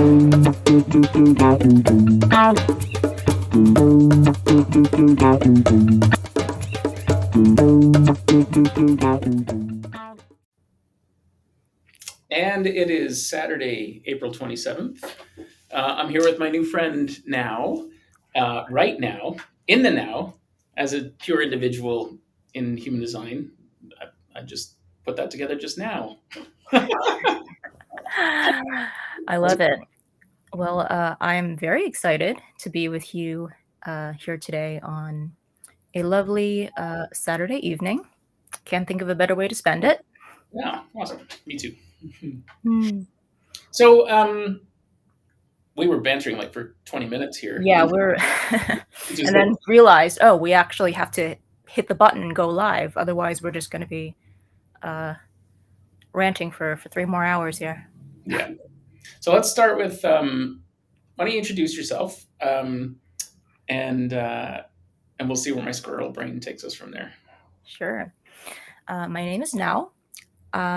And it is Saturday, April 27th. I'm here with my new friend now, right now, in the now, as a pure individual in human design. I just put that together just now. I love it. Well, I'm very excited to be with you here today on a lovely Saturday evening. Can't think of a better way to spend it. Yeah, awesome. Me too. Hmm. So, we were bantering like for 20 minutes here, Yeah, we're which is and good. then realized, oh, we actually have to hit the button and go live. Otherwise, we're just going to be uh, ranting for 3 more hours here. Yeah. So let's start with why don't you introduce yourself, and uh, and we'll see where my squirrel brain takes us from there. Sure. My name is Now.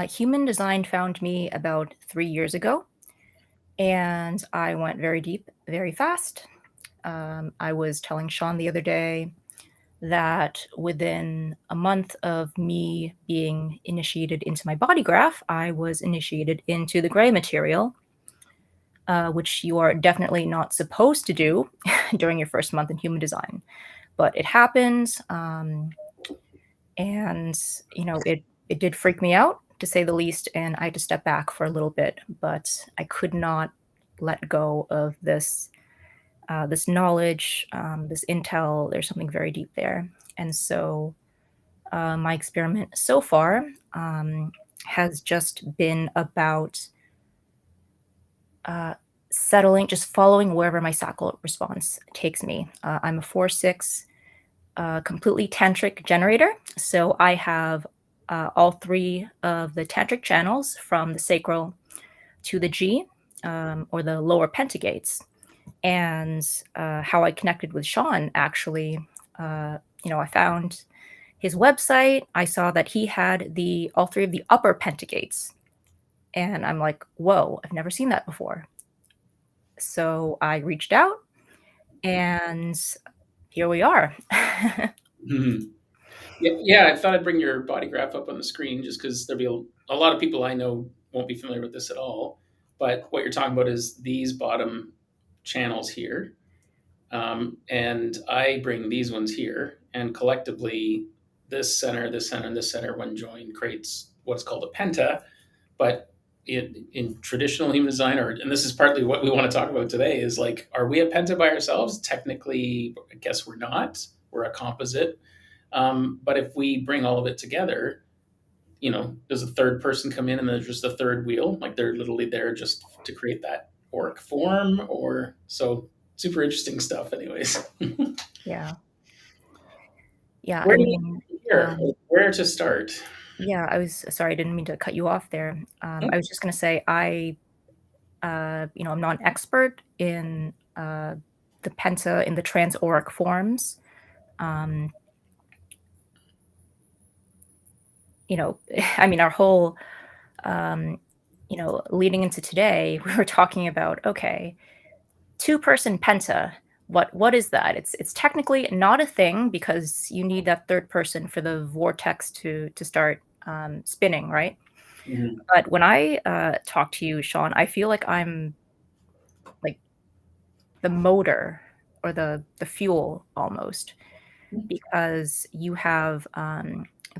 Human Design found me about 3 years ago, and I went very deep, very fast. I was telling Sean the other day that within a month of me being initiated into my body graph, I was initiated into the gray material, which you are definitely not supposed to do during your first month in human design. But it happened, and it did freak me out to say the least, and I had to step back for a little bit. But I could not let go of this knowledge, this intel. There's something very deep there. And so my experiment so far has just been about uh, settling, just following wherever my sacral response takes me. I'm a 4-6 completely tantric generator. So I have all three of the tantric channels from the sacral to the G, or the lower pentagates. And how I connected with Sean, actually, I found his website. I saw that he had the all three of the upper pentagates, and I'm like, whoa, I've never seen that before. So I reached out, and here we are. Mhm. Yeah, I thought I'd bring your body graph up on the screen just because there'll be a lot of people I know won't be familiar with this at all. But what you're talking about is these bottom channels here. And I bring these ones here, and collectively, this center, and this center, when joined, creates what's called a penta. But in traditional human design, and this is partly what we want to talk about today, is like, are we a penta by ourselves? Technically, I guess we're not. We're a composite. But if we bring all of it together, does a third person come in and there's just a third wheel? Like they're literally there just to create that orc form, or so super interesting stuff. Anyways, Yeah. Yeah. where I do you mean, here? Where to start? yeah, I was sorry, I didn't mean to cut you off there. I was just going to say, I'm not an expert in the penta in the transauric forms. Um, I mean, our whole, um, leading into today, we were talking about, okay, two-person penta. What is that? It's technically not a thing because you need that third person for the vortex to start spinning, right? Mhm. But when I talk to you, Sean, I feel like I'm like the motor or the fuel almost, because you have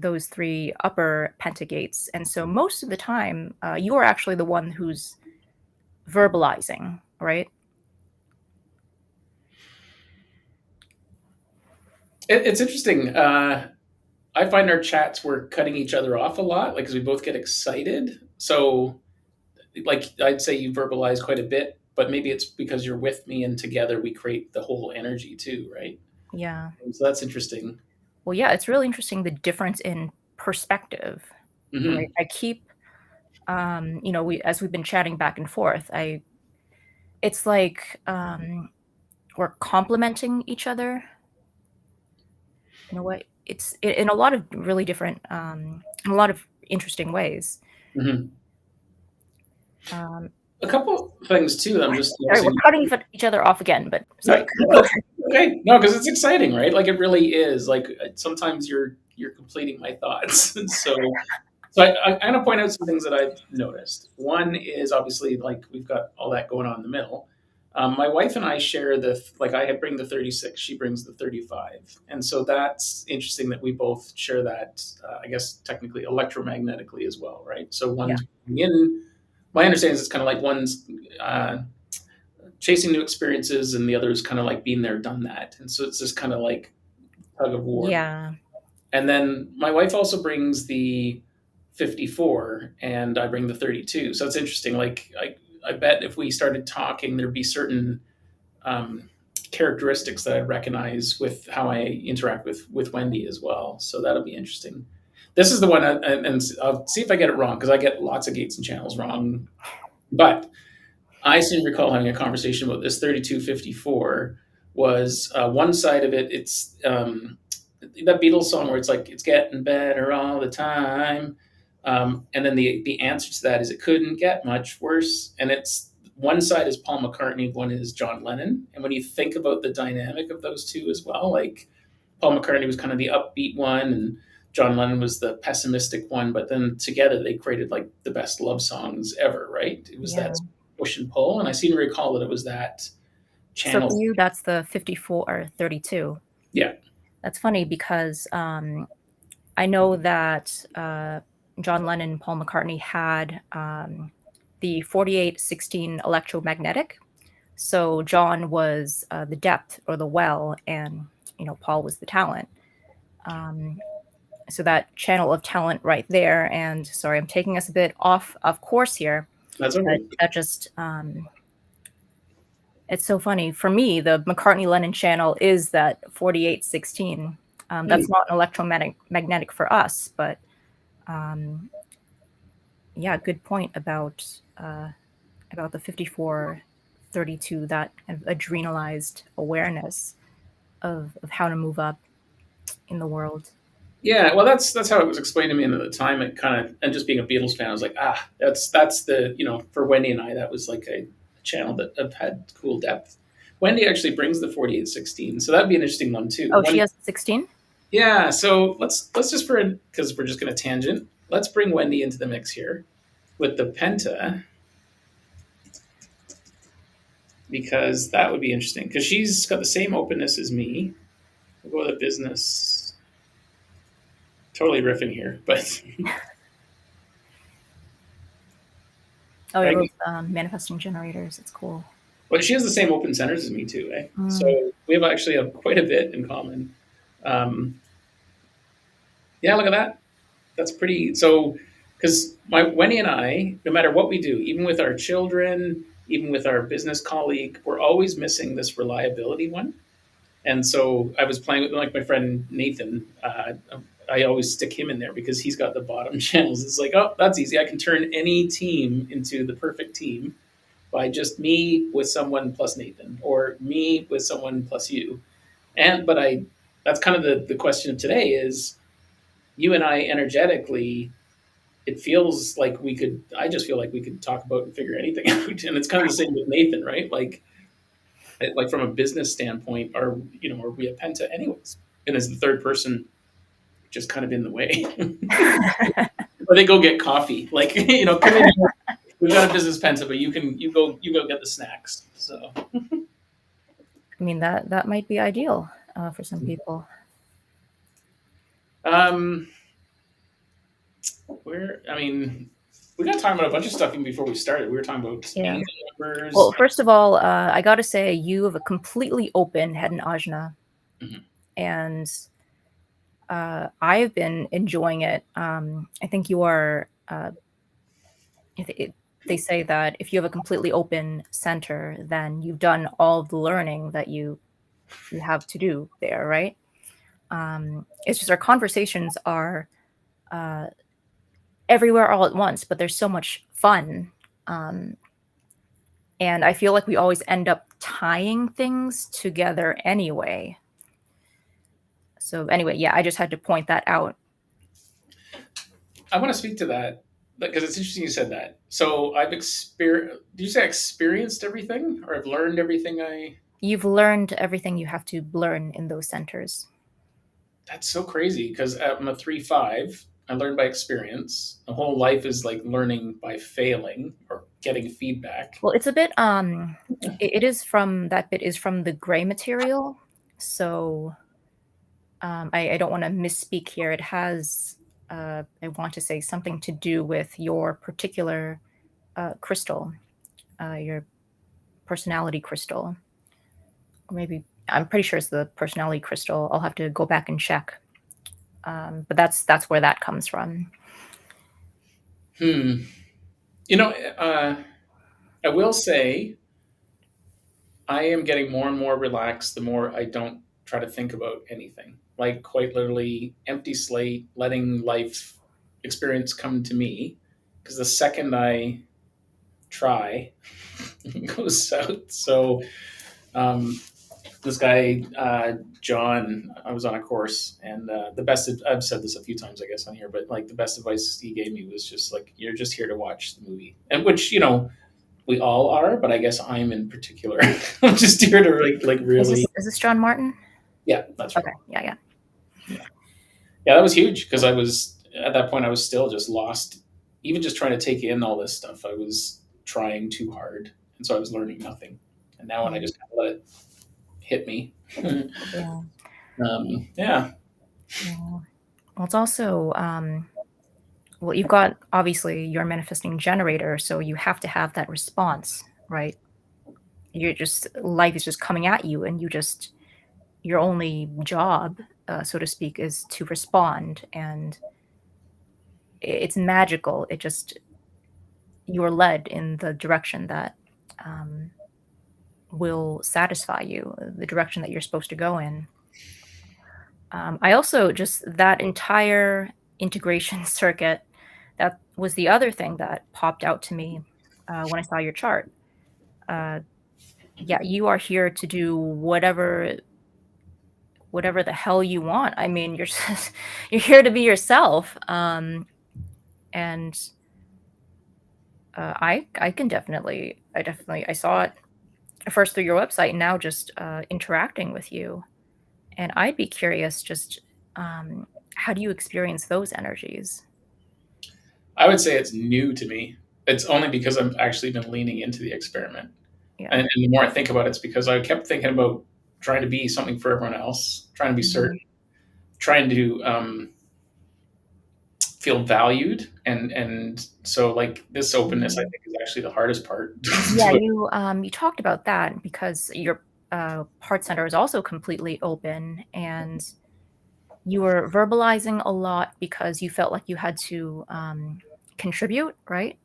those three upper pentagates, and so most of the time you are actually the one who's verbalizing, right? It's interesting. I find our chats were cutting each other off a lot, like because we both get excited. So, like I'd say you verbalize quite a bit, but maybe it's because you're with me and together we create the whole energy too, right? Yeah. And so that's interesting. Well, yeah, it's really interesting the difference in perspective, right? Hmm. I keep, we as we've been chatting back and forth, it's like we're complementing each other in a way. In a lot of really different, in a lot of interesting ways. Hmm. Um, a couple things too. I'm just Sorry, we're noticing. cutting each other off again, but sorry. No, no, okay, no, because it's exciting, right? Like it really is. Like sometimes you're completing my thoughts, and so I'm going to point out some things that I've noticed. One is obviously like we've got all that going on in the middle. My wife and I share like I bring the 36, she brings the 35, and so that's interesting that we both share that. I guess technically electromagnetically as well, right? So Yeah. one's coming in. My understanding is it's kind of like one's uh, chasing new experiences, and the other is kind of like being there, done that, and so it's this kind of like tug of war. Yeah. And then my wife also brings the 54 and I bring the 32. So it's interesting. Like I bet if we started talking, there'd be certain um, characteristics that I recognize with how I interact with Wendy as well. So that'll be interesting. This is the one, and I'll see if I get it wrong because I get lots of gates and channels wrong. But I seem to recall having a conversation about this 3254 was one side of it. It's that Beatles song where it's like it's getting better all the time, and then the answer to that is it couldn't get much worse. And it's one side is Paul McCartney, one is John Lennon. And when you think about the dynamic of those two as well, like Paul McCartney was kind of the upbeat one, and John Lennon was the pessimistic one. But then together they created like the best love songs ever, right? It was that Yeah. push and pull, and I seem to recall that it was that So for channel. you, that's the 54 or 32. Yeah. That's funny because I know that John Lennon and Paul McCartney had the 4816 electromagnetic. So John was the depth or the well, and Paul was the talent. Um, so that channel of talent right there. And sorry, I'm taking us a bit off of course here, That's but okay. that just it's so funny for me. The McCartney Lennon channel is that 4816. Hmm. That's not an electromagnetic for us, but um, yeah, good point about the 5432. That kind of adrenalized awareness of how to move up in the world. Yeah, well, that's how it was explained to me. And at the time, it kind of, and just being a Beatles fan, I was like, that's the for Wendy and I, that was like a channel that have had cool depth. Wendy actually brings the 4816, so that'd be an interesting one too. Oh, she When has 16. Yeah, so let's just because we're just going to tangent. Let's bring Wendy into the mix here with the penta because that would be interesting because she's got the same openness as me. We'll go with the business. Totally riffing here, but Oh, yeah, right. those manifesting generators. It's cool. But she has the same open centers as me too, eh? So Mm. we have actually quite a bit in common. Um, yeah, look at that. That's pretty. So because my Wendy and I, no matter what we do, even with our children, even with our business colleague, we're always missing this reliability one. And so I was playing with like my friend Nathan. I always stick him in there because he's got the bottom channels. It's like, oh, that's easy. I can turn any team into the perfect team by just me with someone plus Nathan, or me with someone plus you. And but I that's kind of the question of today is you and I energetically, it feels like we could I just feel like we could talk about and figure anything out. And it's kind of the same with Nathan, right? Like from a business standpoint, are we a penta anyways? And is the third person just kind of in the way? Or they go get coffee. Like, come in here. We've got a business penta, but you go get the snacks. So I mean, that might be ideal for some people. um I mean, we got talking about a bunch of stuff even before we started. We were talking about Yeah. angel numbers. Well, first of all, I got to say you have a completely open head and ajna, Mhm. and I've been enjoying it. I think you are. They say that if you have a completely open center, then you've done all of the learning that you have to do there, right? It's just our conversations are uh, everywhere all at once, but there's so much fun. Um, and I feel like we always end up tying things together anyway. So anyway, yeah, I just had to point that out. I want to speak to that. because it's interesting you said that. So I've experienced. Did you say I experienced everything, or I've learned everything? You've learned everything you have to learn in those centers. That's so crazy because I'm a 3-5. I learned by experience. The whole life is like learning by failing or getting feedback. Well, it's a bit it is from that bit is from the gray material. So I don't want to misspeak here. It has I want to say something to do with your particular crystal, your personality crystal. Or maybe I'm pretty sure it's the personality crystal. I'll have to go back and check. But that's where that comes from. Hmm. You know, I will say I am getting more and more relaxed the more I don't try to think about anything. Like quite literally, empty slate, letting life experience come to me. Because the second I try, it goes south. So um, this guy John, I was on a course, and the best I've said this a few times, I guess, on here, but like the best advice he gave me was just like you're just here to watch the movie, and which we all are, but I guess I'm in particular. I'm just here to like really, Is this John Martin? yeah, that's right, Okay, yeah, yeah. yeah, yeah. That was huge because I was at that point I was still just lost, even just trying to take in all this stuff. I was trying too hard, and so I was learning nothing. And now when I Mm, just kind of let it hit me, yeah, yeah. yeah. Well, it's also well, you've got obviously you're a manifesting generator, so you have to have that response, right? You're just life is just coming at you, and your only job, so to speak, is to respond, and it's magical. It just you're led in the direction that um, will satisfy you, the direction that you're supposed to go in. I also just that entire integration circuit, that was the other thing that popped out to me when I saw your chart. Uh, yeah, you are here to do whatever the hell you want. I mean, you're just, you're here to be yourself, and I can definitely I saw it first through your website, and now just interacting with you, and I'd be curious just how do you experience those energies? I would say it's new to me. It's only because I've actually been leaning into the experiment. Yeah. And the more I think about it, it's because I kept thinking about trying to be something for everyone else, trying to be Mhm. certain, trying to feel valued. And so, like, this openness, I Mhm. think, is actually the hardest part. Yeah, to it. you talked about that because your heart center is also completely open, and you were verbalizing a lot because you felt like you had to contribute, right?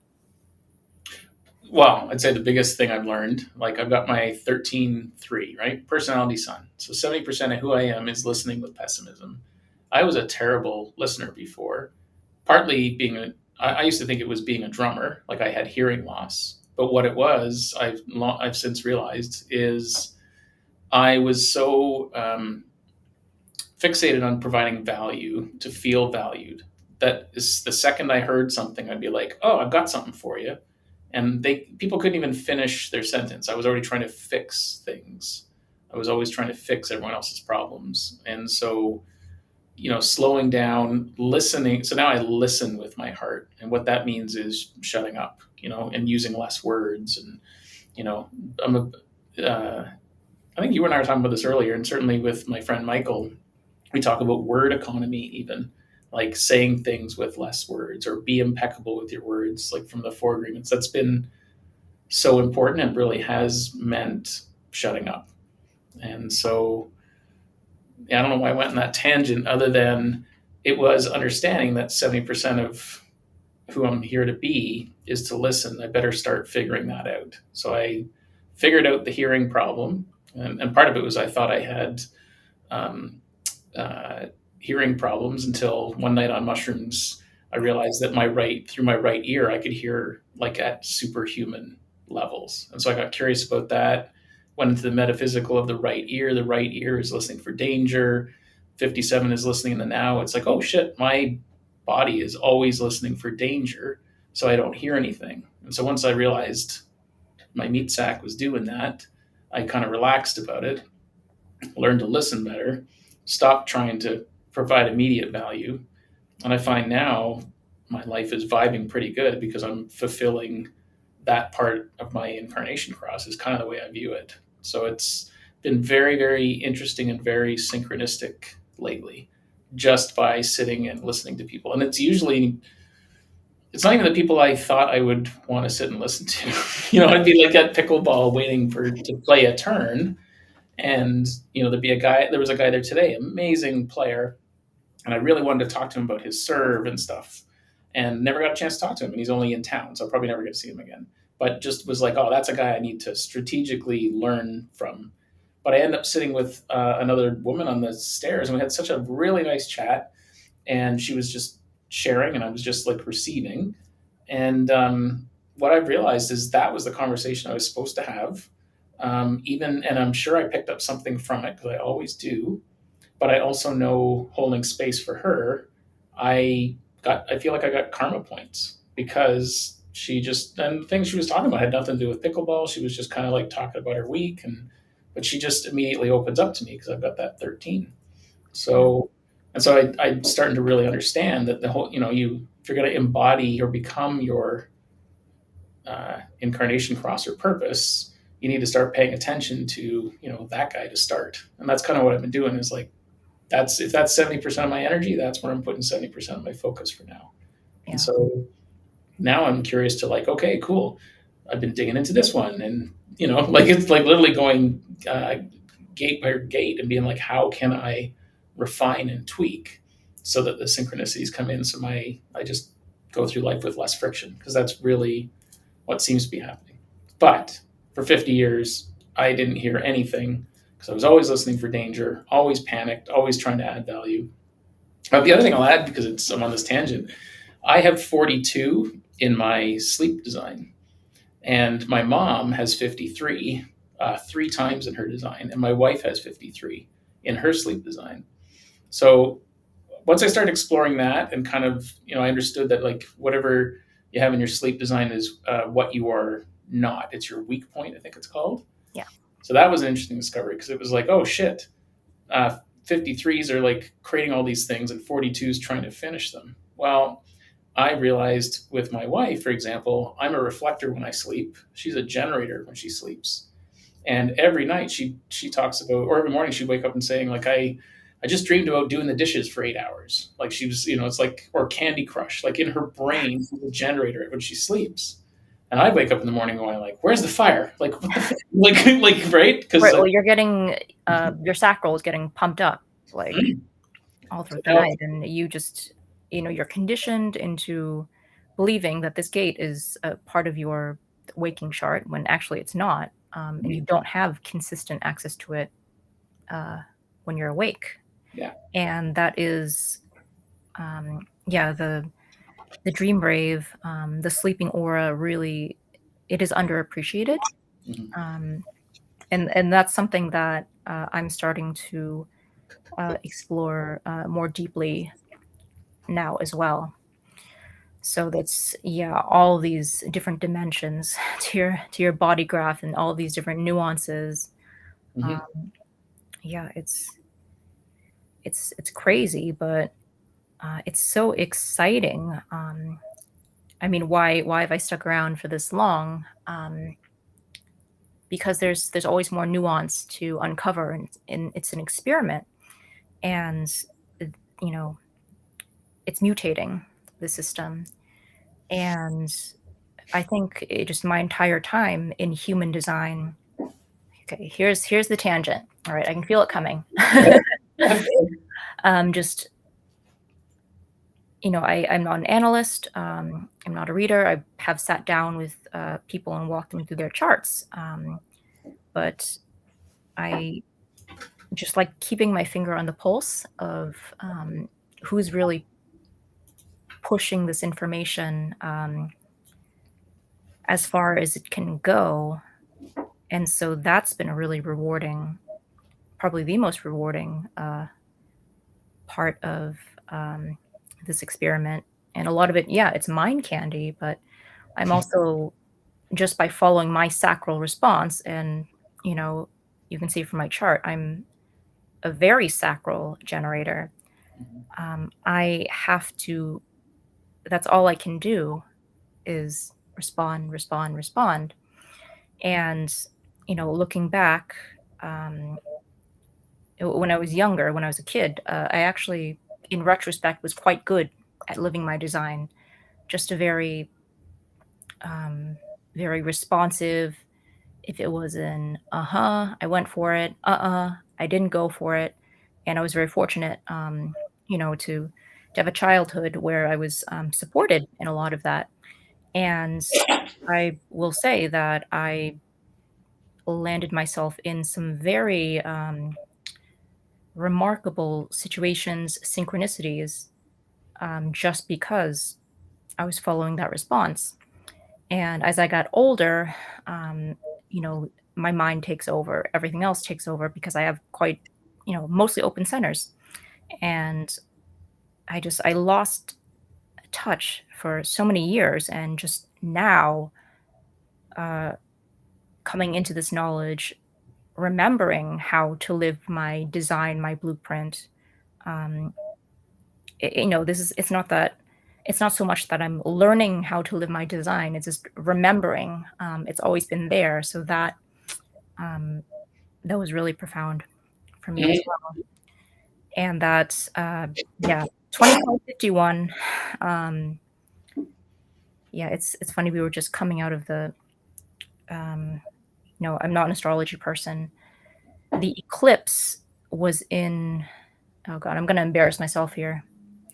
Well, I'd say the biggest thing I've learned, like, I've got my 13-3, right? Personality sun. So 70% of who I am is listening with pessimism. I was a terrible listener before, partly being I used to think it was being a drummer, like I had hearing loss. But what it was, I've since realized, is I was so fixated on providing value to feel valued that is the second I heard something, I'd be like, "Oh, I've got something for you," and people couldn't even finish their sentence. I was already trying to fix things. I was always trying to fix everyone else's problems, and so slowing down, listening. So now I listen with my heart. And what that means is shutting up, and using less words. And, you know, I'm I think you and I were talking about this earlier, and certainly with my friend Michael, we talk about word economy, even like saying things with less words or be impeccable with your words, like from the four agreements. That's been so important and really has meant shutting up. And so, yeah, I don't know why I went in that tangent other than it was understanding that 70% of who I'm here to be is to listen. I better start figuring that out. So I figured out the hearing problem. And part of it was I thought I had um, uh, hearing problems until one night on mushrooms, I realized that through my right ear, I could hear like at superhuman levels. And so I got curious about that, went into the metaphysical of the right ear. The right ear is listening for danger. 57 is listening in the now. It's like, oh shit, my body is always listening for danger. so I don't hear anything. And so once I realized my meat sac was doing that, I kind of relaxed about it, learned to listen better, stopped trying to provide immediate value. And I find now my life is vibing pretty good because I'm fulfilling that part of my incarnation cross, is kind of the way I view it. So it's been very, very interesting and very synchronistic lately, just by sitting and listening to people. And it's not even the people I thought I would want to sit and listen to. I'd be like at pickleball waiting to play a turn. And, there was a guy there today, amazing player. And I really wanted to talk to him about his serve and stuff, and never got a chance to talk to him. And he's only in town, so I'll probably never get to see him again. But just was like, oh, that's a guy I need to strategically learn from. But I ended up sitting with another woman on the stairs, and we had such a really nice chat. And she was just sharing, and I was just like receiving. And what I've realized is that was the conversation I was supposed to have. And I'm sure I picked up something from it, because I always do. But I also know, holding space for her, I feel like I got karma points, because and the things she was talking about had nothing to do with pickleball. She was just kind of like talking about her week, but she just immediately opens up to me because I've got that 13. So, and so I'm starting to really understand that the whole, if you're going to embody or become your incarnation cross or purpose, you need to start paying attention to, that guy to start. And that's kind of what I've been doing, is like, if that's 70% of my energy, that's where I'm putting 70% of my focus for now. Yeah. And so now I'm curious to, like, okay, cool. I've been digging into this one, and like, it's like literally going gate by gate and being like, how can I refine and tweak so that the synchronicities come in, so I just go through life with less friction, because that's really what seems to be happening. But for 50 years, I didn't hear anything, because I was always listening for danger, always panicked, always trying to add value. But the other thing I'll add, because I'm on this tangent, I have 42 in my sleep design, and my mom has 53, 3 times in her design, and my wife has 53 in her sleep design. So once I started exploring that, and kind of, I understood that, like, whatever you have in your sleep design is what you are not. It's your weak point, I think it's called. Yeah. So that was an interesting discovery, because it was like, oh shit, 53s are like creating all these things, and 42s trying to finish them. Well, I realized with my wife, for example, I'm a reflector when I sleep. She's a generator when she sleeps. And every night she talks about, or every morning she'd wake up and saying, like, I just dreamed about doing the dishes for 8 hours. Like, she was, it's like, or Candy Crush, like, in her brain, she's a generator when she sleeps. And I wake up in the morning going, like, where's the fire? Like, what the like, right? Because Right. Well, you're getting your sacral is getting pumped up, like, all through the night, and you just, you're conditioned into believing that this gate is a part of your waking chart, when actually it's not, and you don't have consistent access to it when you're awake. Yeah. And that is, the dream rave, the sleeping aura, really, it is underappreciated. And that's something that I'm starting to explore more deeply now as well. So that's, all these different dimensions to your body graph, and all these different nuances. It's crazy, but it's so exciting. I mean, why have I stuck around for this long? Because there's always more nuance to uncover, and it's an experiment, and it's mutating the system. And I think just my entire time in human design. Okay, here's the tangent. All right, I can feel it coming. Just, I'm not an analyst. I'm not a reader. I have sat down with people and walked them through their charts. But I just like keeping my finger on the pulse of who's really pushing this information as far as it can go. And so that's been a really rewarding, probably the most rewarding part of this experiment. And a lot of it, yeah, it's mind candy, but I'm also, just by following my sacral response, and you know, you can see from my chart, I'm a very sacral generator. Mhm. I have to, that's all I can do is respond, respond, respond. And, looking back, um, when I was younger, when I was a kid, I actually, in retrospect, was quite good at living my design. Just a very, very responsive. If it was an I went for it. I didn't go for it. And I was very fortunate, to have a childhood where I was supported in a lot of that. And I will say that I landed myself in some very remarkable situations, synchronicities, just because I was following that response. And as I got older, um, my mind takes over, everything else takes over because I have quite, mostly open centers. And I lost touch for so many years. And just now, uh, coming into this knowledge, remembering how to live my design, my blueprint, um, it's not that, it's not so much that I'm learning how to live my design, it's just remembering, it's always been there. So um, that was really profound for me as Mhm. well. And that, yeah, 2551, um, yeah, it's funny, we were just coming out of the, um, I'm not an astrology person. The eclipse was in, oh god, I'm gonna embarrass myself here.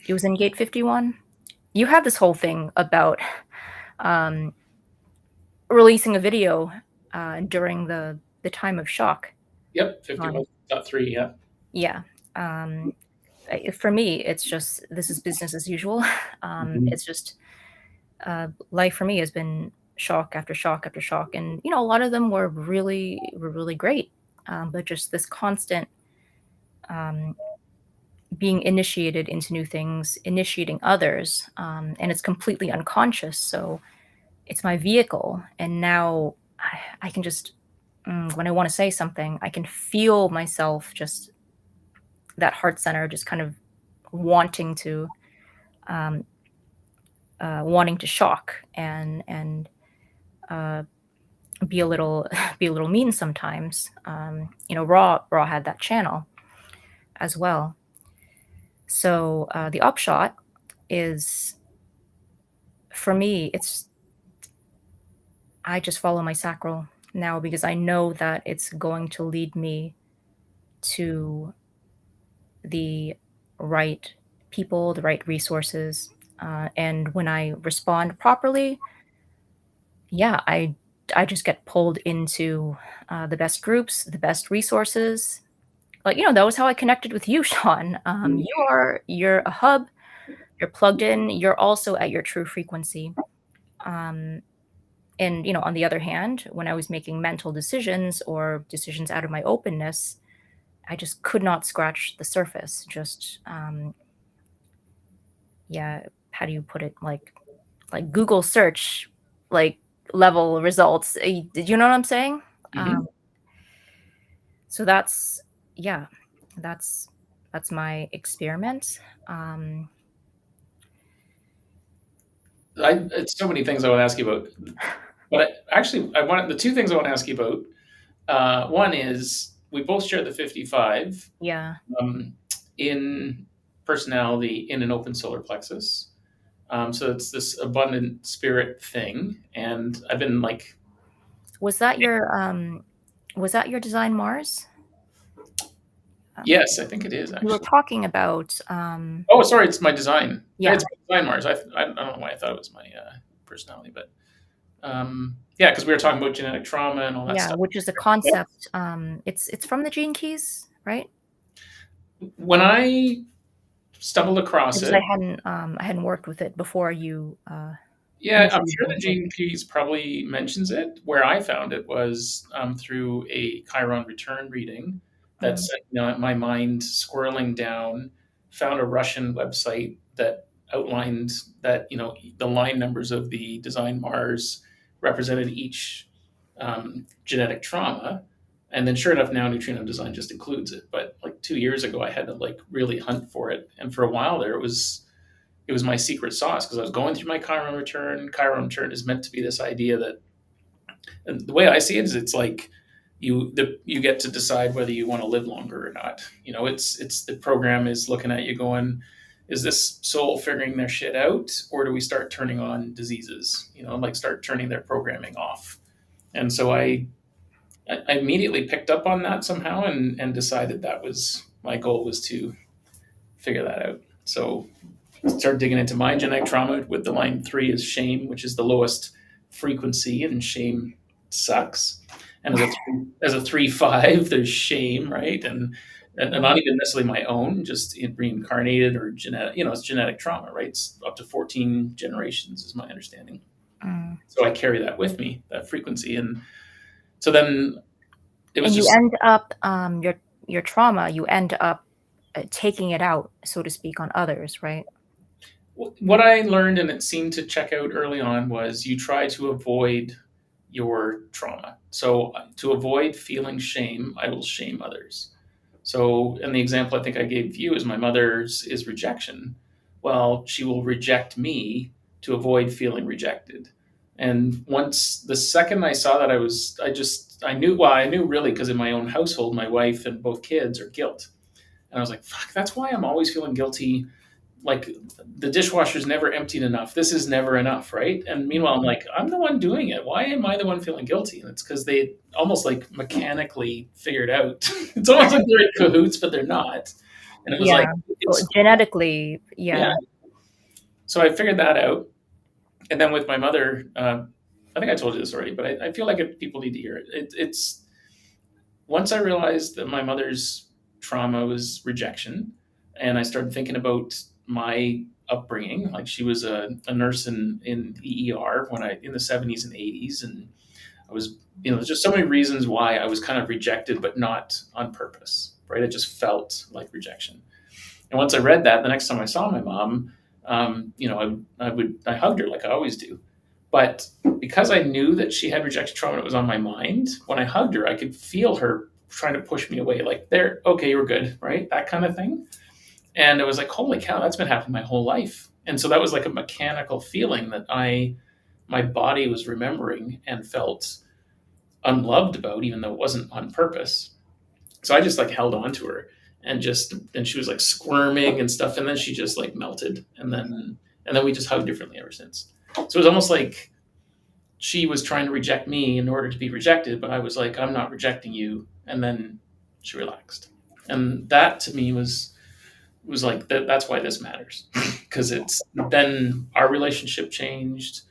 It was in gate 51. You had this whole thing about, um, releasing a video, during the time of shock Yep, on, 51.3, yeah. yeah, for me, it's just, this is business as usual. Mhm. It's just, life for me has been shock after shock after shock, and, a lot of them were really great, but just this constant, um, being initiated into new things, initiating others, and it's completely unconscious, so it's my vehicle, and now I can just, when I wanna say something, I can feel myself just, that heart center just kind of wanting to, um, wanting to shock and, uh, be a little be a little mean sometimes. Raw had that channel as well. So, the upshot is, for me, it's, I just follow my sacral now because I know that it's going to lead me to the right people, the right resources. And when I respond properly, yeah, I just get pulled into, the best groups, the best resources. Like, that was how I connected with you, Sean. You're a hub. You're plugged in. You're also at your true frequency. Um, and on the other hand, when I was making mental decisions or decisions out of my openness, I just could not scratch the surface. Just, yeah, how do you put it? Like Google search, like, level results. Did you know what I'm saying? Mhm. Um, so that's, yeah, that's that's my experiment. Um, It's so many things I wanna ask you about, but I wanted the 2 things I wanna ask you about, one is we both share the 55, yeah. um, in personality in an open solar plexus. So it's this abundant spirit thing, and I've been like, Was that your design Mars? Um, yes, I think it is you were actually. talking about, Oh, sorry, it's my design. yeah, It's my design Mars. I don't know why I thought it was my personality, but yeah, because we were talking about genetic trauma and all that yeah, stuff. which is a concept. It's from the Gene Keys, right? When I stumbled across Because it, I hadn't worked with it before you yeah, I'm initially sure the joined it. Gene Keys probably mentions it. Where I found it was through a Chiron return reading that Mm, sent my mind squirreling down, found a Russian website that outlined that the line numbers of the design Mars represented each genetic trauma. And then, sure enough, now neutrino design just includes it. But like 2 years ago, I had to like really hunt for it, and for a while there, it was my secret sauce because I was going through my Chiron return. Chiron return is meant to be this idea that, and the way I see it is, it's like you get to decide whether you want to live longer or not. It's the program is looking at you going, is this soul figuring their shit out, or do we start turning on diseases? Like start turning their programming off. And so I immediately picked up on that somehow, and decided that was my goal, was to figure that out. So start digging into my genetic trauma with the line 3 is shame, which is the lowest frequency, and shame sucks. And as a 3/5, there's shame, right? And not even necessarily my own, just reincarnated or genetic. It's genetic trauma, right? It's up to 14 generations, is my understanding. Mm. So I carry that with me, that frequency, and so then it was And you just end up your trauma. You end up taking it out, so to speak, on others, right? what I learned, and it seemed to check out early on, was you try to avoid your trauma. So to avoid feeling shame, I will shame others. So, and the example I think I gave you is my mother's is rejection. Well, she will reject me to avoid feeling rejected. And once the second I saw that, I knew, well, I knew really because in my own household, my wife and both kids are guilt. And I was like, fuck, that's why I'm always feeling guilty. Like the dishwasher's never emptied enough. This is never enough, right? And meanwhile, I'm like, I'm the one doing it. Why am I the one feeling guilty? And it's because they almost like mechanically figured out. It's almost like they're in cahoots, but they're not. And it was like, Yeah. Well, it's genetically, yeah. yeah. So I figured that out. And then with my mother, I think I told you this already, but I feel like people need to hear it. It's once I realized that my mother's trauma was rejection, and I started thinking about my upbringing. Like she was a nurse in the ER in the 70s and 80s, and I was, there's just so many reasons why I was kind of rejected, but not on purpose, right? It just felt like rejection. And once I read that, the next time I saw my mom, I hugged her like I always do. But because I knew that she had rejection trauma, and it was on my mind. When I hugged her, I could feel her trying to push me away, like, "There, okay, you're good," right? That kind of thing. And it was like, holy cow, that's been happening my whole life. And so that was like a mechanical feeling that my body was remembering and felt unloved about, even though it wasn't on purpose. So I just like held on to her, and she was like squirming and stuff, and then she just like melted, and then we just hugged differently ever since. So it was almost like she was trying to reject me in order to be rejected, but I was like, I'm not rejecting you, and then she relaxed. And that to me was like that's why this matters, because it's then our relationship changed.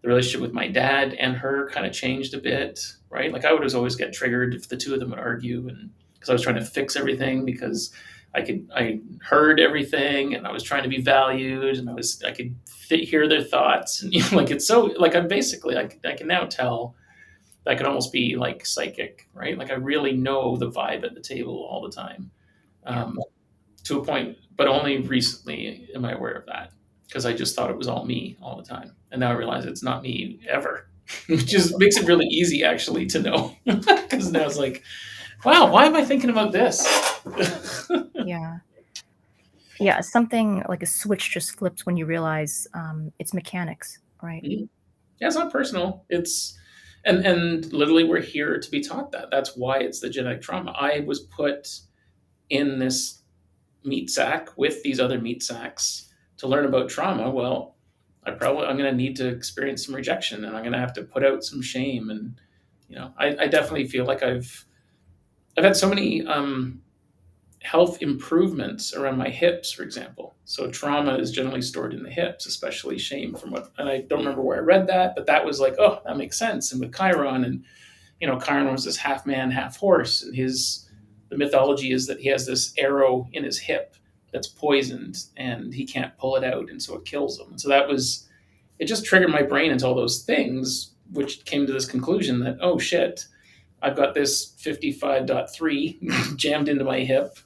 The relationship with my dad and her kind of changed a bit, right? Like I would always get triggered if the two of them would argue, and because I was trying to fix everything, because I heard everything, and I was trying to be valued, and I could hear their thoughts, and like it's so like I'm basically I can now tell that I could almost be like psychic, right? Like I really know the vibe at the table all the time. Yeah. To a point, but only recently am I aware of that, because I just thought it was all me all the time, and now I realize it's not me ever, which just makes it really easy actually to know, because now it's like, wow, why am I thinking about this? Yeah. Yeah. Something like a switch just flips when you realize it's mechanics, right? Yeah, it's not personal. And literally we're here to be taught that. That's why it's the genetic trauma. I was put in this meat sack with these other meat sacks to learn about trauma. Well, I'm going to need to experience some rejection, and I'm going to have to put out some shame. And I definitely feel like I've had so many health improvements around my hips, for example. So trauma is generally stored in the hips, especially shame. And I don't remember where I read that, but that was like, oh, that makes sense. And with Chiron, and Chiron was this half man, half horse, and the mythology is that he has this arrow in his hip that's poisoned, and he can't pull it out, and so it kills him. And so it just triggered my brain into all those things, which came to this conclusion that, oh shit, I've got this 55.3 jammed into my hip.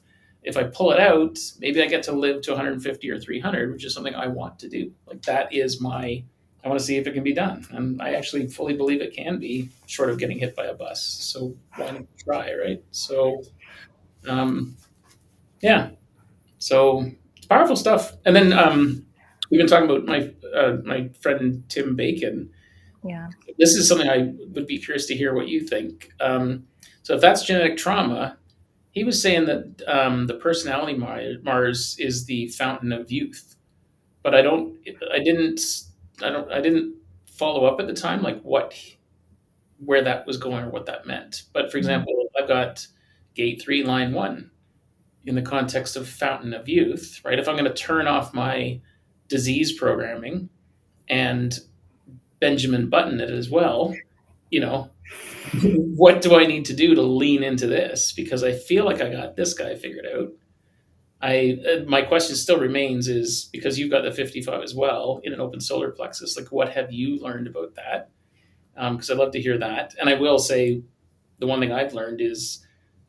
if I pull it out, maybe I get to live to 150 or 300, which is something I want to do. Like that is my, I want to see if it can be done. And I actually fully believe it can be, short of getting hit by a bus. So why not try, right? So, um, yeah. So it's powerful stuff. And then we've been talking about my friend Tim Bacon. Yeah. This is something I would be curious to hear what you think. So if that's genetic trauma, he was saying that the personality Mars is the fountain of youth, but I didn't, I didn't follow up at the time, like where that was going or what that meant. But for Mm. example, I've got gate 3, line 1 in the context of fountain of youth, right? If I'm going to turn off my disease programming and Benjamin Button it as well, you know, what do I need to do to lean into this? Because I feel like I got this guy figured out. I My question still remains is because you've got the 55 as well in an open solar plexus. Like, what have you learned about that? Because I'd love to hear that. And I will say the one thing I've learned is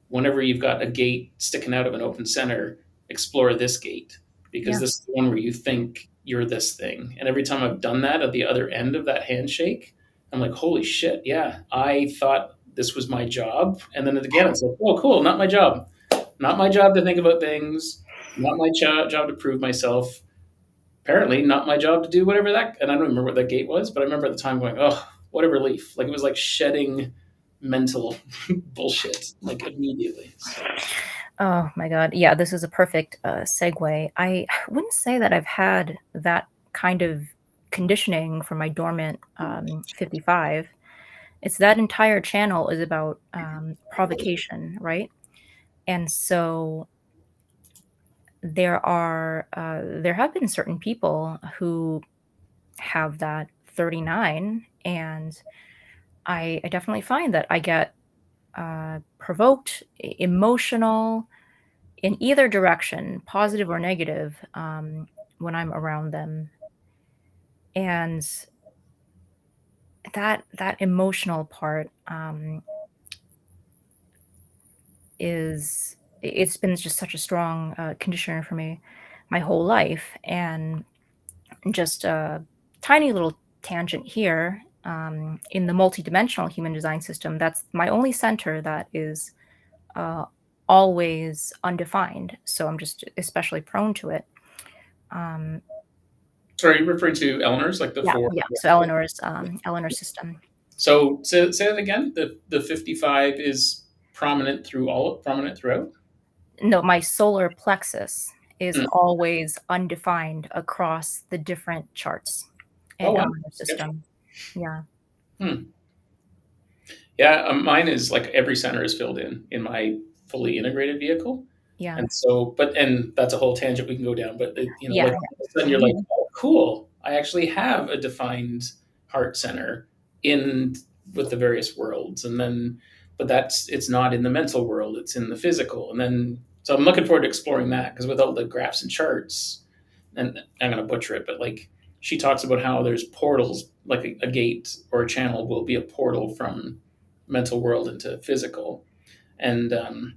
whenever you've got a gate sticking out of an open center, explore this gate because Yeah. this is the one where you think you're this thing. And every time I've done that at the other end of that handshake, I'm like, holy shit, yeah, I thought this was my job. And then again, it's like, oh, cool, not my job. Not my job to think about things, not my job to prove myself. Apparently, not my job to do whatever that. And I don't remember what that gate was, but I remember at the time going, oh, what a relief. Like it was like shedding mental bullshit like immediately. So Oh my God. Yeah, this is a perfect segue. I wouldn't say that I've had that kind of conditioning for my dormant 55. It's that entire channel is about provocation, right? And so there have been certain people who have that 39, and I definitely find that I get provoked, emotional in either direction, positive or negative, when I'm around them. And that emotional part it's been just such a strong conditioner for me my whole life. And just a tiny little tangent here. In the multidimensional human design system, that's my only center that is uh, always undefined. So I'm just especially prone to it. Um, sorry, you're referring to Eleanor's, like the yeah, four. yeah. So Eleanor's system. So say that again. The 55 is prominent throughout. No, my solar plexus is Hmm. always undefined across the different charts Oh in wow. Eleanor's Okay. system. Yeah, Hmm. Yeah, mine is like every center is filled in my fully integrated vehicle, yeah, and so and that's a whole tangent we can go down. But yeah, like all of a sudden you're like, yeah. oh, cool. I actually have a defined heart center in with the various worlds, and then but it's not in the mental world; it's in the physical, and then so I'm looking forward to exploring that because with all the graphs and charts, and I'm going to butcher it, but like she talks about how there's portals, like a gate or a channel will be a portal from mental world into physical. And I'm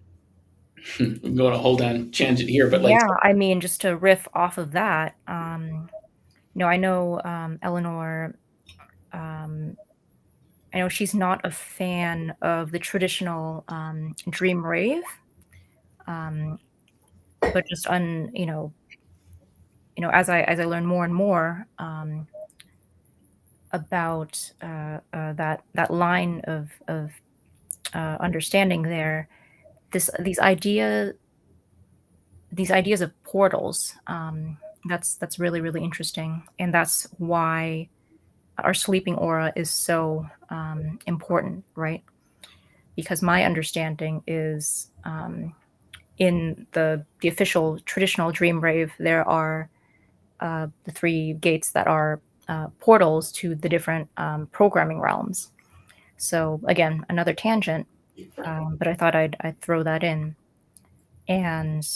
going to hold on tangent here, but like, Yeah, I mean, just to riff off of that, I know Eleanor. Um, I know she's not a fan of the traditional dream rave, um, but just as I learn more and more about that line of understanding there, this these ideas of portals. That's really really interesting, and that's why our sleeping aura is so important, right? Because my understanding is in the official traditional dream rave, there are the three gates that are portals to the different programming realms. So again, another tangent, but I thought I'd throw that in. And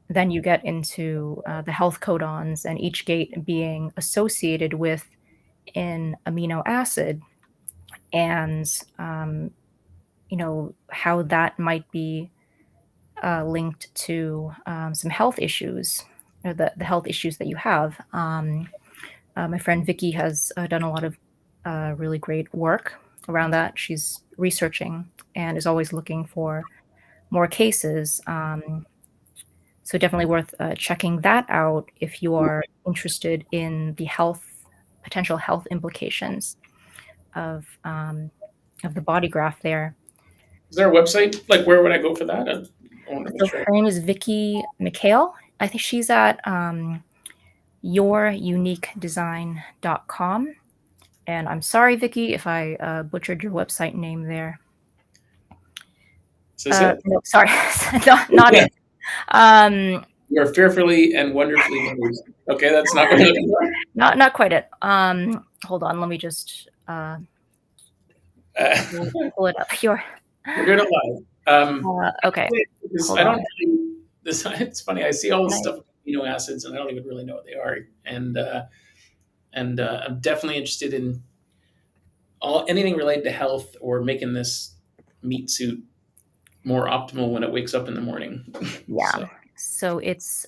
then you get into the health codons, and each gate being associated with an amino acid, and how that might be linked to some health issues, or the health issues that you have. My friend Vicky has done a lot of really great work around that. She's researching and is always looking for more cases. So definitely worth checking that out if you are interested in the potential health implications of the body graft there. Is there a website? Like, where would I go for that? I want to make So sure. her name is Vicky McHale. I think she's at youruniquedesign.com. And I'm sorry, Vicky, if I butchered your website name there. Is this it? No, sorry, not Yeah. it. Um, You're fearfully and wonderfully made. Okay, that's not what I'm looking for. not quite it. Hold on, let me just Uh, pull it up. Your we're doing it live. okay, Because hold I on. don't really, this, it's funny. I see all Can this I? stuff with amino acids, and I don't even really know what they are. And I'm definitely interested in anything related to health or making this meat suit more optimal when it wakes up in the morning. Yeah. So So it's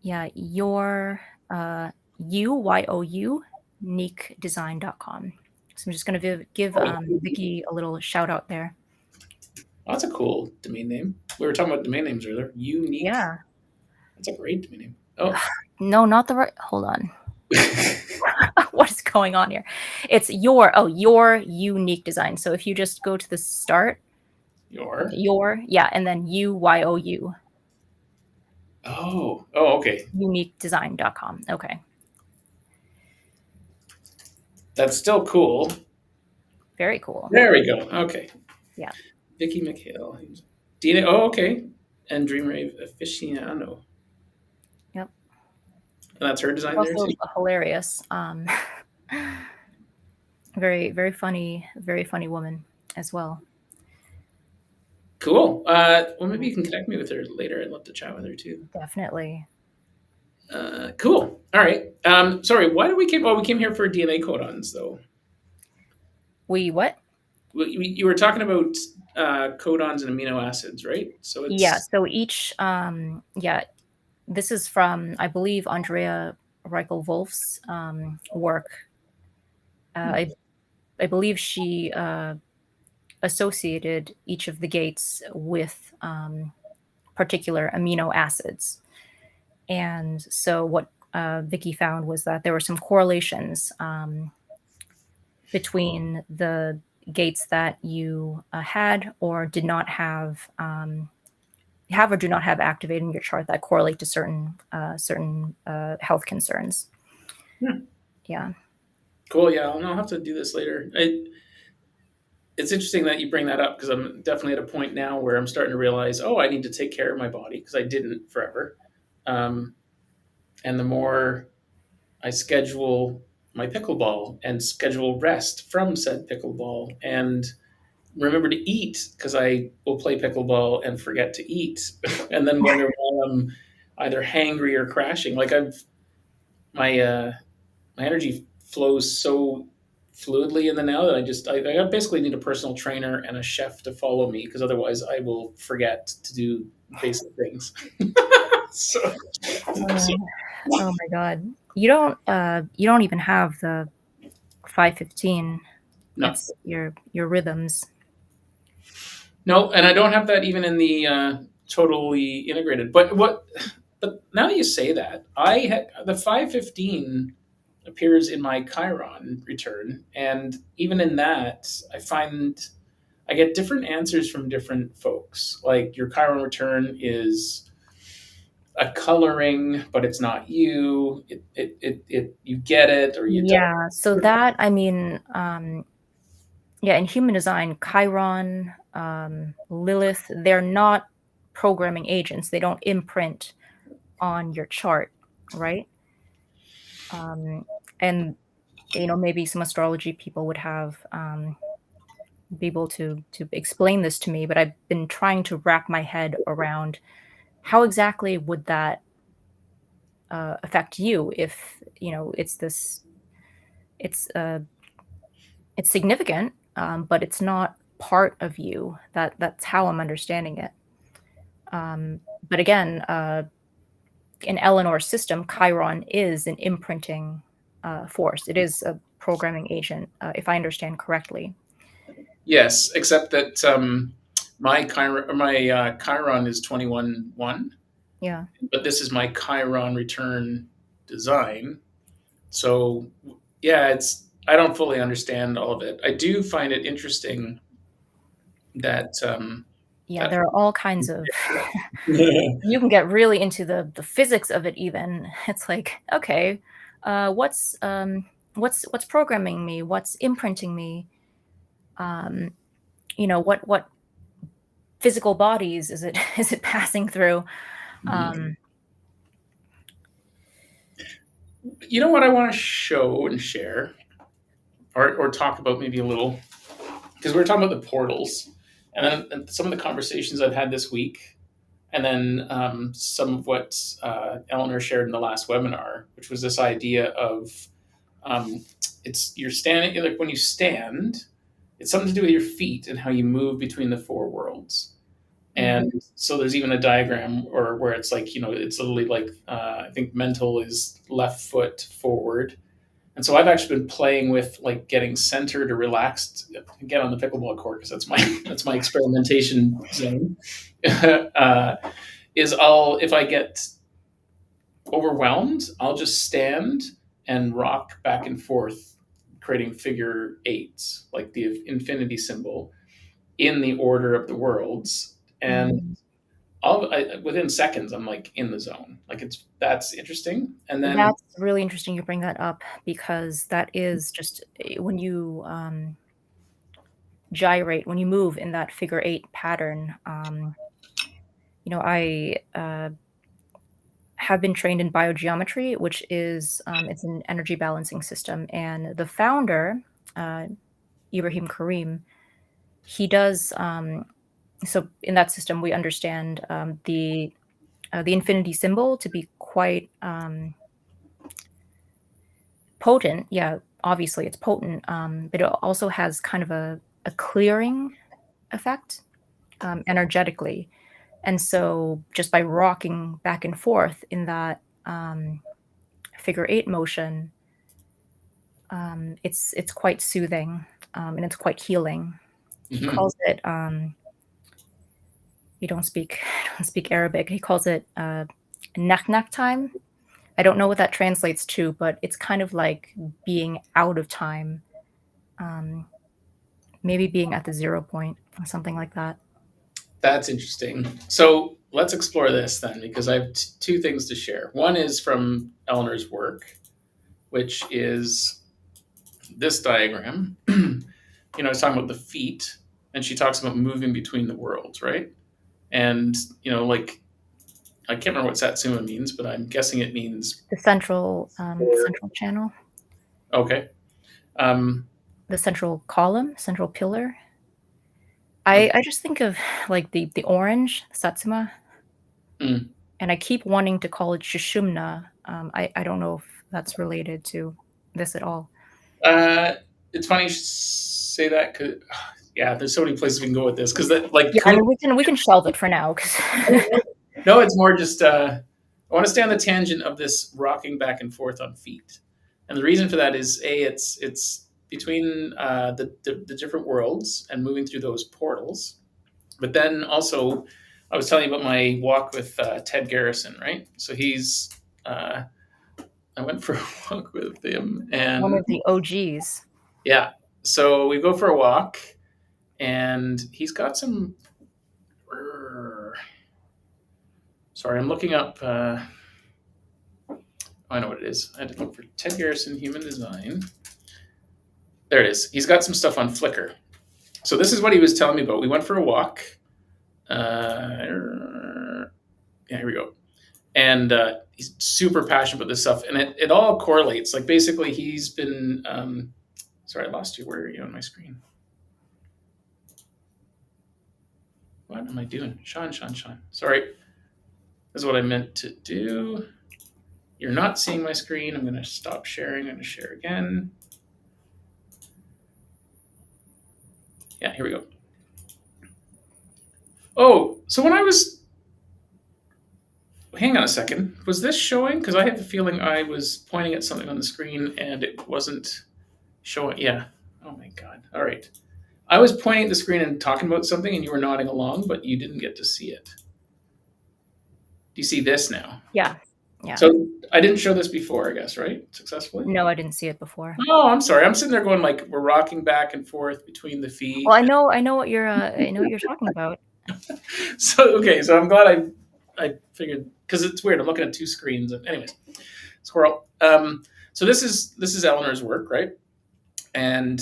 yeah, your UYOU uniquedesign.com. So I'm just gonna give Vicky a little shout out there. that's a cool domain name. We were talking about domain names earlier. Unique. Yeah. That's a great domain name. Oh. No, not the right. Hold on. What is going on here? It's your unique design. So if you just go to the start, Your. yeah, and then UYOU Oh, okay. uniquedesign.com. Okay. That's still cool. Very cool. There we go. Okay. Yeah. Vicky McHale. DNA. Oh, okay. And Dream Rave aficionado. Yep. And that's her She's design there also too. hilarious. Very funny woman as well. Cool. Well, maybe you can connect me with her later. I'd love to chat with her too. Definitely. Cool. All right. Sorry. Why did we came? Oh, we came here for DNA codons, though. We what? You were talking about codons and amino acids, right? So Yeah. it's So each yeah, this is from I believe Andrea Reichel Wolf's work. I believe she associated each of the gates with particular amino acids. And so what Vicky found was that there were some correlations between the gates that you had or did not have or do not have activated in your chart that correlate to certain health concerns. hmm, Yeah. cool. Yeah, I'll have to do this later. It's interesting that you bring that up because I'm definitely at a point now where I'm starting to realize, oh, I need to take care of my body because I didn't forever. Um, and the more I schedule my pickleball and schedule rest from said pickleball and remember to eat because I will play pickleball and forget to eat and then wonder why I'm either hangry or crashing. Like my my energy flows so fluidly in the now that I basically need a personal trainer and a chef to follow me because otherwise I will forget to do basic things. so, so Oh my god. You don't even have the 515. no, It's your rhythms. no, and I don't have that even in the totally integrated. But now you say that, I had the 515 appears in my Chiron return, and even in that, I find I get different answers from different folks. Like your Chiron return is a coloring, but it's not you. You get it or you don't. Yeah, so that I mean, yeah, in human design, Chiron, Lilith, they're not programming agents. They don't imprint on your chart, right? Um, and maybe some astrology people would have be able to explain this to me, but I've been trying to wrap my head around how exactly would that affect you if it's this it's significant, but it's not part of you. That's how I'm understanding it. But again, in Eleanor's system, Chiron is an imprinting force. It is a programming agent, if I understand correctly. Yes, except that my Chiron is 21-1, Yeah. but this is my Chiron return design. So yeah, it's I don't fully understand all of it. I do find it interesting that Yeah, that there are all kinds of yeah. you can get really into the physics of it even. It's like, okay, what's programming me? What's imprinting me? Um, what physical bodies is it is it passing through? Um, You know what I want to show and share, or talk about maybe a little, because we are talking about the portals, and then some of the conversations I've had this week, and then some of what Eleanor shared in the last webinar, which was this idea of um, it's you're standing like when you stand, it's something to do with your feet and how you move between the four worlds. mhm. And so there's even a diagram or where it's like it's literally like I think mental is left foot forward, and so I've actually been playing with like getting centered or relaxed, get on the pickleball court because that's my that's my experimentation zone. uh, is I'll if I get overwhelmed, I'll just stand and rock back and forth, creating figure eights, like the infinity symbol, in the order of the worlds. And Mm. within seconds, I'm like in the zone. Like that's interesting. And then That's really interesting you bring that up because that is just when you gyrate, when you move in that figure eight pattern. I have been trained in biogeometry, which is it's an energy balancing system, and the founder, uh, Ibrahim Karim, he does. So in that system, we understand the infinity symbol to be quite potent. Yeah, obviously it's potent, but it also has kind of a clearing effect energetically. And so just by rocking back and forth in that figure eight motion, it's quite soothing and it's quite healing. He mhm. calls it you don't speak don't speak Arabic. He calls it nak time. I don't know what that translates to, but it's kind of like being out of time, um, maybe being at the 0 point or something like that. That's interesting. So let's explore this then, because I have two things to share. One is from Eleanor's work, which is this diagram. I was talking about the feet, and she talks about moving between the worlds, right? And like I can't remember what Satsuma means, but I'm guessing it means four. Central channel, Okay. Um, the central column, central pillar. okay. I just think of like the orange Satsuma, Mm. and I keep wanting to call it Shushumna. I don't know if that's related to this at all. Uh, it's funny you should say that because yeah, there's so many places we can go with this because that like Yeah, I mean we can shelve it for now because no, it's more just I want to stay on the tangent of this rocking back and forth on feet, and the reason for that is it's between the different worlds and moving through those portals, but then also I was telling you about my walk with Ted Garrison, right? So he's I went for a walk with him, one and of the OGs. yeah, so we go for a walk, and he's got some. Sorry, I'm looking up. I know what it is. I had to look for Ted Garrison Human Design. There it is. He's got some stuff on Flickr. So this is what he was telling me about. We went for a walk. Yeah, here we go. And he's super passionate about this stuff, and it all correlates. Like basically, he's been. Sorry, I lost you. Where are you on my screen? What am I doing? Sean. Sorry. This is what I meant to do. You're not seeing my screen. I'm going to stop sharing. I'm going to share again. Yeah, here we go. Oh, so when I was, hang on a second, was this showing? Because I had the feeling I was pointing at something on the screen and it wasn't showing. Yeah. Oh my god. All right. I was pointing at the screen and talking about something, and you were nodding along, but you didn't get to see it. Do you see this now? Yeah. Yeah. So I didn't show this before, I guess, right? Successfully. No, I didn't see it before. Oh, I'm sorry. I'm sitting there going like we're rocking back and forth between the Well, feet. I know what I know what you're talking about. So okay, so I'm glad I figured because it's weird. I'm looking at two screens. Anyways, squirrel. So this is Eleanor's work, right? And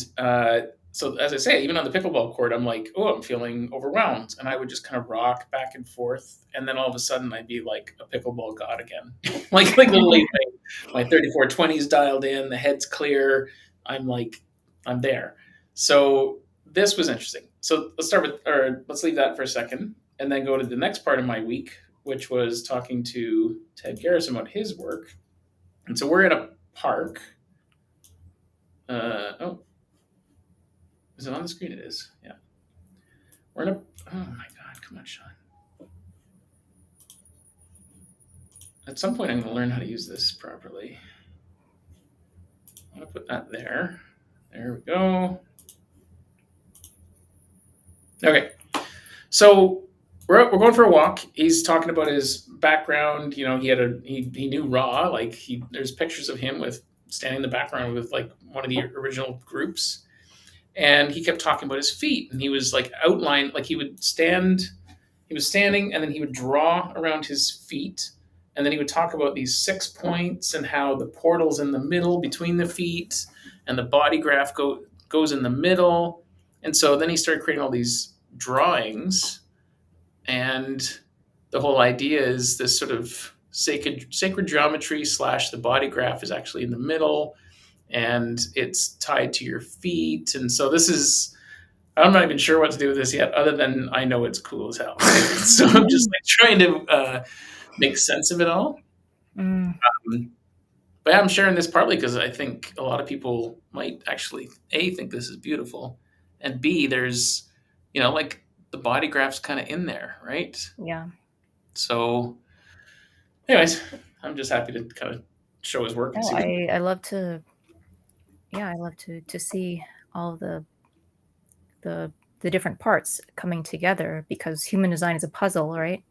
so, as I say, even on the pickleball court, I'm like, oh, I'm feeling overwhelmed. And I would just kind of rock back and forth. And then all of a sudden, I'd be like a pickleball god again. like literally, my 3420's dialed in, the head's clear. I'm like, I'm there. So, this was interesting. So, let's leave that for a second and then go to the next part of my week, which was talking to Ted Garrison about his work. And so, we're in a park. Oh, is it on the screen? It is. Yeah. We're in a. Oh my god! Come on, Sean. At some point, I'm going to learn how to use this properly. I'm going to put that there. There we go. Okay. So we're going for a walk. He's talking about his background. You know, he knew Raw. Like there's pictures of him with standing in the background with like one of the original groups, and he kept talking about his feet, and he was like outline like he would stand. He was standing, and then he would draw around his feet, and then he would talk about these 6 points and how the portal's in the middle between the feet, and the body graph goes in the middle, and so then he started creating all these drawings, and the whole idea is this sort of sacred geometry slash the body graph is actually in the middle, and it's tied to your feet, and so this is I'm not even sure what to do with this yet, other than I know it's cool as hell. So I'm just like trying to make sense of it all. Mm, Um, but yeah, I'm sharing this partly because I think a lot of people might actually a think this is beautiful, and b there's like the body graph's kind of in there, right? yeah. So, anyways, I'm just happy to kind of show his work and No, see what. I love to I love to see all the the different parts coming together because human design is a puzzle, right?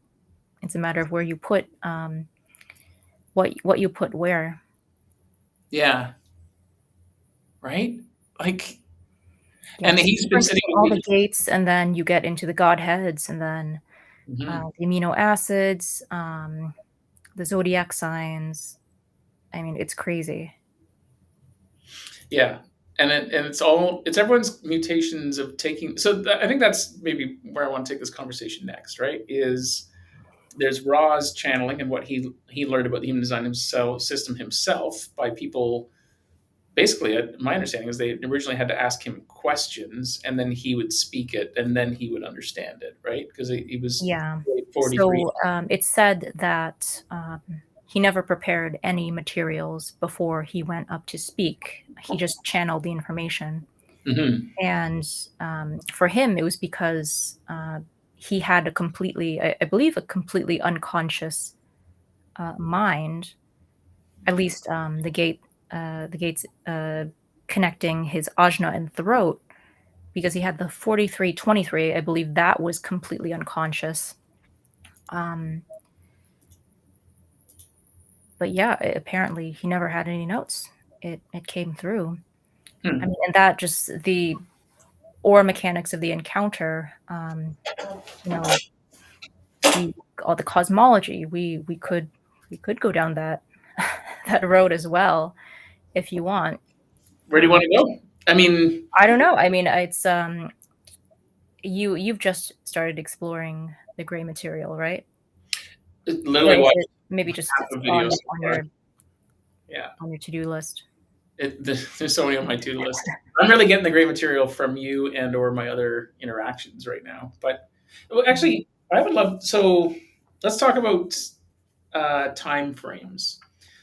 It's a matter of where you put what you put where. Yeah, right. Like, Yeah, and it's he's been different sitting between with all me. the gates, and then you get into the godheads, and then Mhm. the amino acids, the zodiac signs. I mean, it's crazy. Yeah, and it's everyone's mutations of taking. So I think that's maybe where I want to take this conversation next. Right? Is there's Ra's channeling and what he learned about the human design himself system himself by people. Basically, my understanding is they originally had to ask him questions, and then he would speak it, and then he would understand it. Right? Because he was Yeah. 43. So it's said that he never prepared any materials before he went up to speak. He just channeled the information. Mm-hmm. And for him, it was because he had I believe, a completely unconscious mind. At least the gates connecting his ajna and throat, because he had the 4323. I believe that was completely unconscious. Um, but yeah, apparently he never had any notes. It came through. I Hmm. mean, and that just the aura mechanics of the encounter. You know, the all the cosmology. We could go down that that road as well if you want. Where do you want to go? I mean, I don't know. I mean, it's you've just started exploring the gray material, right? Or literally is watched it maybe just half a video so far. Yeah. on your to-do list? There's so many on my to-do list. I'm really getting the great material from you and or my other interactions right now. But well, Mhm. actually, I would love. So let's talk about time frames.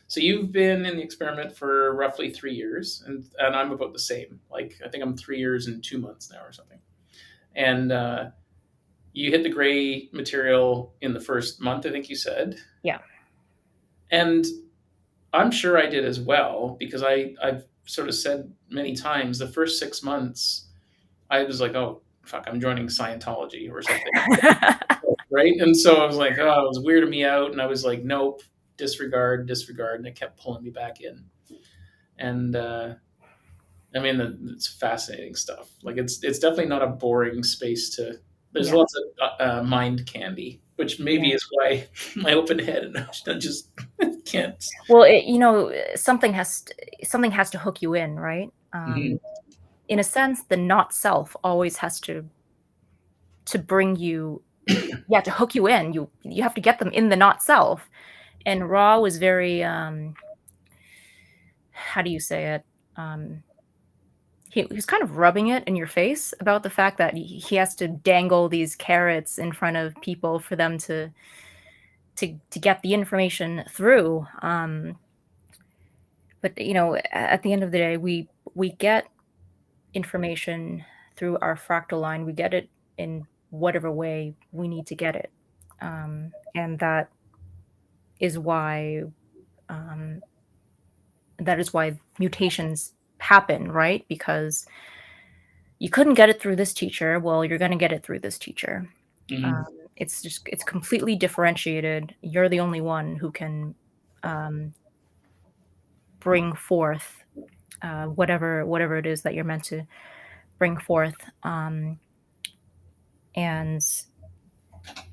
So you've been in the experiment for roughly 3 years, and I'm about the same. Like I think I'm 3 years and 2 months now or something. And you hit the gray material in the first month, I think you said. Yeah. And I'm sure I did as well because I've sort of said many times the first 6 months I was like, oh fuck, I'm joining Scientology or something, right? And so I was like, oh, it was weirding me out, and I was like, nope, disregard, disregard, and it kept pulling me back in. And I mean, it's fascinating stuff. Like it's definitely not a boring space to. There's Yeah. lots of mind candy, which maybe Yeah. is why my open head and I just can't. Well, something has to hook you in, right? Mhm. In a sense, the not self always has to bring you, yeah, to hook you in. You have to get them in the not self. And Raw was very, how do you say it? Um, he was kind of rubbing it in your face about the fact that he has to dangle these carrots in front of people for them to get the information through. But at the end of the day, we get information through our fractal line. We get it in whatever way we need to get it, and is why um, that is why mutations happen, right? Because you couldn't get it through this teacher. Well, you're going to get it through this teacher. Um, Mhm. it's completely differentiated. You're the only one who can um, bring forth whatever it is that you're meant to bring forth. And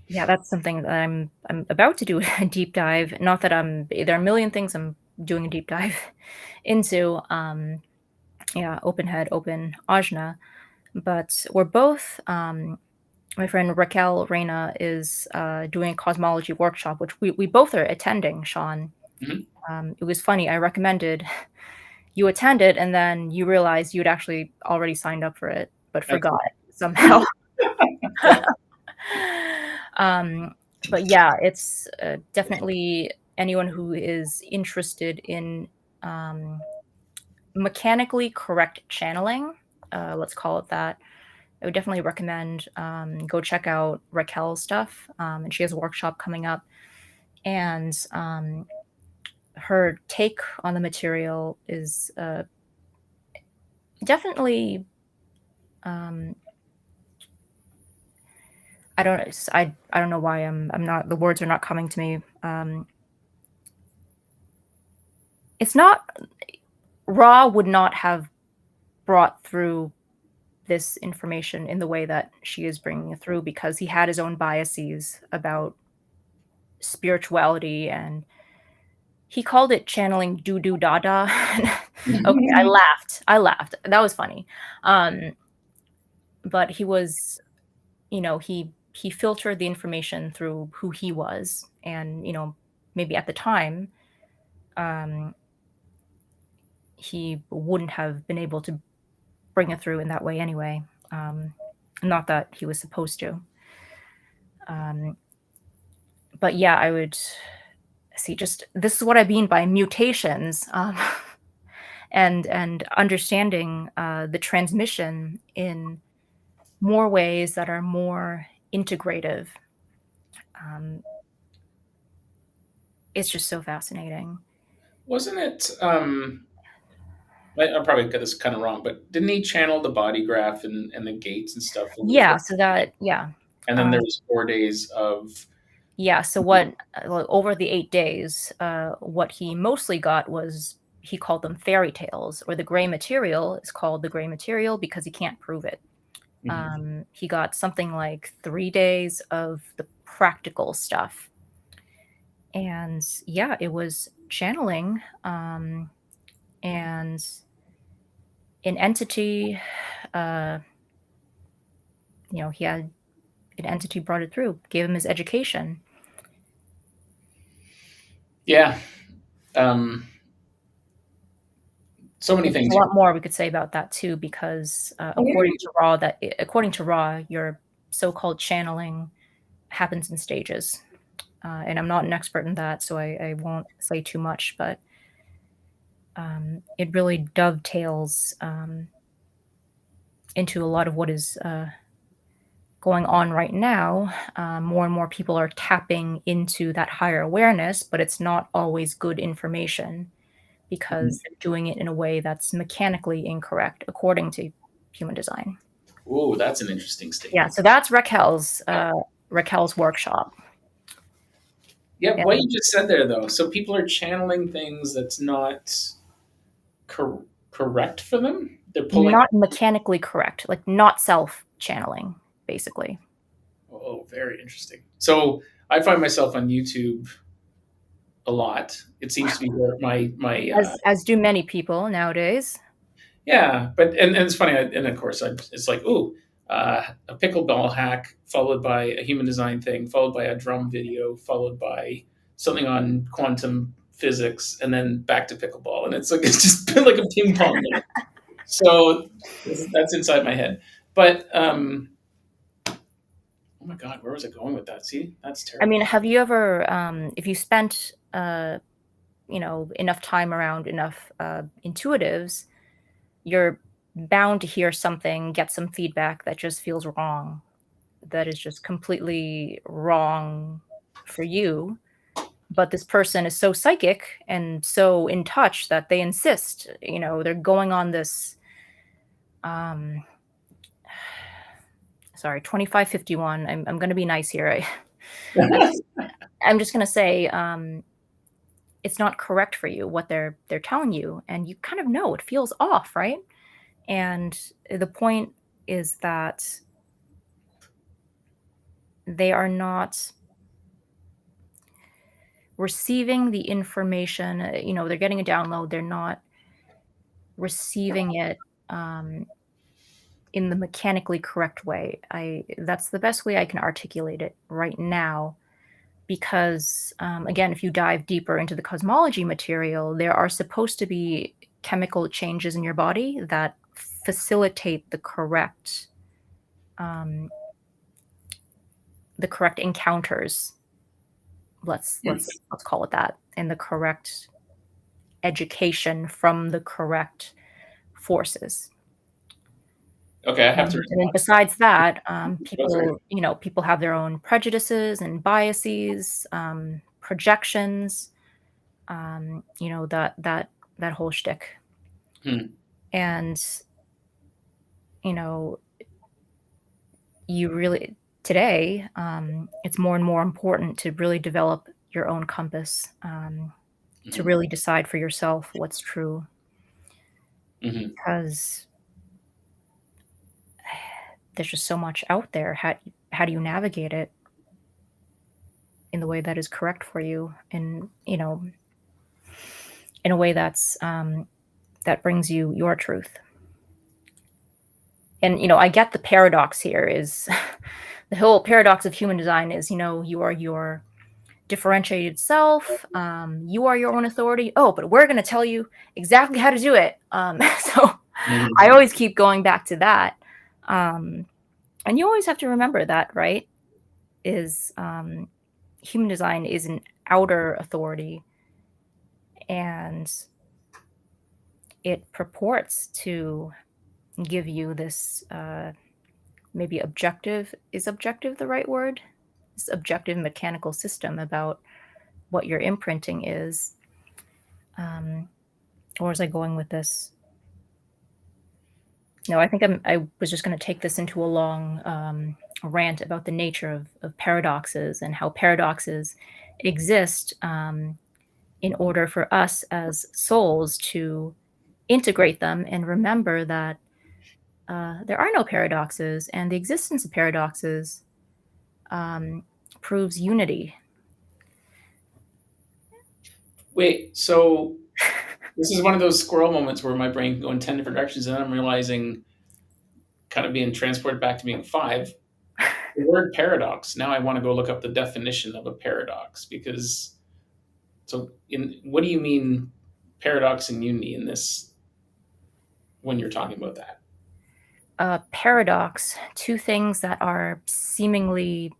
yeah, that's something that I'm about to do a deep dive. Not that there are a million things I'm doing a deep dive into. Yeah, open head, open ajna. But we're both my friend Raquel Reina is doing a cosmology workshop, which we both are attending, Sean. Mhm. It was funny. I recommended you attend it, and then you realized you'd actually already signed up for it, but That's forgot somehow. um, but yeah, it's definitely anyone who is interested in um, mechanically correct channeling. Let's call it that. I would definitely recommend go check out Raquel's stuff, and she has a workshop coming up. And her take on the material is definitely um, I don't know why I'm not the words are not coming to me. It's not Raw would not have brought through this information in the way that she is bringing it through because he had his own biases about spirituality, and he called it channeling doo doo da da. Okay, I laughed, that was funny. um but he was, he filtered the information through who he was, and maybe at the time um he wouldn't have been able to bring it through in that way anyway. um Not that he was supposed to. um but yeah, I would see, just this is what I mean by mutations. And understanding the transmission in more ways that are more integrative. um, it's just so fascinating. Wasn't it? I probably got this kind of wrong, but didn't he channel the body graph and the gates and stuff in the Yeah, first? so that, yeah. And then uh, there was 4 days of. yeah, so what, well, over the 8 days, what he mostly got was, he called them fairy tales, or the gray material is called the gray material because he can't prove it. Mhm. He got something like 3 days of the practical stuff. And yeah, it was channeling. And an entity, uh, he had an entity brought it through, gave him his education. Yeah. Um, so many And there's things a here. lot more we could say about that too, because Oh, yeah. according to Raw, your so-called channeling happens in stages. And I'm not an expert in that, so I won't say too much, but it really dovetails into a lot of what is going on right now. More and more people are tapping into that higher awareness, but it's not always good information Mhm. because they're doing it in a way that's mechanically incorrect according to human design. Oh, that's an interesting Yeah, statement. so that's Raquel's workshop. Yeah, what And you just said there, though. So people are channeling things that's not correct for them. They're pulling. not mechanically correct, like not self channeling, basically. Oh, very interesting. So I find myself on YouTube a lot. It seems to be where my As do many people nowadays. yeah. But and it's funny. And of course, it's like ooh, a pickleball hack followed by a human design thing, followed by a drum video, followed by something on quantum physics, and then back to pickleball. And it's like it's just been like a ping pong match. So that's inside my head. But oh my god, where was I going with that? See, that's I mean, terrible. have you ever, if you spent, enough time around enough intuitives, you're bound to hear something, get some feedback that just feels wrong, that is just completely wrong for you. But this person is so psychic and so in touch that they insist, they're going on this, um, sorry, 2551. I'm going to be nice here. I'm just, I'm just going to say, it's not correct for you what they're telling you, and you kind of know it feels off, right? And the point is that they are not receiving the information. They're getting a download, they're not receiving it in the mechanically correct way. I That's the best way I can articulate it right now, because again, if you dive deeper into the cosmology material, there are supposed to be chemical changes in your body that facilitate um, the correct encounters. Let's call it that, and the correct education from the correct forces. Okay, I have to And then respond. besides that, Oh, sorry. people have their own prejudices and biases, projections, that whole shtick. Hmm. And you know, you really today, it's more and more important to really develop your own compass, to Hmm. really decide for yourself what's true, Hmm. because there's just so much out there. How do you navigate it in the way that is correct for you, and in a way that brings you your truth? And I get the paradox here is the whole paradox of human design is, you are your differentiated self. You are your own authority. Oh, but we're going to tell you exactly how to do it. So I Hmm. always keep going back to that. Um, and you always have to remember that, right? Is human design is an outer authority, and it purports to give you this maybe objective, is objective the right word? This objective mechanical system about what your imprinting is. Where was I going with this? No, I think I was just going to take this into a long rant about the nature of paradoxes and how paradoxes exist, in order for us as souls to integrate them and remember that there are no paradoxes, and the existence of paradoxes um, proves unity. Wait, so this is one of those squirrel moments where my brain can go in 10 different directions, and then I'm realizing, kind of being transported back to being five. The word paradox. Now I want to go look up the definition of a paradox because so in what do you mean paradox and unity in this when you're talking about that? Paradox, two things that are seemingly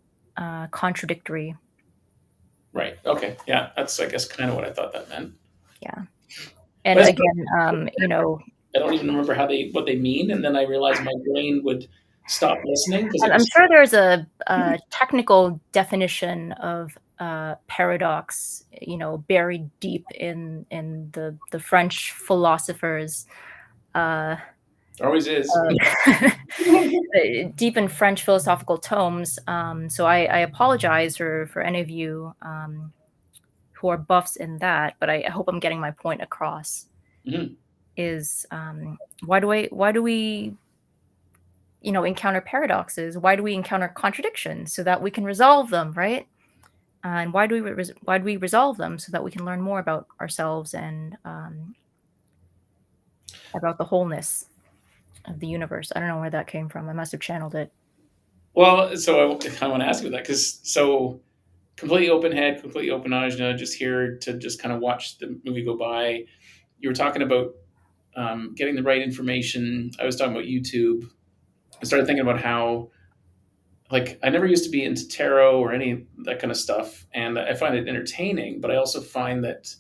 contradictory. Right. Okay. Yeah. That's I guess kind of what I thought that meant. Yeah. But And it's again, I don't even remember how they what they mean, and then I realized my brain would stop listening because it I'm was. sure there's a technical definition of paradox, buried deep in the French philosophers, uh, There always is. deep in French philosophical tomes. So I apologize for any of you who are buffs in that, but I hope I'm getting my point across. Mhm. Is why do we encounter paradoxes? Why do we encounter contradictions so that we can resolve them, right? And why do we resolve them so that we can learn more about ourselves and about the wholeness of the universe? I don't know where that came from. I must have channeled it. Well, so I want to ask you that because so completely open head, completely open ajna, just here to just kind of watch the movie go by. You were talking about getting the right information. I was talking about YouTube. I started thinking about how, like, I never used to be into tarot or any of that kind of stuff, and I find it entertaining. But I also find that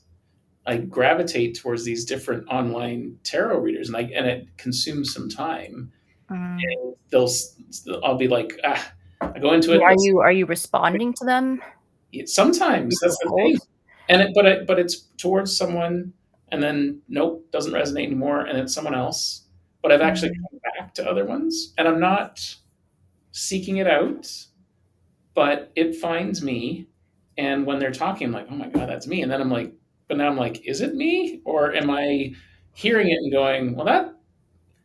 I gravitate towards these different online tarot readers, and it consumes some time. Mm. And I'll be like, I go into Yeah, it. are you responding to them? You Sometimes feel that's the pulled? thing, but it's towards someone, and then nope, doesn't resonate anymore, and it's someone else. But I've actually Mm. come back to other ones, and I'm not seeking it out, but it finds me. And when they're talking, I'm like, oh my god, that's me. And then I'm like, but now I'm like, is it me, or am I hearing it and going, well, that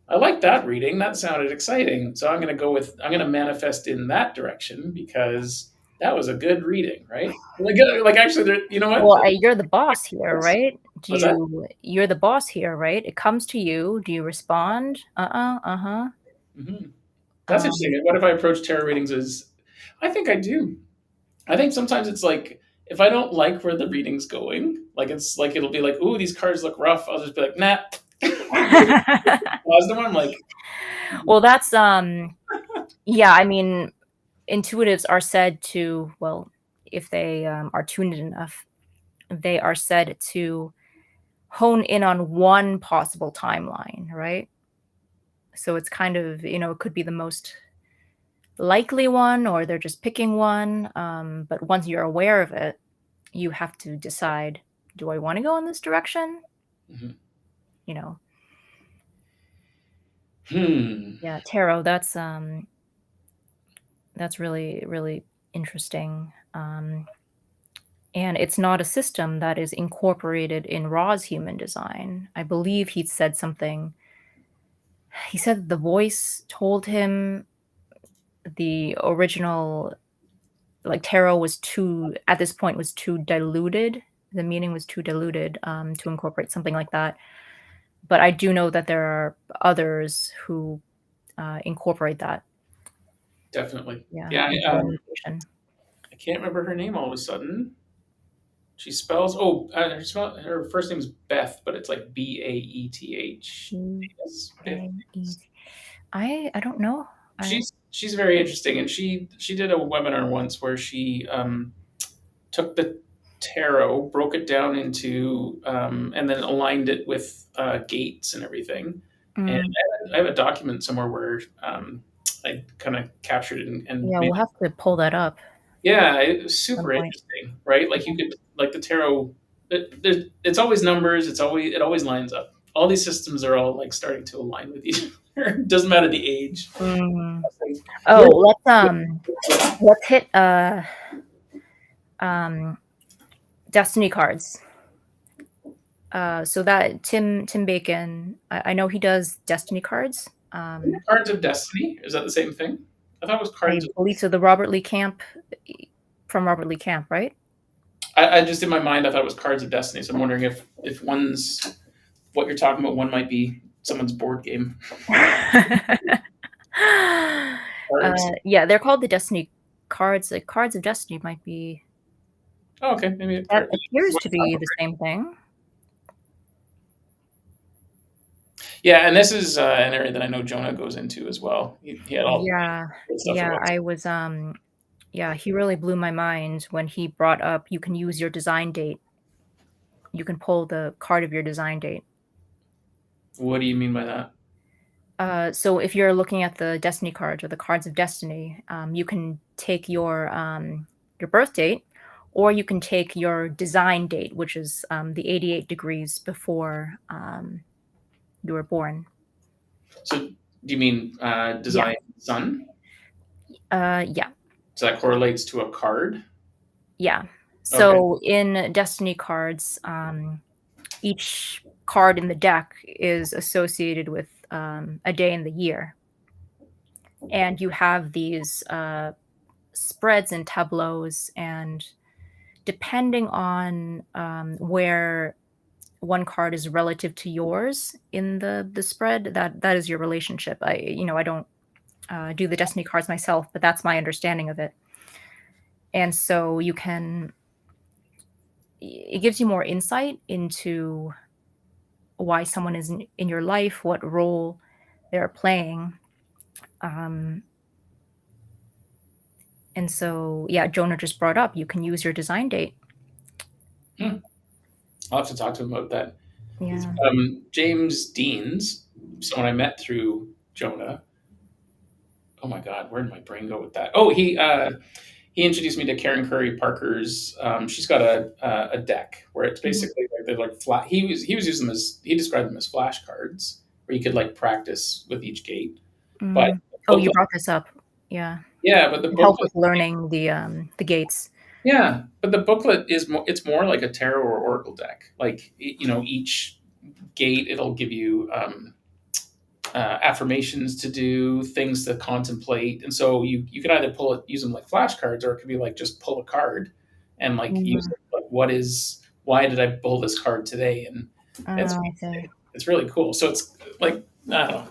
I like that reading. That sounded exciting. So I'm going to manifest in that direction because that was a good reading, right? Like actually, you know what? Well, you're the boss here, right? What's that? You're the boss here, right? It comes to you. Do you respond? Uh-huh. Hmm. That's Um, interesting. What if I approach tarot readings as, I think I do. I think sometimes it's like, if I don't like where the reading's going, like it's like, it'll be like, ooh, these cards look rough. I'll just be like, nah. Pause them. I'm like, well, that's yeah, I mean, intuitives are said to, well, if they are tuned in enough, they are said to hone in on one possible timeline, right? So it's kind of, it could be the most likely one, or they're just picking one. But once you're aware of it, you have to decide, do I want to go in this direction? mhm. You know, Hmm. yeah, tarot, that's really, really interesting. And it's not a system that is incorporated in Ra's human design. I believe he said something. He said the voice told him the original, like, tarot was too, at this point, was too diluted. The meaning was too diluted to incorporate something like that. But I do know that there are others who incorporate that, Definitely. yeah, Yeah. into their meditation. I can't remember her name all of a sudden. She spells. Her first name is Beth, but it's like Baeth. Yes, Beth. B-A-E. I don't know. I She's very interesting, and she did a webinar once where she took the tarot, broke it down into, and then aligned it with gates and everything. And mm, I have a document somewhere where I kind of captured it and yeah, made. we'll have to pull that up Yeah, it was at some super point. interesting, right? Like you could, like the tarot, it's always numbers. It always lines up. All these systems are all like starting to align with each other. Doesn't matter the age. Mm. Oh, Where, let's hit um destiny cards. So that Tim Bacon, I know he does destiny cards. Cards of Destiny, is that the same thing? I thought it was I Cards of. believe so. The Robert Lee Camp, from Robert Lee Camp, right? I just in my mind I thought it was Cards of Destiny. So I'm wondering if one's what you're talking about. One might be someone's board game cards. Yeah, they're called the Destiny cards. The cards of Destiny might be, Oh, okay, maybe a that card. appears to be the same thing. Yeah, and this is an area that I know Jonah goes into as well. He had all Yeah, good stuff yeah, about. I was yeah, he really blew my mind when he brought up you can use your design date. You can pull the card of your design date. What do you mean by that? So if you're looking at the destiny cards or the cards of destiny, you can take your birth date, or you can take your design date, which is the 88 degrees before you were born. So do you mean Yeah. design sun? Yeah. So that correlates to a card? Yeah. Okay. So in destiny cards, each card in the deck is associated with a day in the year, and you have these spreads and tableaus, and depending on where one card is relative to yours in the spread, that is your relationship. I don't do the destiny cards myself, but that's my understanding of it. And so it gives you more insight into why someone is in your life, what role they're playing. Um, and so, yeah, Jonah just brought up you can use your design date. Hmm. I'll have to talk to him about that. Yeah. James Deans, someone I met through Jonah. Oh my God, where did my brain go with that? Oh, he introduced me to Karen Curry Parker's. She's got a deck where it's Mhm. basically like they're like flat. He was using them as he described them as flashcards where you could like practice with each gate. But Mm. the Oh, you booklet, brought this up. Yeah. yeah, but the It helped booklet, with learning the gates. yeah, but the booklet is more. It's more like a tarot or oracle deck. Like each gate it'll give you affirmations to do, things to contemplate, and so you can either pull it, use them like flashcards, or it could be like just pull a card and like use Mm. it. Like, why did I pull this card today? And it's Oh, I see. it's really cool. So it's like I don't know.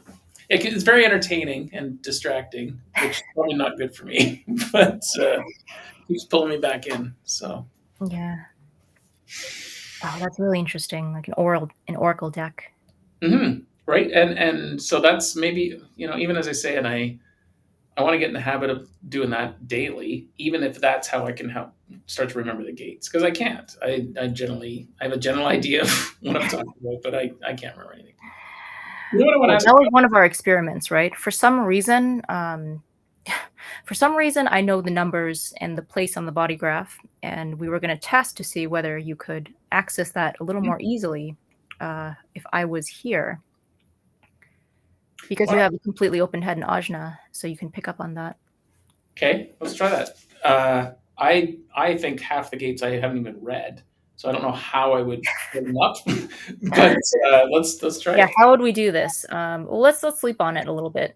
It's very entertaining and distracting, which is probably not good for me, but keeps pulling me back in. So Yeah. Oh, that's really interesting. Like an oracle deck. right, and so that's maybe even as I say, and I want to get in the habit of doing that daily, even if that's how I can help start to remember the gates. Because I can't. I have a general idea of what I'm talking about, but I can't remember anything. You know what I Yeah, want to that talk was one of our experiments, right? For some reason, I know the numbers and the place on the body graph, and we were going to test to see whether you could access that a little about? more easily if I was here, because Wow. you have a completely open head in ajna, so you can pick up on that. Okay, let's try that. I think half the gates I haven't even read, so I don't know how I would pull them up. But let's try Yeah, it. how would we do this? Well, let's sleep on it a little bit.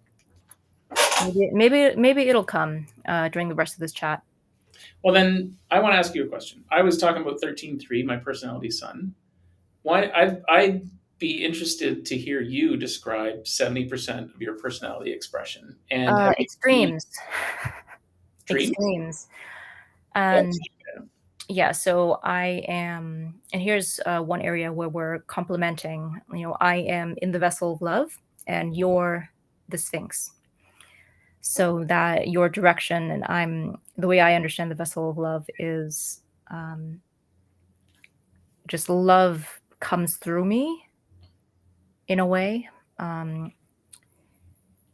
Maybe it'll come during the rest of this chat. Well, then I want to ask you a question. I was talking about 13.3, my personality sun. Why I'd be interested to hear you describe 70% of your personality expression. And have you seen Extremes, dreams? extremes, Oh, and yeah. So I am, and here's one area where we're complementing. I am in the vessel of love, and you're the Sphinx. So that your direction, and the way I understand the vessel of love is um, just love comes through me in a way. Um,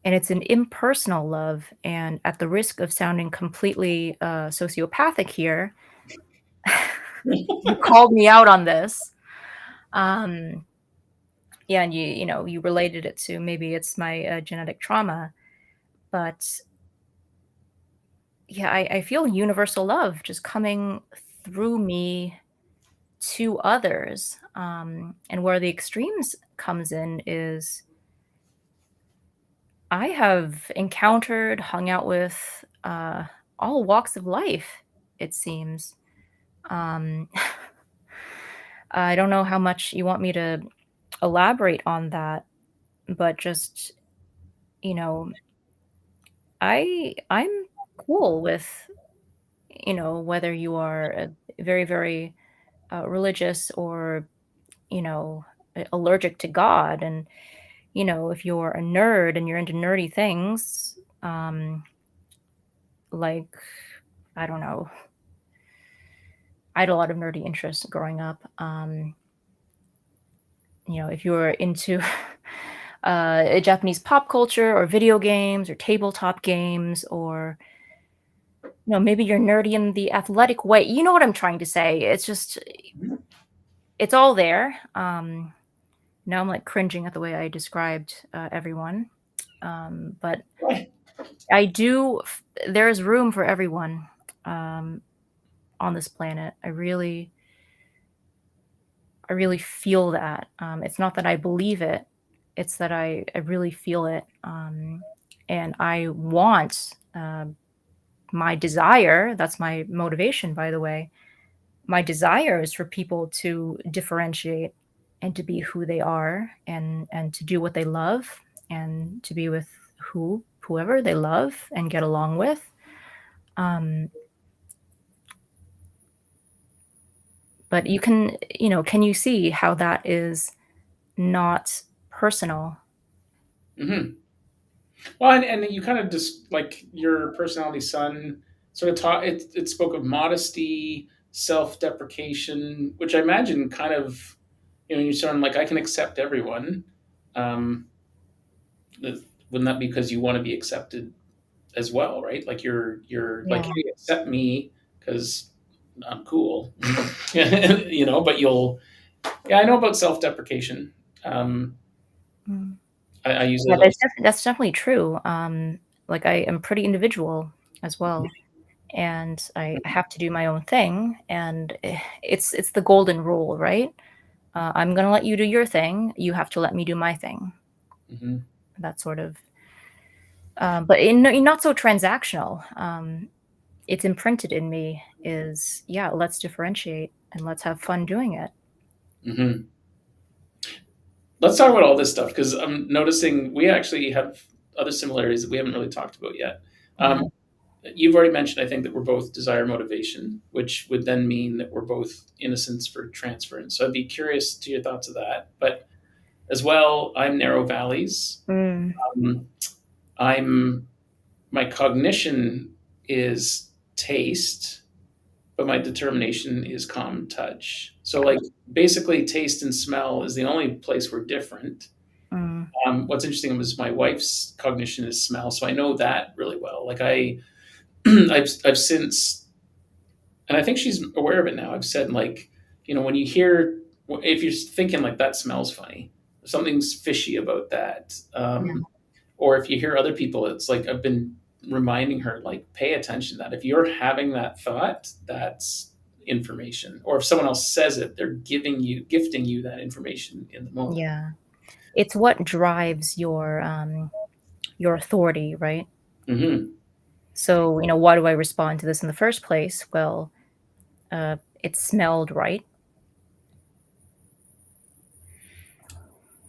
and it's an impersonal love. And at the risk of sounding completely sociopathic here, you called me out on this. Um, yeah, and you related it to maybe it's my genetic trauma, but yeah, I feel universal love just coming through me to others. And where the extremes comes in is I have encountered, hung out with all walks of life, it seems. Um, I don't know how much you want me to elaborate on that, but just, you know, I'm cool with, whether you are very, very religious or, you know, allergic to God. And, if you're a nerd and you're into nerdy things, like, I don't know, I had a lot of nerdy interests growing up. If you were into Japanese pop culture or video games or tabletop games, or maybe you're nerdy in the athletic way. You know what I'm trying to say? It's just it's all there. Now I'm like cringing at the way I described everyone, but Right. I do. There's room for everyone um, on this planet. I really feel that. It's not that I believe it; it's that I really feel it, and I want my desire. That's my motivation, by the way. My desire is for people to differentiate and to be who they are, and to do what they love, and to be with whoever they love and get along with. Um, but can you see how that is not personal? Hmm. Well, and you kind of just like your personality son sort of taught it. It spoke of modesty, self-deprecation, which I imagine kind of, you're sort of like I can accept everyone. Um, wouldn't that be because you want to be accepted as well, right? Like you're like, Yeah. hey, accept me because I'm cool, But yeah, I know about self-deprecation. Um, Mm. I use Yeah, it like, that's definitely true. Like I am pretty individual as well, and I have to do my own thing, and it's the golden rule, right? I'm gonna let you do your thing. You have to let me do my thing. mhm, That sort of, but in not so transactional. It's imprinted in me. Is yeah, let's differentiate and let's have fun doing it. mhm. Let's talk about all this stuff because I'm noticing we actually have other similarities that we haven't really talked about yet. Um, Mhm. you've already mentioned, I think, that we're both desire motivation, which would then mean that we're both innocence for transference. So I'd be curious to your thoughts of that. But as well, I'm narrow valleys. Mm, Um, I'm my cognition is taste, but my determination is calm touch. So like basically, taste and smell is the only place we're different. mm, What's interesting was my wife's cognition is smell, so I know that really well. Like I've since, and I think she's aware of it now. I've said like, when you hear, if you're thinking like that smells funny, something's fishy about that. yeah, Or if you hear other people, it's like I've been reminding her like, pay attention to that. If you're having that thought, that's information. Or if someone else says it, they're gifting you that information in the moment. yeah. It's what drives your authority, right? Hmm. So, why do I respond to this in the first place? Well, it smelled right.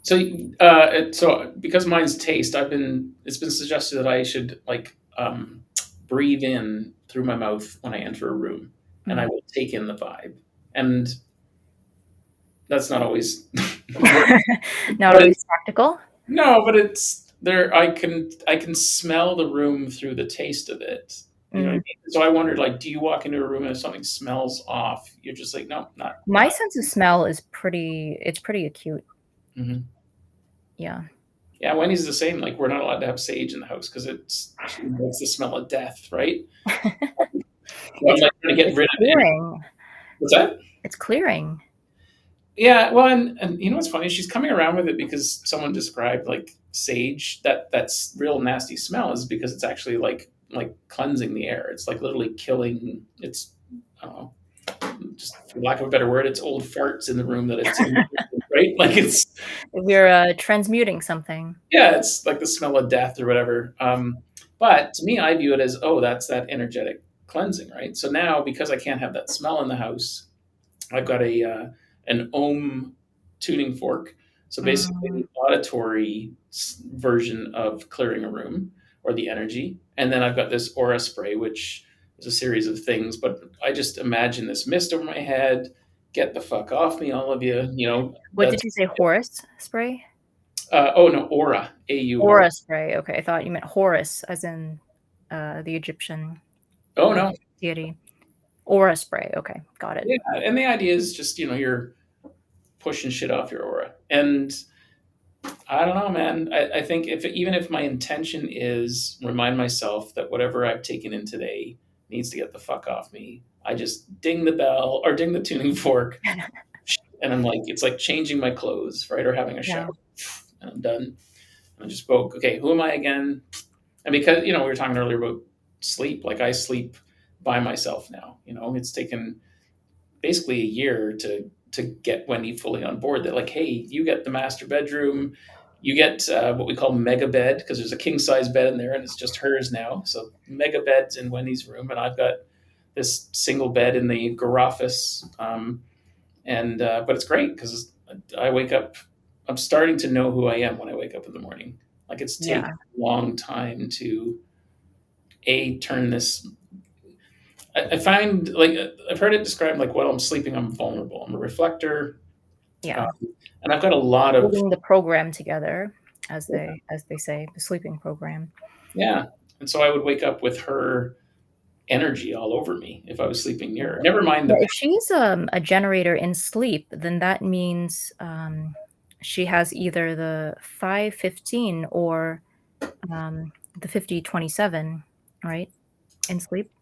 So because mine's taste, it's been suggested that I should like breathe in through my mouth when I enter a room, and I Mm. will take in the vibe. And that's not always work, Not but always it's practical. no, but it's there. I can smell the room through the taste of it. You know what I Mm. mean? So I wondered, like, do you walk into a room and if something smells off, you're just like, no, My not. sense of smell is pretty acute. Mhm. Yeah. Yeah, Wendy's the same. Like, we're not allowed to have sage in the house because it's the smell of death, right? So I'm It's like trying to get it's rid of it. clearing. What's that? It's clearing. Yeah, well, and you know what's funny? She's coming around with it because someone described like sage, that's real nasty smell is because it's actually like cleansing the air. It's like literally killing. It's, I don't know, just for lack of a better word, it's old farts in the room that it's in, right? Like it's, We're transmuting something. yeah, it's like the smell of death or whatever. But to me, I view it as, oh, that's that energetic cleansing, right? So now because I can't have that smell in the house, I've got a an ohm tuning fork. So basically, Mm. an auditory version of clearing a room or the energy, and then I've got this aura spray, which is a series of things. But I just imagine this mist over my head. Get the fuck off me, all of you. What That's did you say? Horus spray? oh no, aura, AUR. Aura spray. Okay, I thought you meant Horus, as in the Egyptian Oh uh, no, deity. Aura spray. Okay, got it. yeah. And the idea is just you're pushing shit off your aura, and I don't know, man. I think if even if my intention is remind myself that whatever I've taken in today needs to get the fuck off me, I just ding the bell or ding the tuning fork, and I'm like, it's like changing my clothes, right, or having a shower, Yeah. and I'm done. And I just spoke, okay, who am I again? And because we were talking earlier about sleep, like I sleep by myself now. It's taken basically a year to get Wendy fully on board. That like, hey, you get the master bedroom, you get what we call mega bed because there's a king size bed in there and it's just hers now. So mega bed's in Wendy's room, and I've got this single bed in the garoffice. And but it's great because I wake up. I'm starting to know who I am when I wake up in the morning. Like it's taken Yeah. a long time to turn this. I find like I've heard it described like while I'm sleeping, I'm vulnerable. I'm a reflector, um, Yeah. and I've got a lot of Holding the program together, as they say, the sleeping program. yeah. And so I would wake up with her energy all over me if I was sleeping near her. Never mind Yeah, the if she's a generator in sleep, then that means she has either the 515 or the 5027, right? In sleep.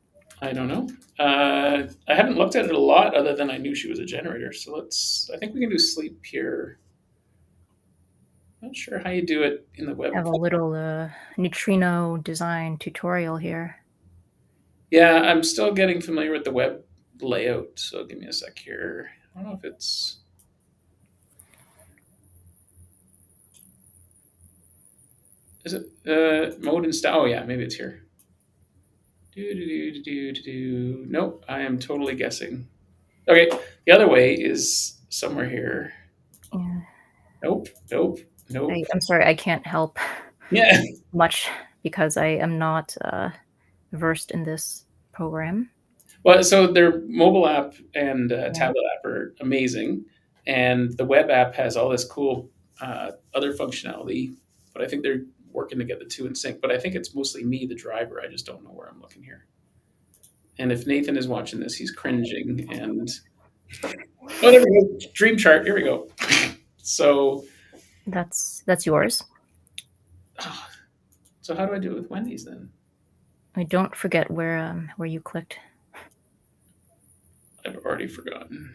I don't know. I haven't looked at it a lot other than I knew she was a generator. So let's. I think we can do sleep here. Not sure how you do it in the web. Have a little neutrino design tutorial here. Yeah, I'm still getting familiar with the web layout. So give me a sec here. I don't know if it's. Is it mode and style? Oh yeah, maybe it's here. Nope, I am totally guessing. Okay, the other way is somewhere here. Yeah. Nope, nope, nope. I'm sorry, I can't help Yeah. much because I am not versed in this program. Well, so their mobile app and Yeah. tablet app are amazing, and the web app has all this cool other functionality. But I think they're working to get the two in sync. But I think it's mostly me, the driver. I just don't know where I'm looking here. And if Nathan is watching this, he's cringing. And oh, there we go. Dream chart. Here we go. So, That's yours. so how do I do it with Wendy's then? I don't forget where you clicked. I've already forgotten.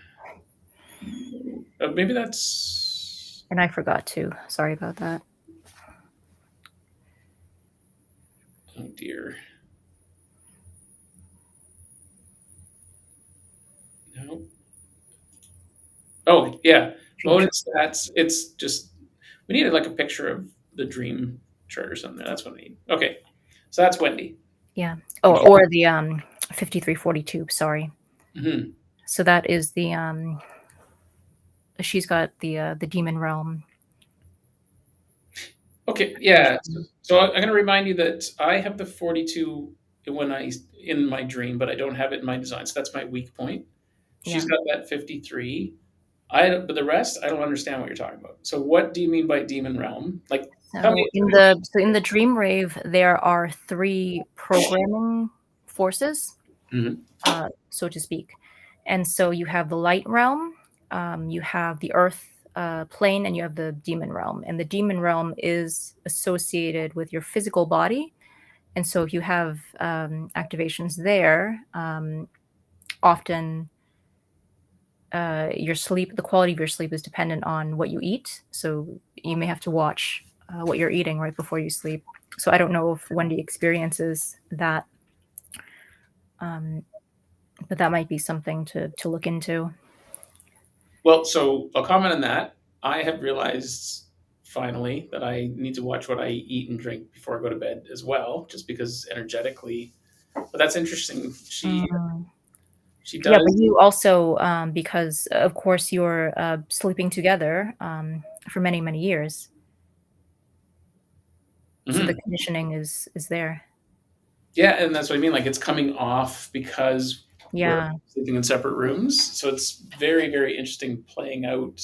Maybe that's. And I forgot too. Sorry about that. Oh dear. No. Oh yeah. Dream Mode and chart. stats. It's just we needed like a picture of the dream chart or something. That's what I need. Okay. So that's Wendy. Yeah. Oh, or the 5342, sorry. Mm-hmm. So that is the she's got the demon realm. Okay. Yeah. So I'm going to remind you that I have the 42 when I in my dream, but I don't have it in my design. So that's my weak point. She's Yeah. got that 53. But the rest, I don't understand what you're talking about. So what do you mean by demon realm? Like, tell me. So in the dream rave, there are three programming forces, Mhm. so to speak. And so you have the light realm, you have the earth plane, and you have the demon realm. And the demon realm is associated with your physical body. And so if you have activations there, often the quality of your sleep is dependent on what you eat. So you may have to watch what you're eating right before you sleep. So I don't know if Wendy experiences that, but that might be something to look into. Well, so I'll comment on that. I have realized finally that I need to watch what I eat and drink before I go to bed as well, just because energetically. But that's interesting. Mm. She Yeah, but does. you also, because of course you're sleeping together for many, many years. So the Mhm. conditioning is there. Yeah, and that's what I mean. Like it's coming off because we're Yeah. sleeping in separate rooms. So it's very, very interesting playing out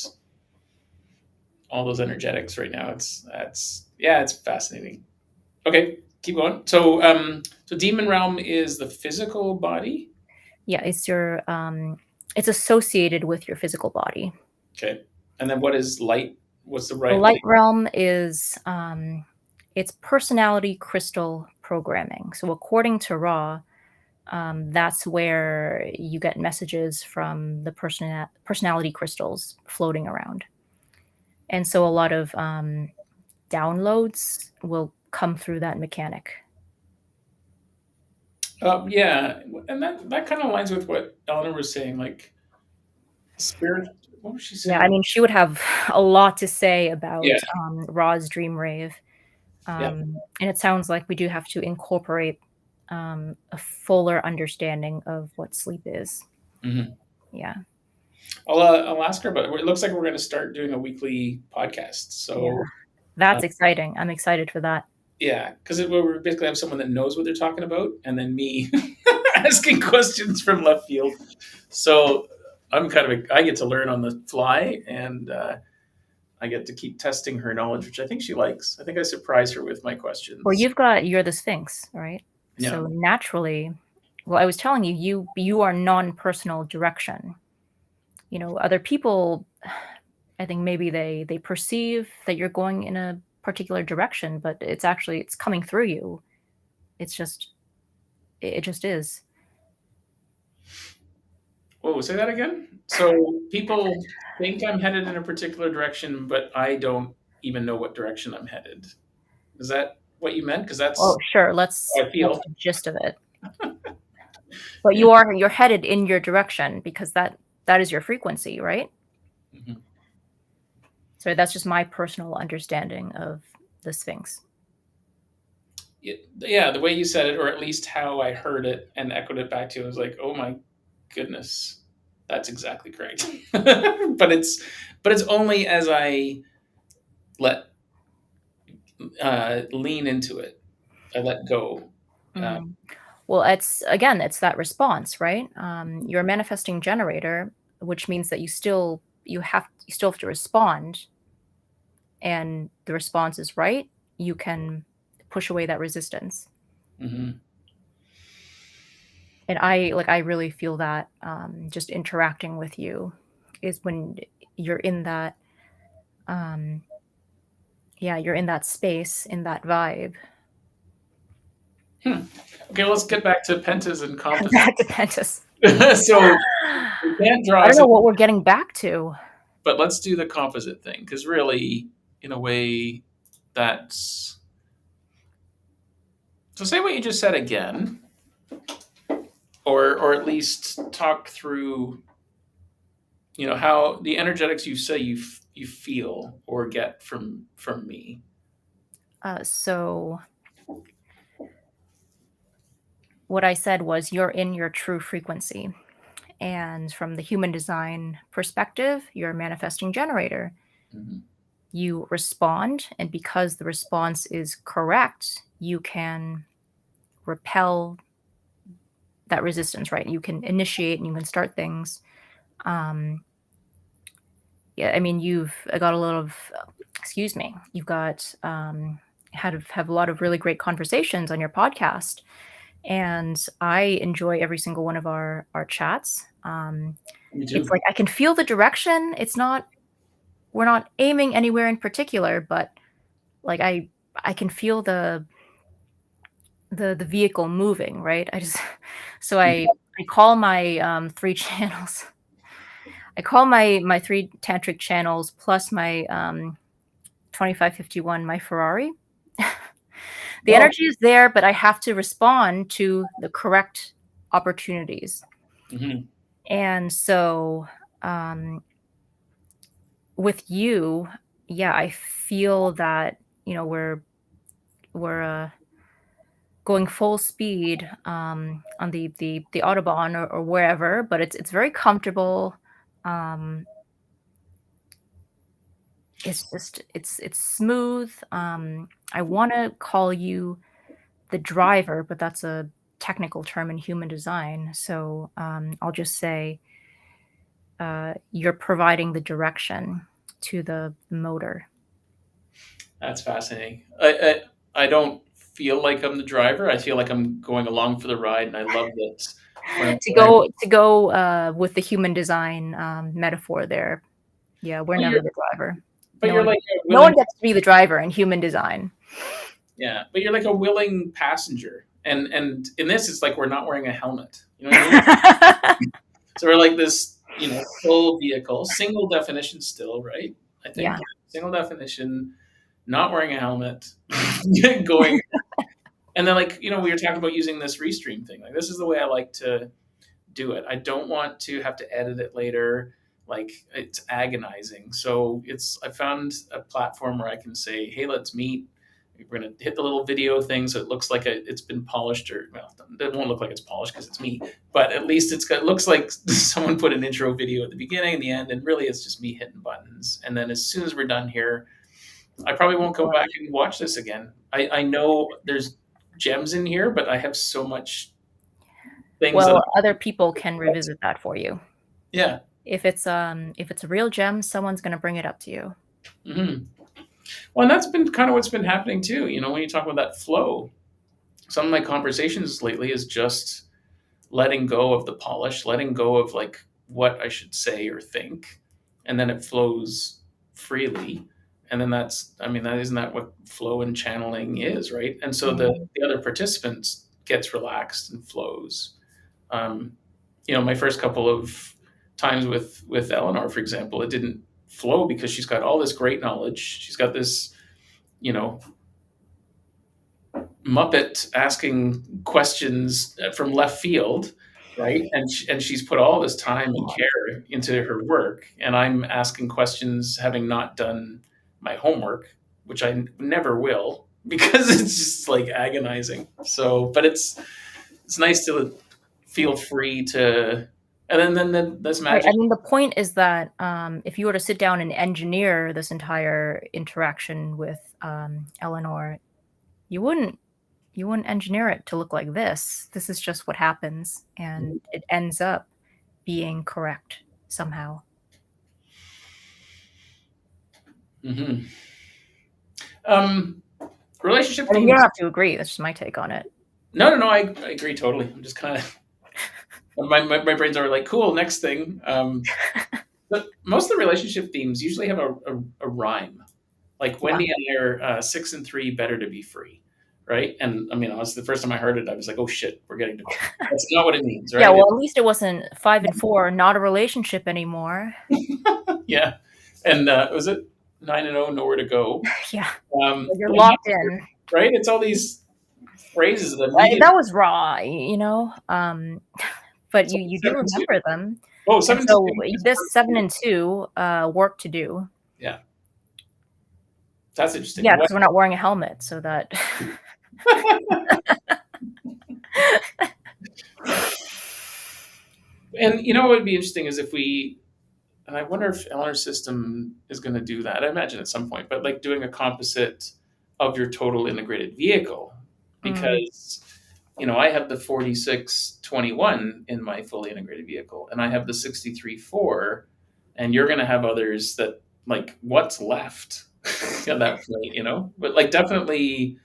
all those energetics right now. It's fascinating. Okay, keep going. So demon realm is the physical body. Yeah, it's associated with your physical body. Okay, and then what is light What's the The right light light? realm is it's personality crystal programming. So according to Ra, that's where you get messages from the personality crystals floating around. And so a lot of downloads will come through that mechanic. Yeah, and that kind of aligns with what Eleanor was saying. Like spirit. What was she Yeah, I saying? mean, she would have a lot to say Yeah, about Ra's dream rave. yeah. And it sounds like we do have to incorporate a fuller understanding of what sleep is. Hmm. Yeah. I'll ask her, but it looks like we're going to start doing a weekly podcast. Yeah. So uh, That's exciting. I'm excited for that. yeah, because we basically have someone that knows what they're talking about, and then me asking questions from left field. So I'm I get to learn on the fly, and I get to keep testing her knowledge, which I think she likes. I think I surprise her with my Well, questions. you're the Sphinx, right? Yeah. So naturally, well, I was telling you, you are non-personal direction. You know, other people, I think maybe they perceive that you're going in a particular direction, but it's coming through you. It's just it just is. Whoa, say that again. So people think I'm headed in a particular direction, but I don't even know what direction I'm headed. Is that what you meant? Because Well, that's sure, how I that's feel. the gist of it. But Yeah. you're headed in your direction because that is your frequency, right? Mhm. So that's just my personal understanding of the Sphinx. Yeah, the way you said it, or at least how I heard it and echoed it back to you, I was like, oh my goodness, that's exactly correct. But it's only as I let lean into it, I let go. Uh, Mm. Well, it's that response, right? You're a manifesting generator, which means that you still have to respond, and the response is right. You can push away that resistance, mhm. and I really feel that just interacting with you is when you're in that um, yeah, you're in that space, in that vibe. Hmm. Okay, let's get back to pentas and That composites. depends. So we can't draw I don't as know a, what we're getting back to. but let's do the composite thing because really, in a way, that's so. Say what you just said again, or at least talk through, how the energetics you say you feel or get from me. So what I said was you're in your true frequency. And from the human design perspective, you're a manifesting generator. Mhm. You respond, and because the response is correct, you can repel that resistance, right? You can initiate and you can start things. Um, yeah, I mean, you've got a lot of, excuse me, you've got have a lot of really great conversations on your podcast, and I enjoy every single one of our chats. Me It's too. like I can feel the direction. It's not we're not aiming anywhere in particular, but like I can feel the vehicle moving, right? I just so I call my 3 channels. I call my 3 tantric channels plus my 2551 my Ferrari. The Well, energy is there, but I have to respond to the correct opportunities. mhm. And so um with you, yeah, I feel that, we're going full speed on the autobahn or wherever, but it's very comfortable. Um, it's smooth. I want to call you the driver, but that's a technical term in human design. So I'll just say you're providing the direction to the motor. That's fascinating. I don't feel like I'm the driver. I feel like I'm going along for the ride, and I love that when I'm To go with the human design metaphor there. Yeah, we're well, you're never the driver. But you're like a no one willing, gets to be the driver in human design. yeah, but you're like a willing passenger. And in this, it's like we're not wearing a helmet. You know what I mean? So we're like this, full vehicle, single definition still, right? I think Yeah. single definition, not wearing a helmet, going, and then like we were talking about using this restream thing. Like this is the way I like to do it. I don't want to have to edit it later. Like it's agonizing. So I found a platform where I can say, hey, let's meet. We're gonna hit the little video thing so it looks like it's been polished, or well, it won't look like it's polished because it's me, but at least it looks like someone put an intro video at the beginning and the end, and really it's just me hitting buttons. And then as soon as we're done here, I probably won't go back and watch this again. I know there's gems in here, but I have so much things that Well, other people can revisit that for you. yeah. If it's a real gem, someone's going to bring it up to you. Mm-hmm. Well, and that's been kind of what's been happening too. When you talk about that flow, some of my conversations lately is just letting go of the polish, letting go of like what I should say or think, and then it flows freely. And then that isn't that what flow and channeling is, right? And so the other participants gets relaxed and flows. My first couple of times with Eleanor, for example, it didn't flow because she's got all this great knowledge. She's got this, you know, Muppet asking questions from left field, right? And she's put all this time and care into her work, and I'm asking questions having not done my homework, which I never will because it's just like agonizing. So, but it's nice to feel free to, and then this Right. magic. I mean, the point is that if you were to sit down and engineer this entire interaction with Eleanor, you wouldn't engineer it to look like this. This is just what happens, and it ends up being correct somehow. Mm-hmm. Relationship I mean, themes. you don't have to agree. That's just my take on it. No, I agree totally. I'm just kind of my brains are like, cool, next thing. But most of the relationship themes usually have a rhyme. Like Wendy and I are 6 and 3, better to be free, right? And I mean, honestly, the first time I heard it, I was like, oh shit, we're getting divorced. That's not what it means, right? Yeah, well, at least it wasn't 5 and 4, not a relationship anymore. Yeah, and was it 9 and 0, nowhere to go? Yeah, you're locked in. Right? It's all these phrases that that was raw, but you do remember them. Oh, And 7 so 2. this 7 and 2 work to do. Yeah, that's interesting. Yeah, because we're not wearing a helmet, so that. And what would be interesting is if and I wonder if Eleanor's system is going to do that. I imagine at some point, but like doing a composite of your total integrated vehicle, because I have the 4621 in my fully integrated vehicle, and I have the 63.4, and you're going to have others that like what's left at that point, but like definitely.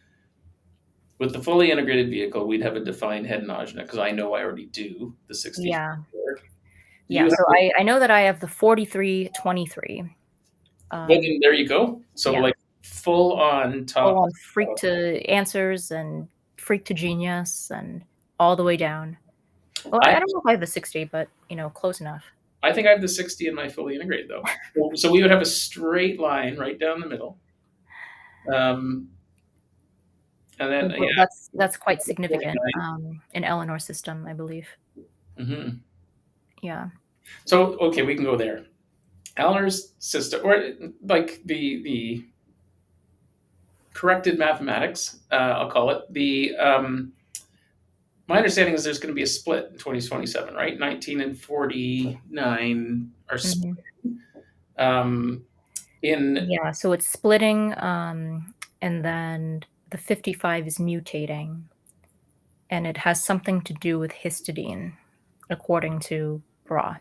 With the fully integrated vehicle, we'd have a defined head and agena because I know I already do the 64. Yeah. Yeah, so I know that I have the 4323. Well, then there you go. So like full on top. Full on freak to answers and freak to genius and all the way down. Well, I don't know if I have the 60, but close enough. I think I have the 60 in my fully integrated though. So we would have a straight line right down the middle. And then that's quite significant in Eleanor's system, I believe. Mm-hmm. Yeah. So okay, we can go there. Eleanor's system, or like the corrected mathematics, I'll call it. My understanding is there's going to be a split in 2027, right? 19 and 49 are split. Yeah, so it's splitting, and then the 55 is mutating, and it has something to do with histidine, according to Bra.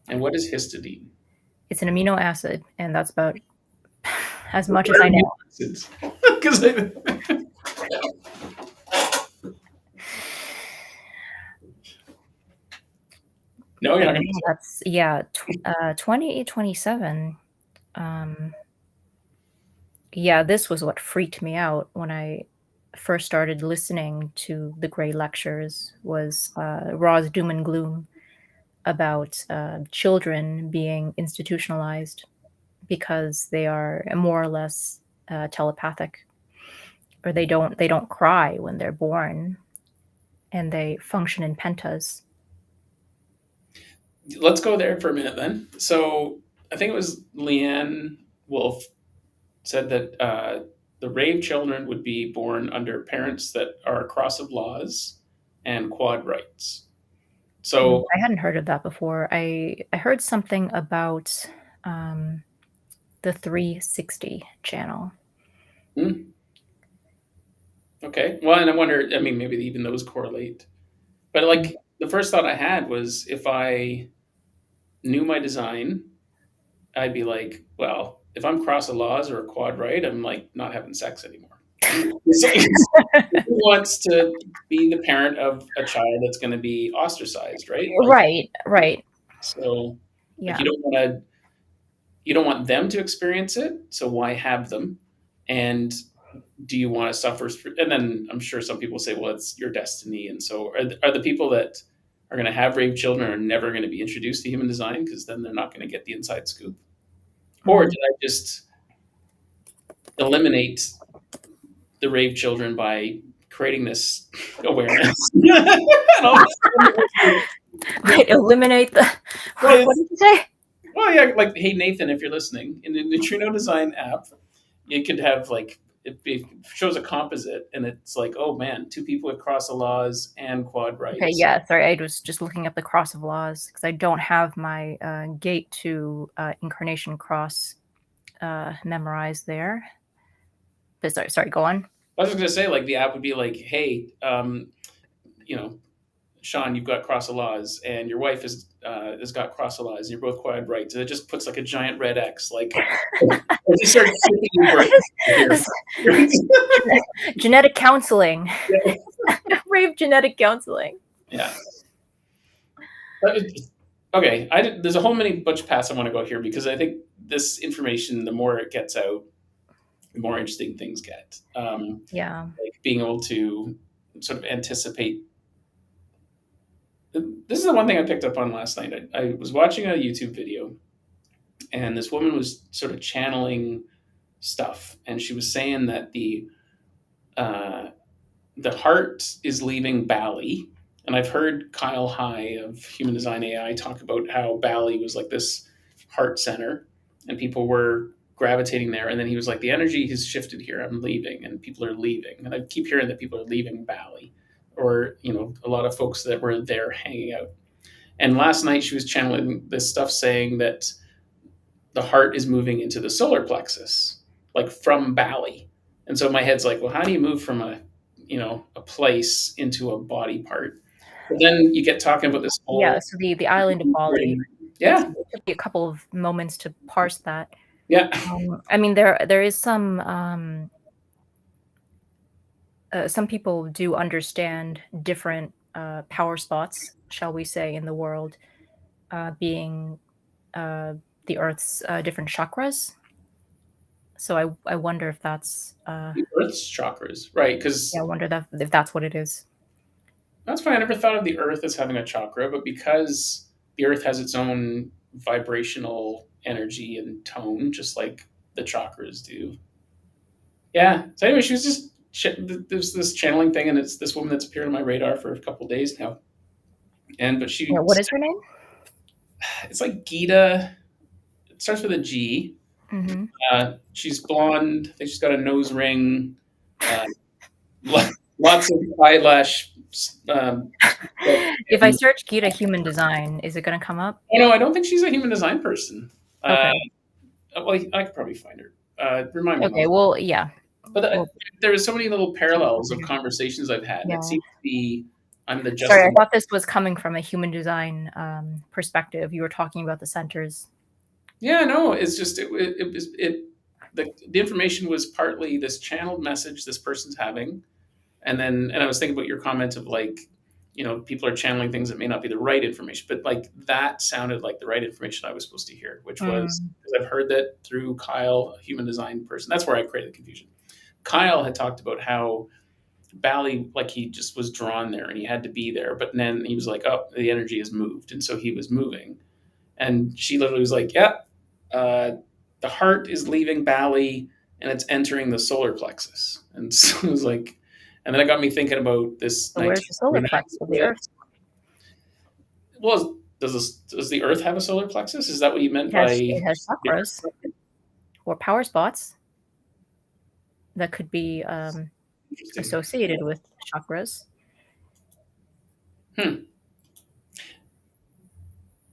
And what is histidine? It's an amino acid, and that's about as much as I know. Because no, you're not going to. That's 2827. Yeah, this was what freaked me out when I first started listening to the Gray lectures was Raw's doom and gloom about children being institutionalized because they are more or less telepathic, or they don't cry when they're born, and they function in pentas. Let's go there for a minute then. So I think it was Leanne Wolf said that the rave children would be born under parents that are cross of laws and quad rights. So I hadn't heard of that before. I heard something about um, the 360 channel. hmm, okay, well, and I wonder. I mean, maybe even those correlate. But Mm. like the first thought I had was if I knew my design, I'd be like, well, if I'm cross the laws or a quad right, I'm like not having sex anymore. Who wants to be the parent of a child that's going to be ostracized, right? Like, Right, right. so, like Yeah. you don't want them to experience it, so why have them? And do you want to suffer? And then I'm sure some people say, well, it's your destiny. And so are the people that are going to have rape children are never going to be introduced to human design because then they're not going to get the inside scoop? Or Mm. did I just eliminate the rape children by creating this awareness? And all of a sudden, Wait, eliminate the well, what did you say? well, yeah, like, hey, Nathan, if you're listening, in the Neutrino Design app, you could have like, it shows a composite and it's like, oh man, two people with cross the laws and quad Okay, rights. yeah, sorry, I was just looking up the cross of laws because I don't have my gate to incarnation cross memorized there. But sorry, go on. I was just gonna say, like, the app would be like, hey, you know, Sean, you've got cross the laws, and your wife has got cross the laws, and you're both quad rights, and it just puts like a giant red X, like, it just starts shipping you here. Genetic counseling. Rave genetic counseling. Yeah. Okay, there's a whole many bunch paths I want to go here because I think this information, the more it gets out, the more interesting things get. Yeah. Like being able to sort of anticipate. This is the one thing I picked up on last night. I was watching a YouTube video, and this woman was sort of channeling stuff, and she was saying that uh, the heart is leaving Bali. And I've heard Kyle High of Human Design AI talk about how Bali was like this heart center and people were gravitating there. And then he was like, the energy has shifted here. I'm leaving and people are leaving. And I keep hearing that people are leaving Bali or, a lot of folks that were there hanging out. And last night she was channeling this stuff saying that the heart is moving into the solar plexus, like from Bali. And so my head's like, well, how do you move from a place into a body part? But then you get talking about this Yeah, whole, so the island of Bali, yeah, it took me a couple of moments to parse that. yeah, I mean, there is some people do understand different power spots, shall we say, in the world, being uh, the Earth's different chakras. So I wonder if that's the Earth's chakras, right? yeah, I Because wonder that if that's what it is. that's fine. I never thought of the Earth as having a chakra, but because the Earth has its own vibrational energy and tone, just like the chakras do. Yeah. So anyway, she was just there's this channeling thing, and it's this woman that's appeared on my radar for a couple of days now. And but Yeah, she, what is her name? it's like Gita. It starts with a G. Hmm. She's blonde. I think she's got a nose ring. Uh, lots of eyelash. Um, If I and, search Gita human design, is it going to come up? oh no, I don't think she's a human design person. Okay. Well, I could probably find her. Remind me, Okay. Mom. Well, yeah. But Well, there was so many little parallels of conversations I've had, and it yeah. seems to be I'm the Sorry, I Justin. thought this was coming from a human design perspective. You were talking about the centers. Yeah, no, it's just it was it the information was partly this channeled message this person's having, and I was thinking about your comment of like people are channeling things that may not be the right information, but like that sounded like the right information I was supposed to hear, which was, Mm. because I've heard that through Kyle, a human design person. That's where I created the confusion. Kyle had talked about how Bali, like he just was drawn there and he had to be there, but then he was like, oh, the energy has moved, and so he was moving. And she literally was like, yeah, the heart is leaving Bali and it's entering the solar plexus. And so it was like, and then it got me thinking about this So where's the solar 1949 plexus of the split. Earth? Well, does the Earth have a solar plexus? Is that what you meant by It has chakras or power spots that could be interesting? associated with chakras. Hmm.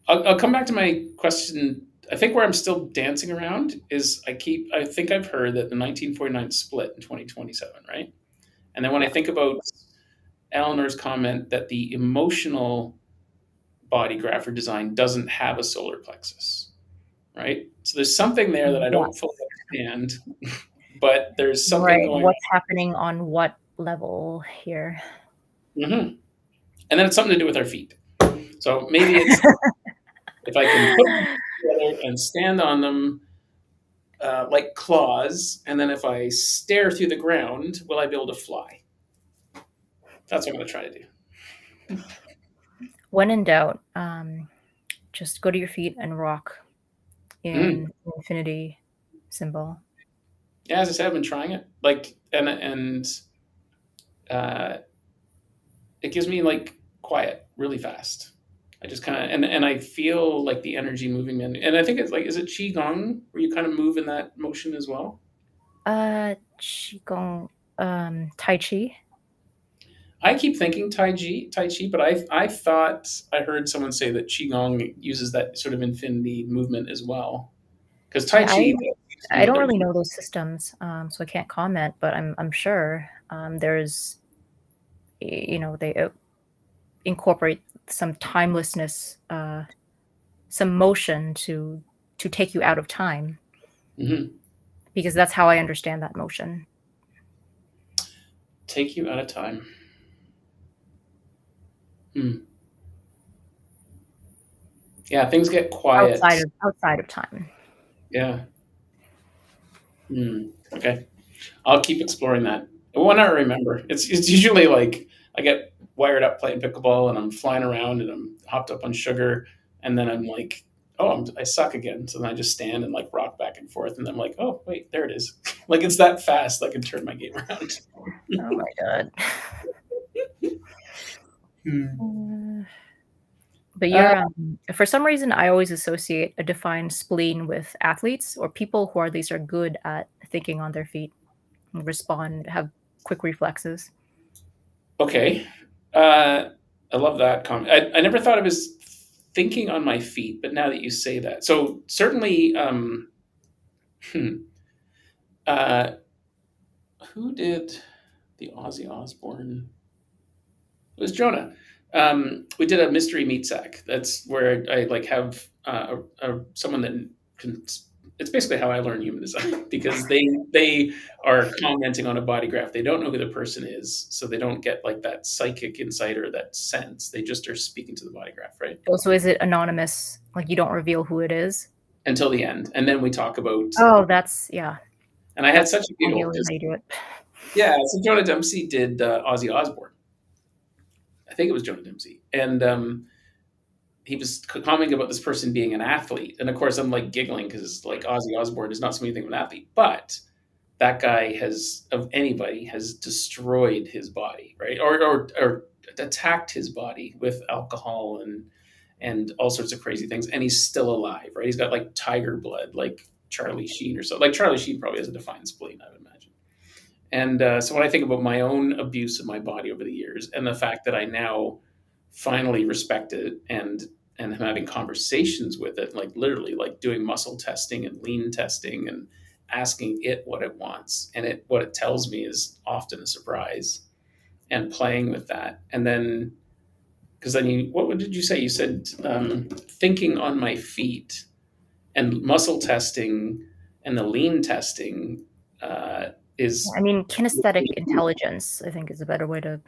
I'll come back to my question. I think where I'm still dancing around is I think I've heard that the 1949 split in 2027, right? And then when I Yeah. think about Eleanor's comment that the emotional body graph or design doesn't have a solar plexus, right? So there's something there that I don't fully Yes. understand, but there's something Right. going What's happening on what level here? on. And then it's something to do with our feet. So maybe it's if I can put them together and stand on them like claws, and then if I stare through the ground, will I be able to fly? That's what I'm going to try to do. When in doubt, just go to your feet and rock Mm. in infinity symbol. Yeah, as I said, I've been trying it. Like, and uh, it gives me like quiet really fast. I just kind of and I feel like the energy moving in, and I think it's like, is it qigong where you kind of move in that motion as well? Qigong, Tai Chi. I keep thinking Tai Chi, but I thought I heard someone say that qigong uses that sort of infinity movement as well. Because Tai Yeah, Chi seems to be I what don't they're really doing. know those systems, so I can't comment. But I'm sure there's they incorporate some timelessness, some motion to take you out of time, Hmm. because that's how I understand that motion. Take you out of time. Hmm. Yeah, things get quiet. Outside of time. Yeah. Hmm. Okay. I'll keep exploring that. When I remember, it's usually like I get wired up playing pickleball and I'm flying around and I'm hopped up on sugar, and then I'm like, oh, I suck again. So then I just stand and like rock back and forth, and then I'm like, oh wait, there it is. Like it's that fast I can turn my game around. Oh my god. Hmm. But Uh, you're for some reason I always associate a defined spleen with athletes or people who at least are good at thinking on their feet, respond, have quick reflexes. okay. I love that comment. I never thought of as thinking on my feet, but now that you say that, so certainly, hmm, uh, who did the Ozzy Osbourne? It was Jonah. We did a mystery meat sack. That's where I like have someone that can. It's basically how I learn human design because they are commenting on a body graph. They don't know who the person is, so they don't get like that psychic insight or that sense. They just are speaking to the body graph, right? Also, is it anonymous? Like you don't reveal who it is? Until the end, and then we talk about. Oh, that's yeah. And I had That's such a giggle ideally because how you do it. yeah, so Jonah Dempsey did Ozzy Osbourne. I think it was Jonah Dempsey, and he was commenting about this person being an athlete, and of course I'm like giggling because like Ozzy Osbourne is not somebody think of an athlete, but that guy has of anybody has destroyed his body, right? Or attacked his body with alcohol and all sorts of crazy things, and he's still alive, right? He's got like tiger blood, like Charlie Sheen or so. Like Charlie Sheen probably has a defined spleen, I would imagine. And so when I think about my own abuse of my body over the years and the fact that I now finally respect it and am having conversations with it, like literally like doing muscle testing and lean testing and asking it what it wants, and it what it tells me is often a surprise, and playing with that. And then because then what did you say? You said thinking on my feet and muscle testing and the lean testing is I mean, kinesthetic intelligence, I think, is a better way to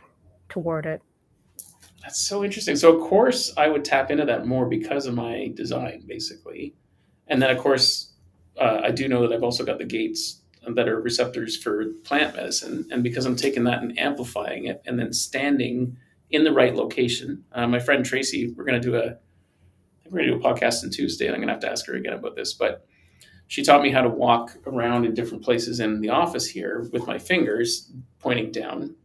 word it. That's so interesting. So of course I would tap into that more because of my design, basically. And then of course I do know that I've also got the gates that are receptors for plant medicine, and because I'm taking that and amplifying it, and then standing in the right location. My friend Tracy, we're gonna do a podcast on Tuesday, and I'm gonna have to ask her again about this. But she taught me how to walk around in different places in the office here with my fingers pointing down,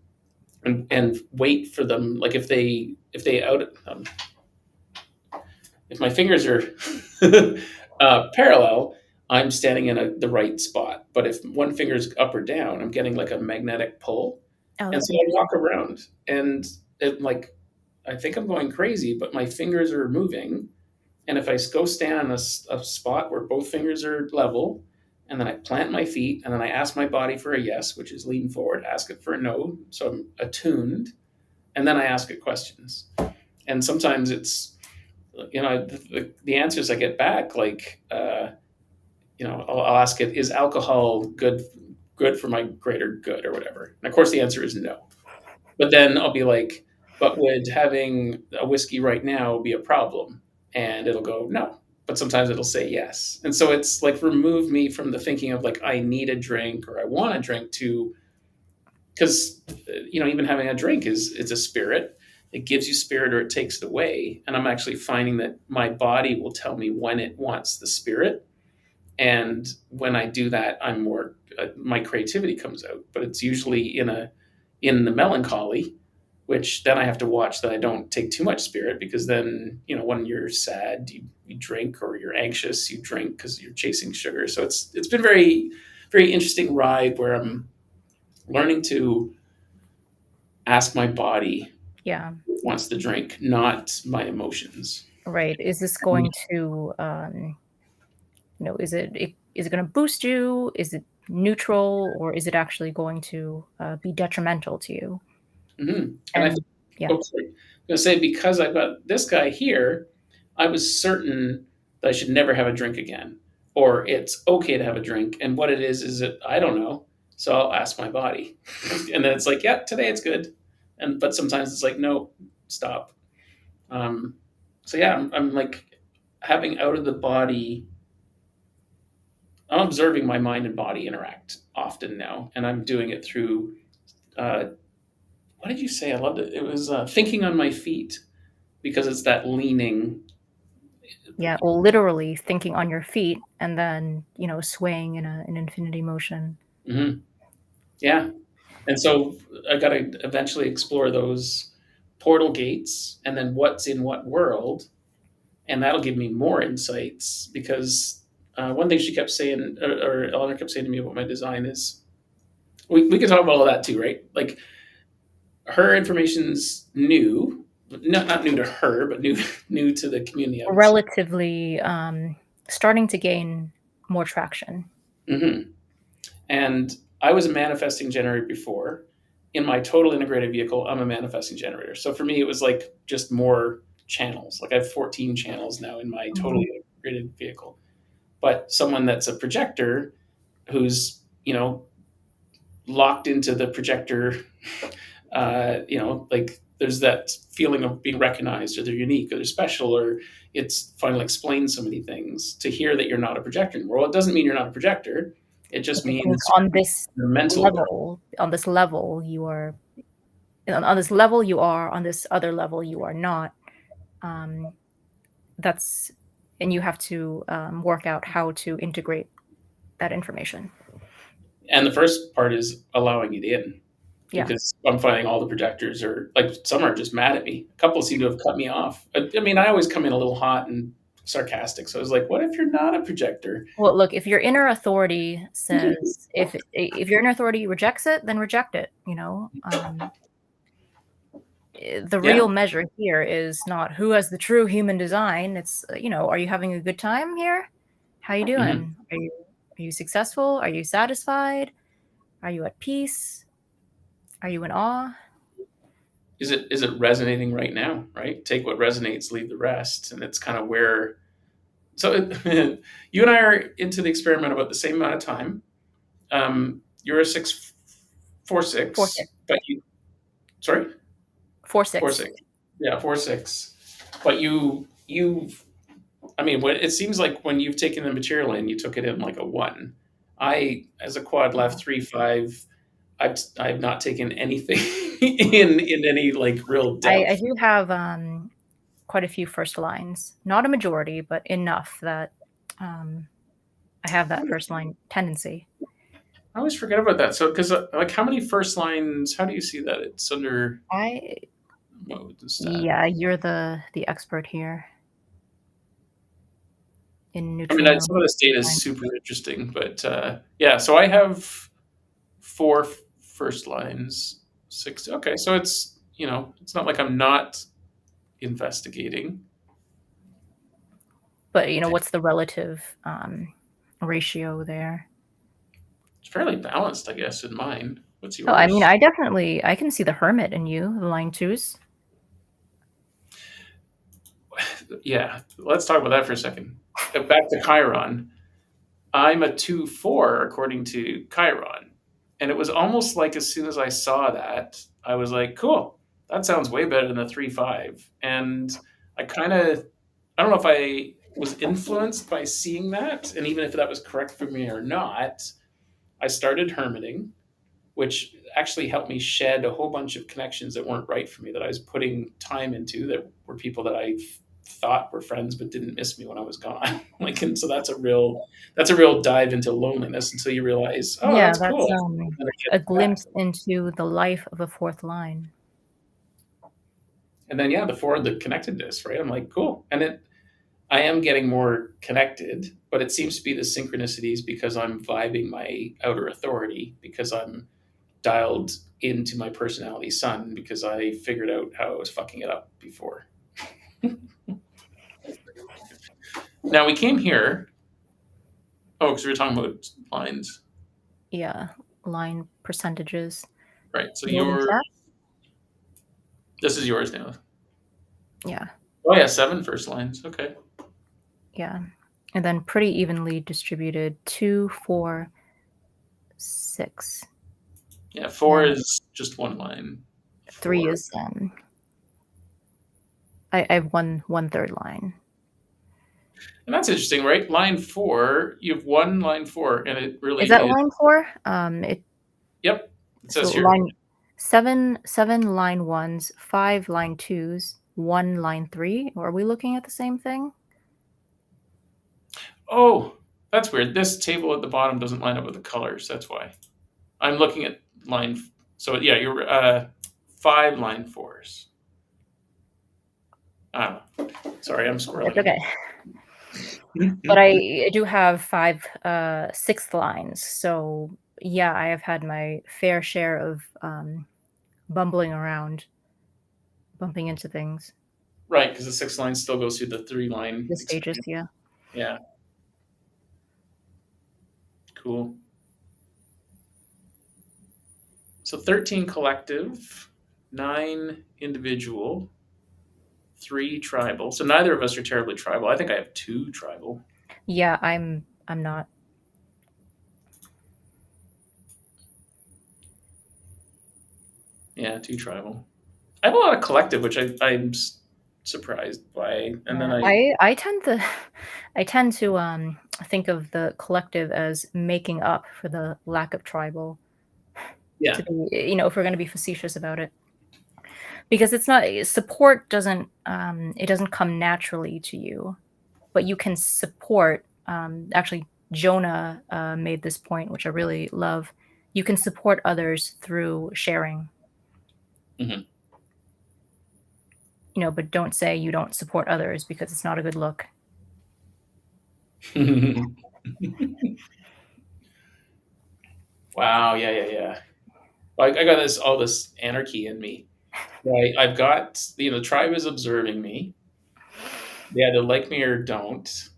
and wait for them. Like if they out if my fingers are parallel, I'm standing in the right spot. But if one finger's up or down, I'm getting like a magnetic pull, Oh, and that's so I interesting. walk around, and it like I think I'm going crazy, but my fingers are moving. And if I go stand on a spot where both fingers are level, and then I plant my feet, and then I ask my body for a yes, which is lean forward, ask it for a no, so I'm attuned, and then I ask it questions. And sometimes it's, the answers I get back, like, I'll ask it, is alcohol good for my greater good or whatever? And of course, the answer is no. But then I'll be like, but would having a whiskey right now be a problem? And it'll go, no. But sometimes it'll say yes. And so it's like remove me from the thinking of like, I need a drink or I want a drink, to, because, even having a drink it's a spirit. It gives you spirit or it takes it away. And I'm actually finding that my body will tell me when it wants the spirit, and when I do that, I'm more my creativity comes out. But it's usually in the melancholy, which then I have to watch that I don't take too much spirit, because then when you're sad, you drink, or you're anxious, you drink because you're chasing sugar. So it's been very very interesting ride where I'm learning to ask my body Yeah, wants the drink, not my emotions. right. Is this going to, is it going to boost you? Is it neutral, or is it actually going to be detrimental to you? And I And think, yeah, oh, sorry. I'm going to say, because I've got this guy here, I was certain that I should never have a drink again, or it's okay to have a drink. And what it is that I don't know. So I'll ask my body. And then it's like, yeah, today it's good. But sometimes it's like, no, stop. Um, so yeah, I'm like having out of the body. I'm observing my mind and body interact often now, and I'm doing it through. Uh, what did you say? I loved it. It was thinking on my feet, because it's that leaning. yeah. Well, literally thinking on your feet and then swaying in an infinity motion. Mhm. Yeah, and so I got to eventually explore those portal gates, and then what's in what world, and that'll give me more insights. Because one thing she kept saying, or Eleanor kept saying to me about my design is, we can talk about all that too, right? Like, her information's new, not new to her, but new new to the community, I would say. Relatively starting to gain more traction. Hmm. And I was a manifesting generator before. In my total integrated vehicle, I'm a manifesting generator. So for me, it was like just more channels. Like I have 14 channels now in my Mhm. totally integrated vehicle. But someone that's a projector, who's locked into the projector, like there's that feeling of being recognized, or they're unique, or they're special, or it's finally explains so many things. To hear that you're not a projector anymore, well, it doesn't mean you're not a projector. It It just just means means your mental world. on this level, you are on this level you are, on this other level you are not. Um, that's and you have to work out how to integrate that information. And the first part is allowing it in, Yeah. because I'm finding all the projectors are like, some are just mad at me. A couple seem to have cut me off. I mean, I always come in a little hot and sarcastic. So I was like, what if you're not a projector? Well, look, if your inner authority says if your inner authority rejects it, then reject it. The Yeah. real measure here is not who has the true human design. It's are you having a good time here? How you Mhm. doing? Are you successful? Are you satisfied? Are you at peace? Are you in awe? Is it resonating right now? Right. Take what resonates, leave the rest. And it's kind of where. So you and I are into the experiment about the same amount of time. You're a 6 4 Four 6, six. but you, sorry, Four 4 six. 6. Yeah, 4-6. But you've I mean, it seems like when you've taken the material in, you took it in like a one. I, as a quad left 3-5, I've not taken anything in any like real I depth. do have quite a few first lines, not a majority, but enough that um, I have that first line tendency. I always forget about that. So, because like, how many first lines? How do you see that? It's under I mode and stat. Yeah, you're the expert here in I mean, neutrino. some of this data is super interesting, but yeah. So I have four first lines, six. Okay, so it's it's not like I'm not investigating. But what's the relative ratio there? It's fairly balanced, I guess, in mine. What's Oh, I mean, yours? I can see the hermit in you, the line twos. Yeah, let's talk about that for a second. Back to Chiron. I'm a 2-4 according to Chiron. And it was almost like as soon as I saw that, I was like, cool, that sounds way better than a 3-5. And I kind of, I don't know if I was influenced by seeing that. And even if that was correct for me or not, I started hermiting, which actually helped me shed a whole bunch of connections that weren't right for me that I was putting time into that were people that I thought were friends but didn't miss me when I was gone. Like, and so that's a real dive into loneliness until you realize, oh, Yeah, that's cool. that's And then I get a back. glimpse into the life of a fourth line. And then yeah, the connectedness, right? I'm like, cool. And I am getting more connected, but it seems to be the synchronicities because I'm vibing my outer authority, because I'm dialed into my personality sun, because I figured out how I was fucking it up before. Now we came here. Oh, because we were talking about lines, Yeah, line percentages. right? So Loading your chat. this is yours now. Yeah, Oh yeah, seven first lines. Okay. yeah, and then pretty evenly distributed. 2, 4, 6, Yeah, four and is just one line. 3 Four, is I have one third line. and that's interesting, right? Line four, you have one line four, and it Is really that is. line 4? Yep, it So says here. line 7 line 1s, 5 line 2s, 1 line 3. Are we looking at the same thing? Oh, that's weird. This table at the bottom doesn't line up with the colors. That's why I'm looking at line. So yeah, you're five line fours. Ah, sorry, I'm It's squirreling. okay. But I do have 5 sixth lines. So yeah, I have had my fair share of bumbling around, bumping into things. Right, because the sixth line still goes through the three line The stages, experience. yeah. Yeah, cool. So 13 collective, 9 individual, 3 tribal. So neither of us are terribly tribal. I think I have 2 tribal. Yeah, I'm not. Yeah, 2 tribal. I have a lot of collective, which I'm surprised by. And then Yeah, I, I tend to think of the collective as making up for the lack of tribal, yeah. to be, if we're going to be facetious about it, because it's not support doesn't it doesn't come naturally to you, but you can support. Actually, Jonah made this point, which I really love. You can support others through sharing, Mhm. but don't say you don't support others because it's not a good look. Wow. Yeah, yeah, yeah. I got all this anarchy in me. Right. I've got the tribe is observing me. They either like me or don't.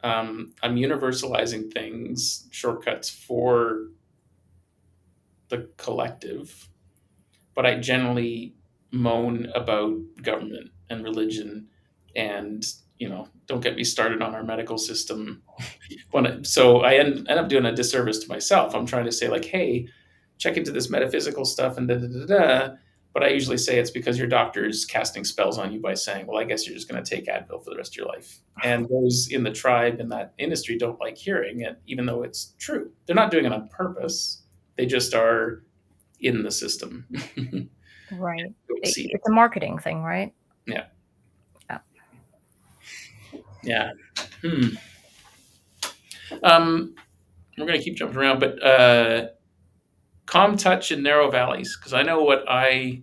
I'm universalizing things, shortcuts for the collective, but I generally moan about government and religion, and don't get me started on our medical system. So I end up doing a disservice to myself. I'm trying to say like, hey, check into this metaphysical stuff and da da da da. But I usually say it's because your doctor is casting spells on you by saying, well, I guess you're just going to take Advil for the rest of your life. And those in the tribe in that industry don't like hearing it, even though it's true. They're not doing it on purpose. They just are in the system. Right. Don't see it. It's a marketing thing, right? Yeah. Yeah. Yeah. Hmm. We're going to keep jumping around, but calm touch in narrow valleys, because I know what I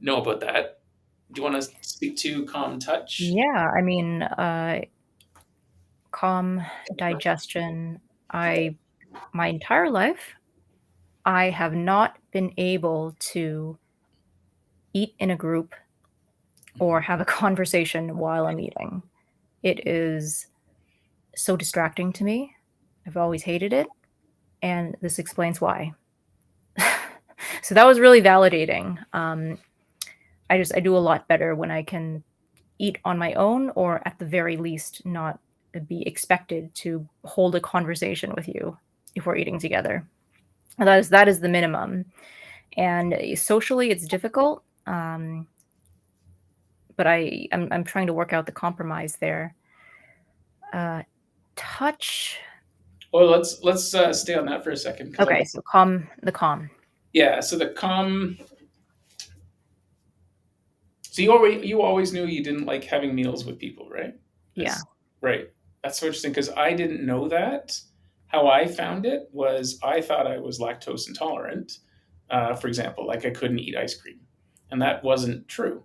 know about that. Do you want to speak to calm touch? Yeah, I mean, calm digestion. I My entire life, I have not been able to eat in a group or have a conversation while I'm eating. It is so distracting to me. I've always hated it, and this explains why. So that was really validating. I do a lot better when I can eat on my own, or at the very least, not be expected to hold a conversation with you if we're eating together. That is the minimum. And socially, it's difficult, but I'm trying to work out the compromise there. Uh, touch. Well, let's stay on that for a second because I Okay, so calm. The calm. yeah. So the calm. So you always knew you didn't like having meals with people, right? Yeah. Right. That's so interesting because I didn't know that. How I found it was I thought I was lactose intolerant. For example, like I couldn't eat ice cream, and that wasn't true.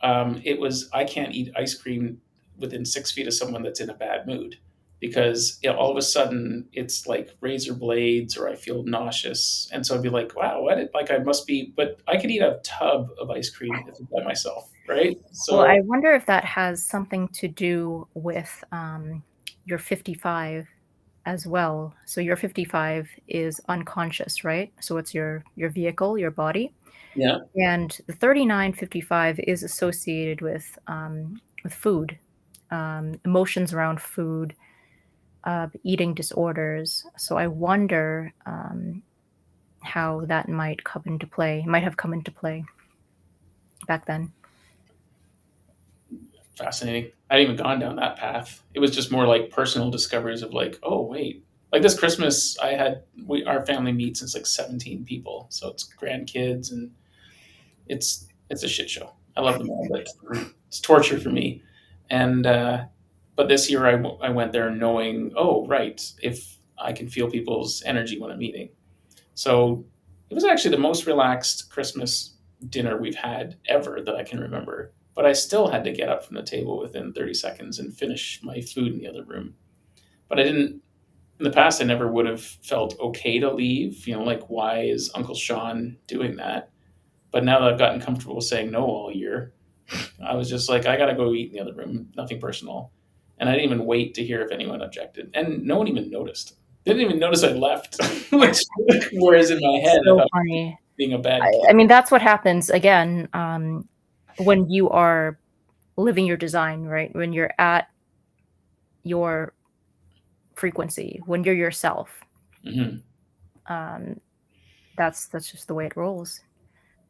It was I can't eat ice cream within 6 feet of someone that's in a bad mood because all of a sudden it's like razor blades or I feel nauseous, and so I'd be like, wow, what? Like I must be, but I could eat a tub of ice cream if by myself, right? Well, So I wonder if that has something to do with your 55 as well. So your 55 is unconscious, right? So it's your vehicle, your body. yeah, And the 3955 is associated with food, emotions around food, eating disorders. So I wonder how that might have come into play back then. fascinating. I hadn't even gone down that path. It was just more like personal discoveries of like, oh wait, like this Christmas I had our family meets and it's like 17 people, so it's grandkids and it's a shit show. I love them all, but it's torture for me. And but this year I went there knowing, oh right, if I can feel people's energy when I'm eating. So it was actually the most relaxed Christmas dinner we've had ever that I can remember. But I still had to get up from the table within 30 seconds and finish my food in the other room. But I didn't, in the past, I never would have felt okay to leave. Like, why is Uncle Sean doing that? But now that I've gotten comfortable saying no all year, I was just like, I got to go eat in the other room, nothing personal. And I didn't even wait to hear if anyone objected. And no one even noticed. They didn't even notice I left. Which, whereas in my head, I So thought funny. being a bad I kid. mean, that's what happens again when you are living your design, right? When you're at your frequency, when you're yourself. Hmm. Um, that's just the way it rolls.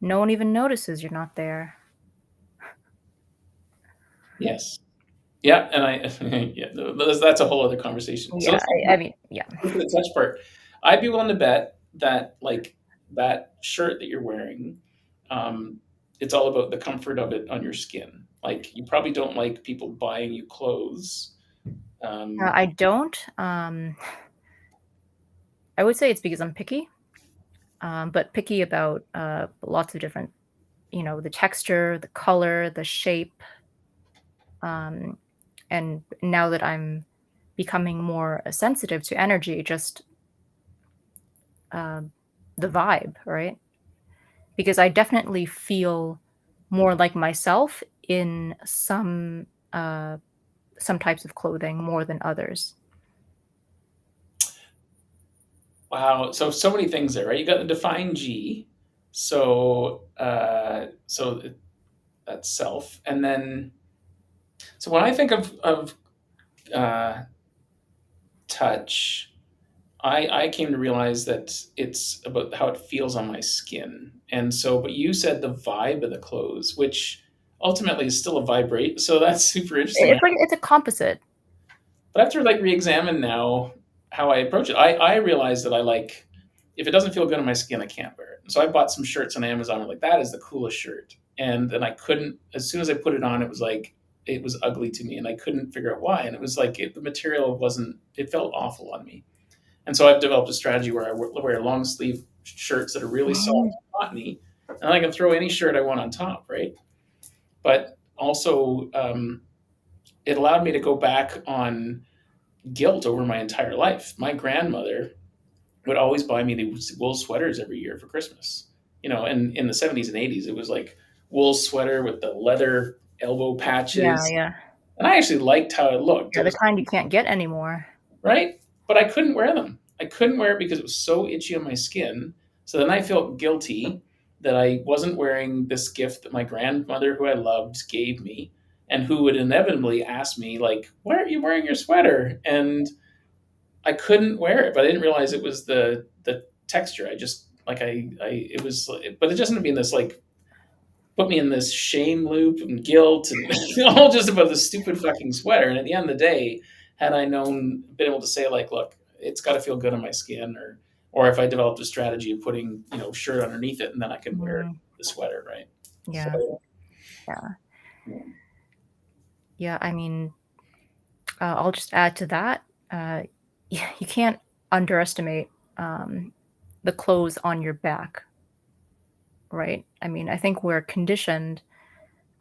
No one even notices you're not there. Yes. Yeah, and I yeah, that's a whole other conversation. So Yeah, let's I mean, yeah. go to the touch part. I'd be willing to bet that like that shirt that you're wearing, um, it's all about the comfort of it on your skin. Like you probably don't like people buying you clothes. Um, I don't. I would say it's because I'm picky, but picky about lots of different, the texture, the color, the shape. Um, and now that I'm becoming more sensitive to energy, just uh, the vibe, right? Because I definitely feel more like myself in some types of clothing more than others. wow, so many things there, right? You got the define G, so that's self, and then so when I think of uh, touch, I came to realize that it's about how it feels on my skin. And so, but you said the vibe of the clothes, which ultimately is still a vibrate. So that's super interesting. It's a composite. But I have to like re-examine now how I approach it. I realize that I like, if it doesn't feel good on my skin, I can't wear it. So I bought some shirts on Amazon. I'm like, that is the coolest shirt. And then I couldn't, as soon as I put it on, it was like, it was ugly to me and I couldn't figure out why. And it was like, the material wasn't, it felt awful on me. And so I've developed a strategy where I wear long sleeve shirts that are really soft Mm. and cottony, and I can throw any shirt I want on top, right? But also, it allowed me to go back on guilt over my entire life. My grandmother would always buy me these wool sweaters every year for Christmas. You know, and in the 70s and 80s, it was like wool sweater with the leather elbow Yeah, patches. yeah. And I actually liked how it looked. Yeah, It the was kind you can't get anymore. right? But I couldn't wear them. I couldn't wear it because it was so itchy on my skin. So then I felt guilty that I wasn't wearing this gift that my grandmother, who I loved, gave me, and who would inevitably ask me, like, "Why aren't you wearing your sweater?" And I couldn't wear it, but I didn't realize it was the texture. I just like I it was, but it doesn't mean this like put me in this shame loop and guilt and all just about this stupid fucking sweater. And at the end of the day, had I known, been able to say like, look, it's got to feel good on my skin, or if I developed a strategy of putting shirt underneath it, and then I can wear Mm, the sweater, right? yeah, So yeah, yeah. I mean, I'll just add to that. Uh, you can't underestimate um, the clothes on your back, right? I mean, I think we're conditioned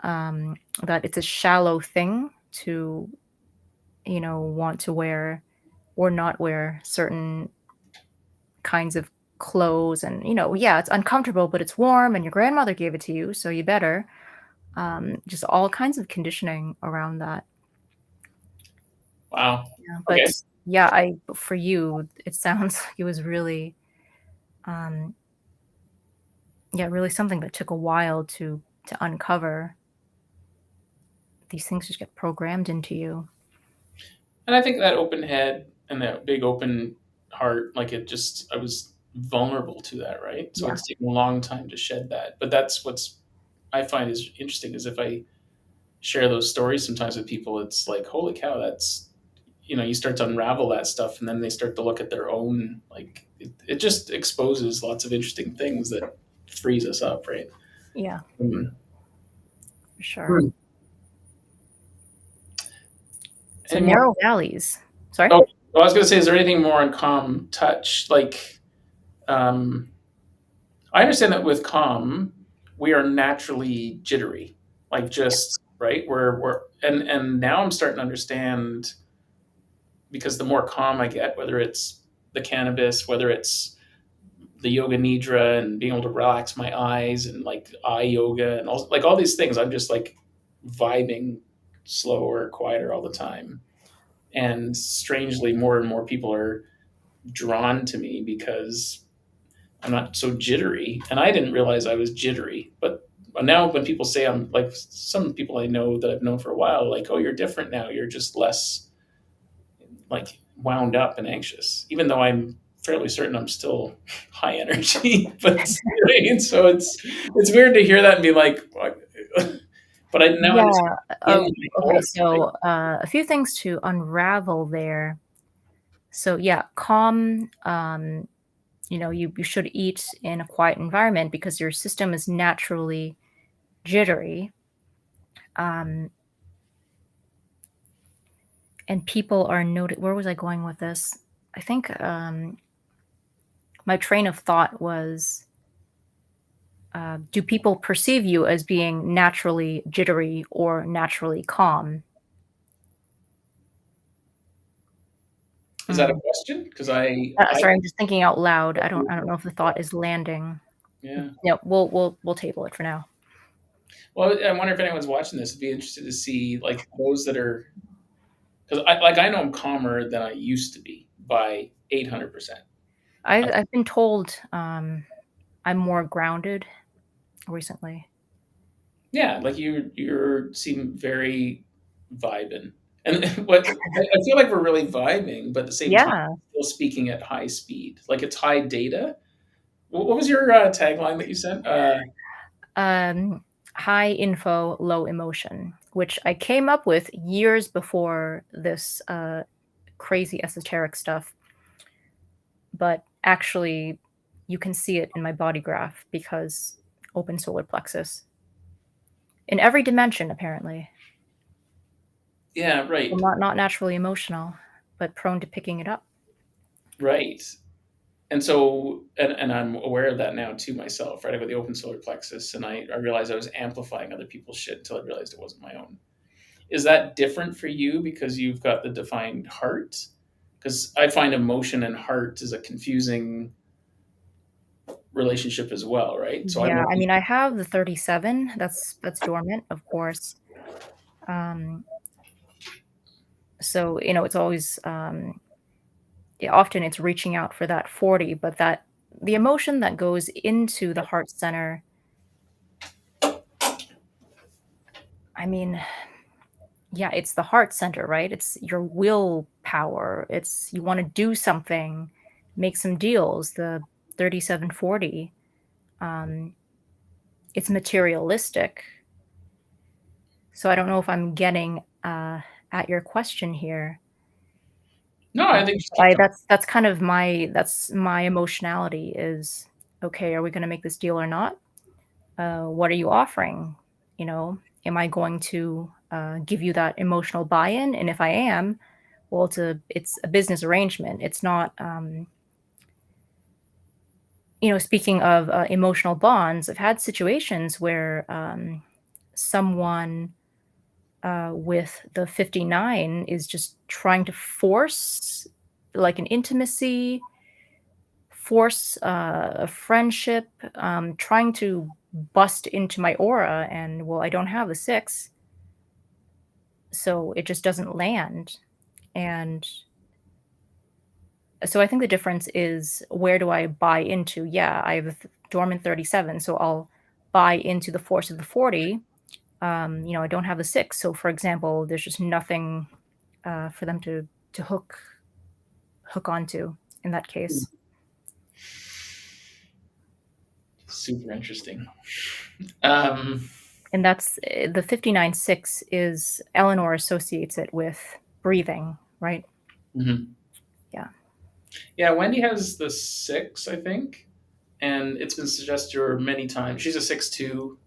that it's a shallow thing to, want to wear or not wear certain kinds of clothes. And, yeah, it's uncomfortable, but it's warm and your grandmother gave it to you, so you better. Just all kinds of conditioning around that. wow, Yeah, okay. but yeah, I for you, it sounds like it was really, um, yeah, really something that took a while to uncover. These things just get programmed into you. And I think that open head and that big open heart, like it just, I was vulnerable to that, right? So Yeah, it's taken a long time to shed that. But that's what's I find is interesting is if I share those stories sometimes with people, it's like, holy cow, that's, you start to unravel that stuff and then they start to look at their own, like, it just exposes lots of interesting things that frees us up, right? yeah, Mm. for sure. Hmm. So Any more? narrow valleys. Sorry? Oh, well, I was going to say, is there anything more on calm touch? Like, um, I understand that with calm, we are naturally jittery, like just right. And now I'm starting to understand because the more calm I get, whether it's the cannabis, whether it's the yoga nidra and being able to relax my eyes and like eye yoga and all these things, I'm just like vibing slower, quieter all the time. And strangely, more and more people are drawn to me because I'm not so jittery. And I didn't realize I was jittery. But now when people say I'm like some people I know that I've known for a while, like, oh, you're different now. You're just less like wound up and anxious, even though I'm fairly certain I'm still high energy. But and so it's weird to hear that and be like, what? But I now understand Yeah. in my Okay. aura, right? So a few things to unravel there. So yeah, calm. You should eat in a quiet environment because your system is naturally jittery. Um, and people are noted. Where was I going with this? I think my train of thought was, do people perceive you as being naturally jittery or naturally calm? Is that a Mm. question? Because I Sorry, I'm just thinking out loud. I don't know if the thought is landing. yeah. No, we'll table it for now. Well, I wonder if anyone's watching this would be interested to see like those that are because I know I'm calmer than I used to be by 800%. I've been told I'm more grounded recently. Yeah, like you seem very vibing. And what I feel like we're really vibing, but at the same time, Yeah. still speaking at high speed. Like it's high data. What was your tagline that you sent? Um, High info, low emotion, which I came up with years before this crazy esoteric stuff. But actually, you can see it in my body graph because open solar plexus in every dimension, apparently. Yeah, Well, right, not naturally emotional, but prone to picking it up. right. And so, and I'm aware of that now too myself, right? I got the open solar plexus, and I realized I was amplifying other people's shit until I realized it wasn't my own. Is that different for you because you've got the defined heart? Because I find emotion and heart is a confusing relationship as well, right? So I Yeah, might I be mean, I have the 37. That's dormant, of course. Um, so it's always yeah, often it's reaching out for that 40, but that the emotion that goes into the heart center, I mean, yeah, it's the heart center, right? It's your willpower. It's you want to do something, make some deals. The 3740, um, it's materialistic. So I don't know if I'm getting at your question here. no. I think just keep I going. that's kind of my emotionality is okay. Are we going to make this deal or not? What are you offering? Am I going to give you that emotional buy-in? And if I am, well, it's a business arrangement. It's not, speaking of emotional bonds, I've had situations where someone with the 59 is just trying to force like an intimacy, force a friendship, trying to bust into my aura. And well, I don't have the six, so it just doesn't land. And so I think the difference is where do I buy into? Yeah, I have a dormant 37, so I'll buy into the force of the 40. I don't have the six, so for example, there's just nothing for them to hook onto in that case. Super interesting. Um, And that's the 59-6 is Eleanor associates it with breathing, right? mhm. Yeah. Yeah, Wendy has the six, I think, and it's been suggested to her many times. She's a 6 2,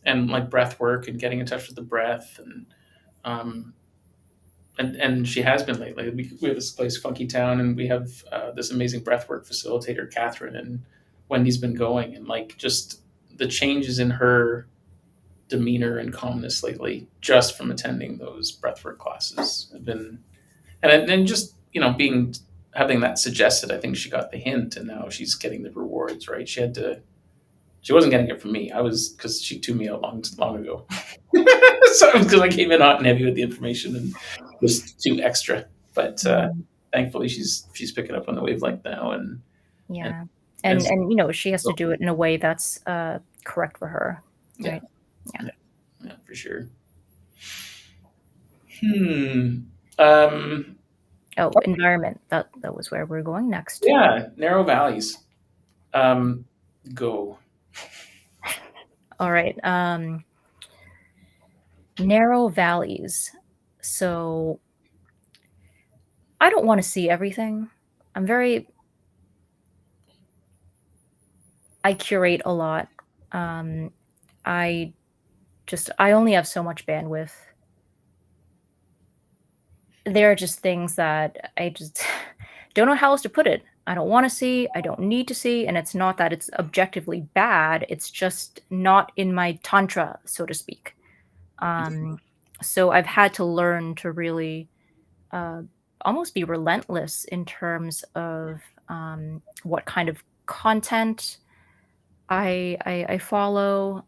and like breath work and getting in touch with the breath, um, and she has been lately. We have this place, Funky Town, and we have this amazing breathwork facilitator, Catherine, and Wendy's been going, and like just the changes in her demeanor and calmness lately, just from attending those breathwork classes, have been, and then just being having that suggested. I think she got the hint, and now she's getting the rewards. Right? She had to. She wasn't getting it from me. I was because she tuned me out long ago. So because I came in hot and heavy with the information and was too extra. But Mm, thankfully, she's picking up on the wavelength now, and yeah. and And she has to do it in a way that's correct for her, yeah, right? Yeah. yeah, yeah, for sure. Hmm. Um. Oh, environment. That was where we're going next. Yeah. Narrow valleys. Um. Go. All right. Narrow valleys. So I don't want to see everything. I'm very I curate a lot. Um, I only have so much bandwidth. There are just things that I just don't know how else to put it. I don't want to see, I don't need to see, and it's not that it's objectively bad, it's just not in my tantra, so to speak. Um, so I've had to learn to really uh, almost be relentless in terms of what kind of content I follow.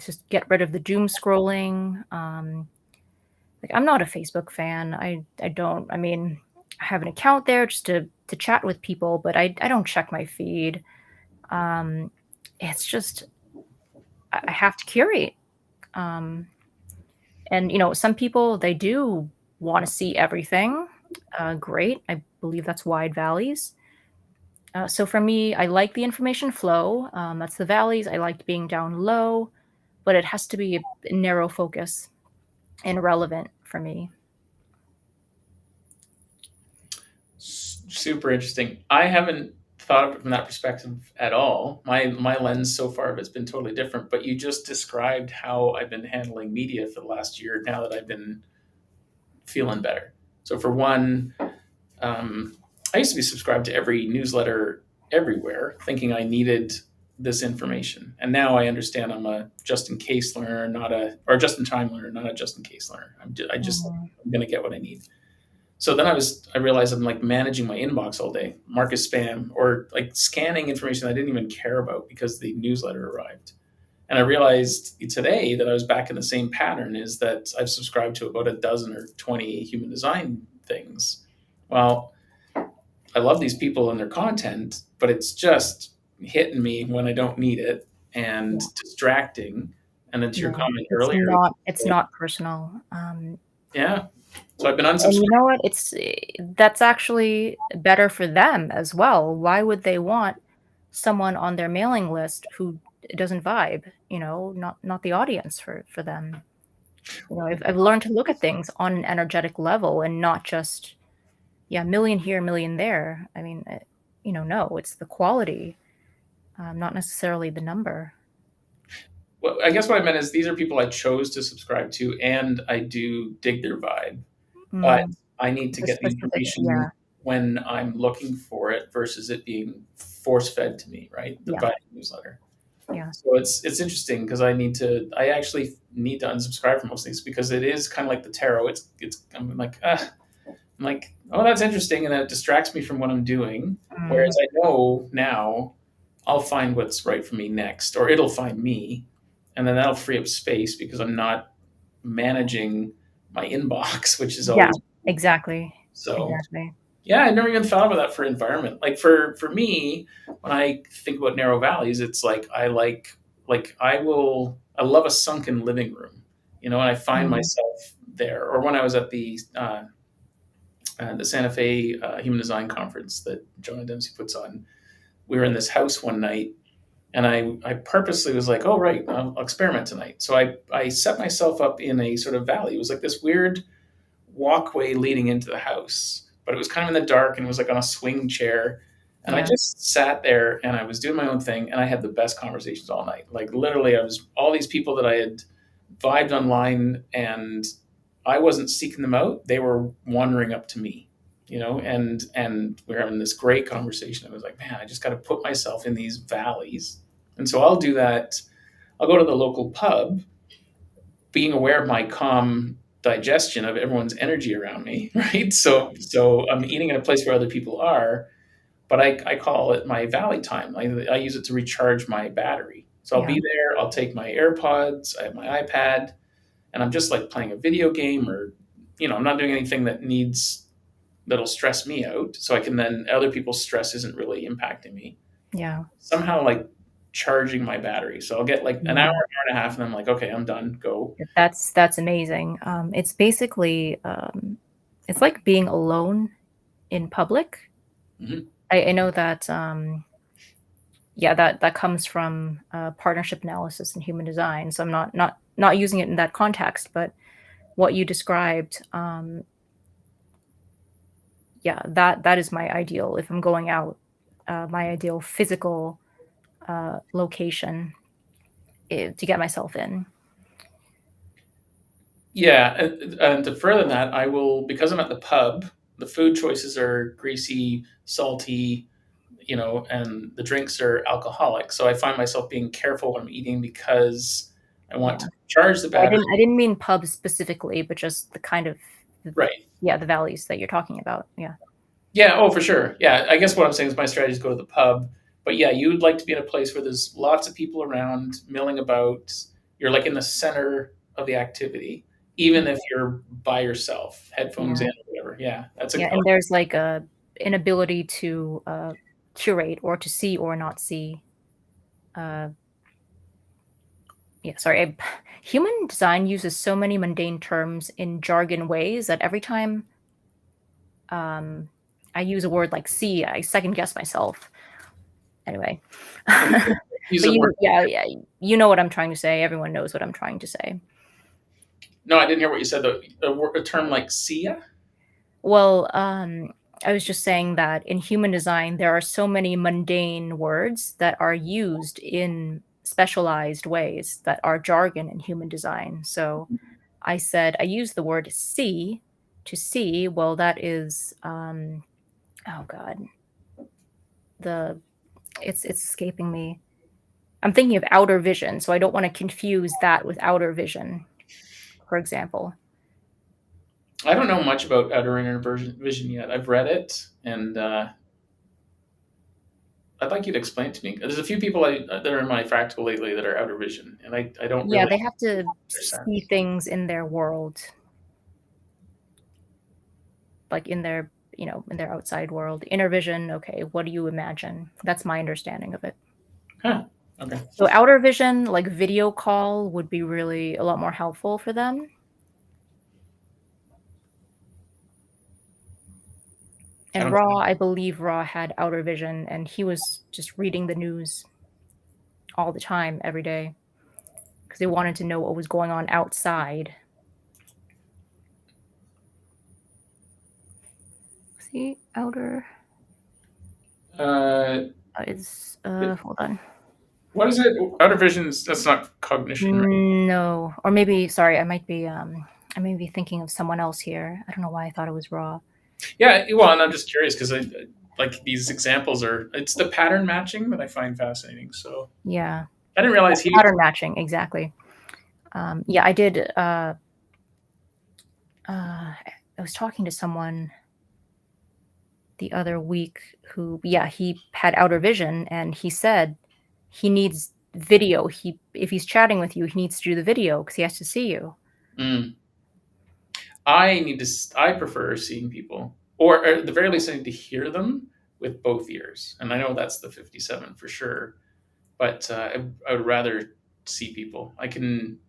Just get rid of the doom scrolling. Like I'm not a Facebook fan. I don't. I mean, I have an account there just to chat with people, but I don't check my feed. Um, it's just I have to curate. Um, And, some people, they do wanna see everything. Great. I believe that's wide valleys. So for me, I like the information flow. That's the valleys. I like being down low, but it has to be a narrow focus and relevant for me. Super interesting. I haven't thought of it from that perspective at all. My lens so far has been totally different. But you just described how I've been handling media for the last year. Now that I've been feeling better. So for one, I used to be subscribed to every newsletter everywhere, thinking I needed this information, and now I understand I'm a just in case learner, not a or just in time learner, not a just in case learner. Mhm. I'm going to get what I need. So then I realized I'm like managing my inbox all day, mark as spam, or like scanning information I didn't even care about because the newsletter arrived. And I realized today that I was back in the same pattern is that I've subscribed to about a dozen or 20 human design things. Well, I love these people and their content, but it's just hitting me when I don't need it and Yeah, distracting. And then to your yeah. comment It's earlier, not it's like, not personal. yeah. So I've been And you know unsubscribed. what? That's actually better for them as well. Why would they want someone on their mailing list who doesn't vibe, not the audience for them. I've learned to look at things on an energetic level and not just, yeah, million here, million there. I mean, no, it's the quality, not necessarily the number. Well, I guess what I meant is these are people I chose to subscribe to, and I do dig their vibe, but Mm, I need to the get the specific, information yeah, when I'm looking for it versus it being force fed to me, right? The yeah, by newsletter. yeah, So it's interesting because I actually need to unsubscribe from most of these because it is kind of like the tarot. I'm like I'm like, oh, that's interesting, and that distracts me from what I'm doing. mm, Whereas I know now I'll find what's right for me next, or it'll find me, and then that'll free up space because I'm not managing my inbox, which is yeah, always exactly, so. exactly. Yeah, I never even thought about that for environment. Like for me, when I think about narrow valleys, it's like I love a sunken living room, and I find Mm, myself there. Or when I was at the Santa Fe Human Design Conference that Jonah Dempsey puts on, we were in this house one night, and I purposely was like, oh right, I'll experiment tonight. So I set myself up in a sort of valley. It was like this weird walkway leading into the house, but it was kind of in the dark and it was like on a swing chair. And I yeah, just sat there and I was doing my own thing and I had the best conversations all night. Like literally, I was all these people that I had vibed online and I wasn't seeking them out. They were wandering up to me, and we are having this great conversation. I was like, man, I just got to put myself in these valleys. And so I'll do that. I'll go to the local pub being aware of my calm digestion of everyone's energy around me, right? So I'm eating in a place where other people are, but I call it my valley time. I use it to recharge my battery. So I'll yeah, be there, I'll take my AirPods, I have my iPad, and I'm just like playing a video game or, I'm not doing anything that'll stress me out. So I can then, other people's stress isn't really impacting me. yeah. Somehow like charging my battery. So I'll get like an hour, Mm. hour and a half, and I'm like, okay, I'm done, go. That's amazing. It's basically, it's like being alone in public. Mhm. I know that, yeah, that comes from partnership analysis and human design. So I'm not using it in that context, but what you described, yeah, that is my ideal. If I'm going out, my ideal physical location to get myself in. Yeah, and to further that, I will because I'm at the pub. The food choices are greasy, salty, and the drinks are alcoholic. So I find myself being careful when I'm eating because I want Yeah, to charge the I battery. didn't mean pubs specifically, but just the kind of, Right. yeah, the values that you're talking about. Yeah, Yeah. Oh, for sure. Yeah. I guess what I'm saying is my strategy is go to the pub. But yeah, you would like to be in a place where there's lots of people around milling about. You're like in the center of the activity, even if you're by yourself, headphones yeah, in or whatever. Yeah, that's a yeah. And there's like a inability to curate or to see or not see. Uh, yeah, sorry, Human design uses so many mundane terms in jargon ways that every time um, I use a word like see, I second guess myself. Anyway, Use but the word. yeah, you know what I'm trying to say. Everyone knows what I'm trying to say. No, I didn't hear what you said. A term like SIA. Well, I was just saying that in human design, there are so many mundane words that are used in specialized ways that are jargon in human design. So I said, I use the word see to see. Well, that is, oh God, the it's escaping me. I'm thinking of outer vision, so I don't want to confuse that with outer vision, for example. I don't know much about outer inner vision yet. I've read it, and I'd like you to explain it to me. There's a few people that are in my fractal lately that are outer vision, and I don't Yeah, really they have to see understand. things in their world, like in their, in their outside world. Inner vision, okay, what do you imagine? That's my understanding of it. Huh. Okay. So outer vision, like video call, would be really a lot more helpful for them. I And don't. Raw, I believe Raw had outer vision, and he was just reading the news all the time, every day, because he wanted to know what was going on outside. See, outer Uh, is it- hold on. what is it? Outer vision is that's not cognition, right? No, or maybe sorry, I may be thinking of someone else here. I don't know why I thought it was Raw. Yeah. Well, and I'm just curious because I like these examples are. It's the pattern matching that I find fascinating. So Yeah, I didn't yeah, realize he. pattern matching exactly. Yeah, I did. I was talking to someone the other week who, yeah, he had outer vision, and he said he needs video. If he's chatting with you, he needs to do the video because he has to see you. Mm, I need to. I prefer seeing people, or at the very least, I need to hear them with both ears. And I know that's the 57 for sure. But I would rather see people. I can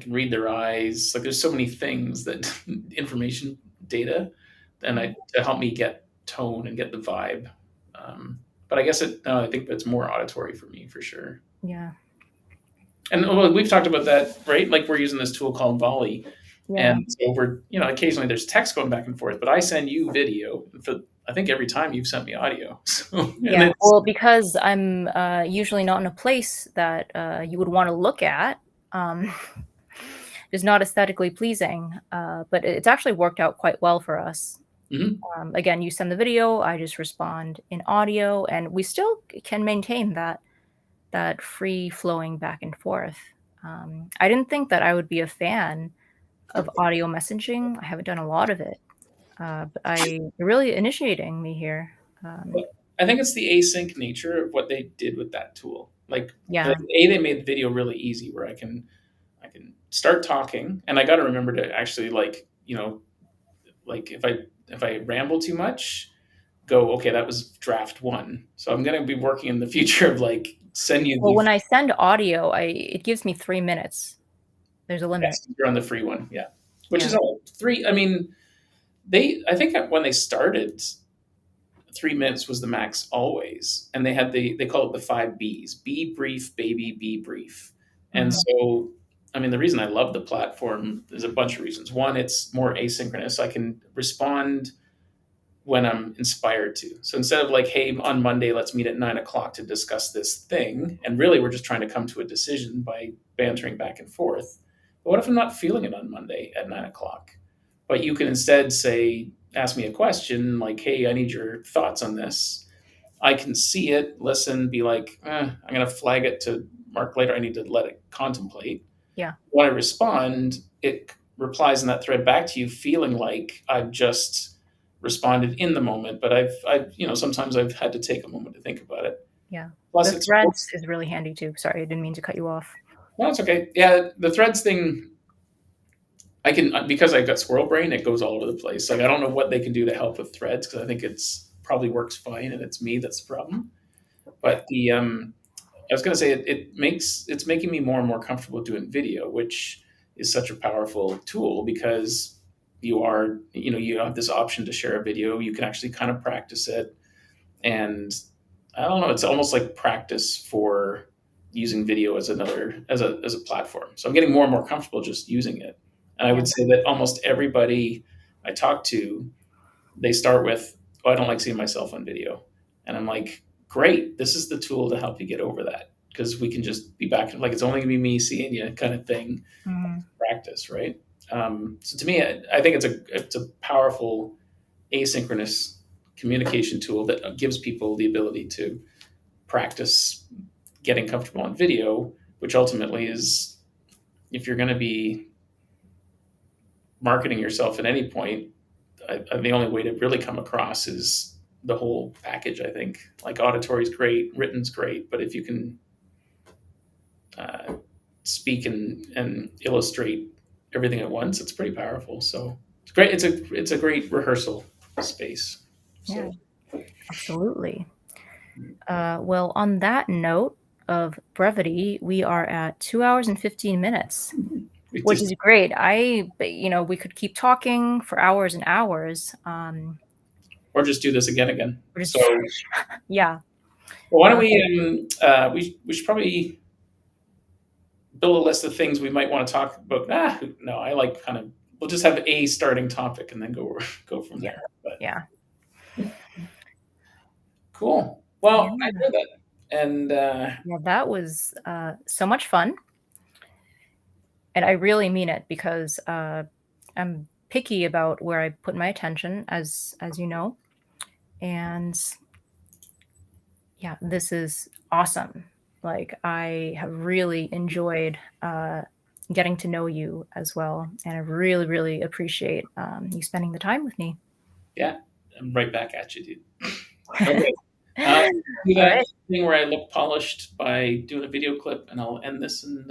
read their eyes. Like there's so many things that information data, and Yeah, I to help me get tone and get the vibe. But I guess I think it's more auditory for me for sure. yeah, And well, we've talked about that, right? Like we're using this tool called Volley, yeah. and so we're occasionally there's text going back and forth, but I send you video. And for I think every time you've sent me audio, so and Yeah, it's well, because I'm usually not in a place that you would want to look at, um, is not aesthetically pleasing. But it's actually worked out quite well for us. mhm. Again, you send the video, I just respond in audio, and we still can maintain that free flowing back and forth. I didn't think that I would be a fan of audio messaging. I haven't done a lot of it, but you're really initiating me here. Um, I think it's the async nature of what they did with that tool. Like yeah, they made the video really easy where I can start talking and I got to remember to actually like if I ramble too much, go okay that was draft one. So I'm gonna be working in the future of like send you well, the when I send audio, I it gives me 3 minutes. There's a limit. yes, you're on the free one, yeah, which is Yeah. all three. I mean I think when they started 3 minutes was the max always, and they call it the 5 Bs: be brief, baby, be brief. And Mhm. so, I mean, the reason I love the platform is a bunch of reasons. One, it's more asynchronous. I can respond when I'm inspired to. So instead of like, hey, on Monday, let's meet at 9 o'clock to discuss this thing, and really we're just trying to come to a decision by bantering back and forth. But what if I'm not feeling it on Monday at 9 o'clock? But you can instead say, ask me a question like, hey, I need your thoughts on this. I can see it, listen, be like, I'm going to flag it to Mark later. I need to let it contemplate. Yeah. When I respond, it replies in that thread back to you, feeling like I've just responded in the moment. But sometimes I've had to take a moment to think about it. Yeah. Plus, The it's threads is really handy too. Sorry, I didn't mean to cut you off. no, it's okay. Yeah, the threads thing. I can because I've got squirrel brain. It goes all over the place. Like I don't know what they can do to help with threads because I think it's probably works fine and it's me that's the problem. But I was going to say it's making me more and more comfortable doing video, which is such a powerful tool because you have this option to share a video. You can actually kind of practice it, and I don't know, it's almost like practice for using video as a platform. So I'm getting more and more comfortable just using it. And I Yeah. would say that almost everybody I talk to, they start with, "Oh, I don't like seeing myself on video," and I'm like, "Great, this is the tool to help you get over that because we can just be back like it's only gonna be me seeing you kind of thing." Mm, Practice, right? So to me, I think it's a powerful asynchronous communication tool that gives people the ability to practice getting comfortable on video, which ultimately is if you're going to be marketing yourself at any point, the only way to really come across is the whole package. I think like auditory is great, written's great, but if you can uh, speak and illustrate everything at once, it's pretty powerful. So it's great. It's a great rehearsal space. yeah, So absolutely. Well, on that note of brevity, we are at 2 hours and 15 minutes, we which just is great. We could keep talking for hours and hours. or just do this again. We're So just, yeah, well, why don't uh, we should probably build a list of things we might want to talk about. No, I like kind of we'll just have a starting topic and then go from yeah, there. But yeah, cool. Well, I yeah, did that, and yeah. That was so much fun, and I really mean it because I'm picky about where I put my attention, as you know, and yeah, this is awesome. Like, I have really enjoyed getting to know you as well, and I really, really appreciate you spending the time with me. yeah, I'm right back at you, dude. Okay. Do All that right. thing where I look polished by doing a video clip, and I'll end this and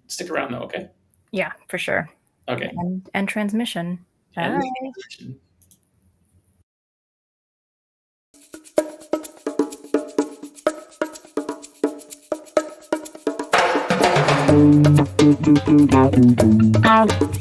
stick around though. Okay. Yeah, for sure. Okay. And transmission. And Bye.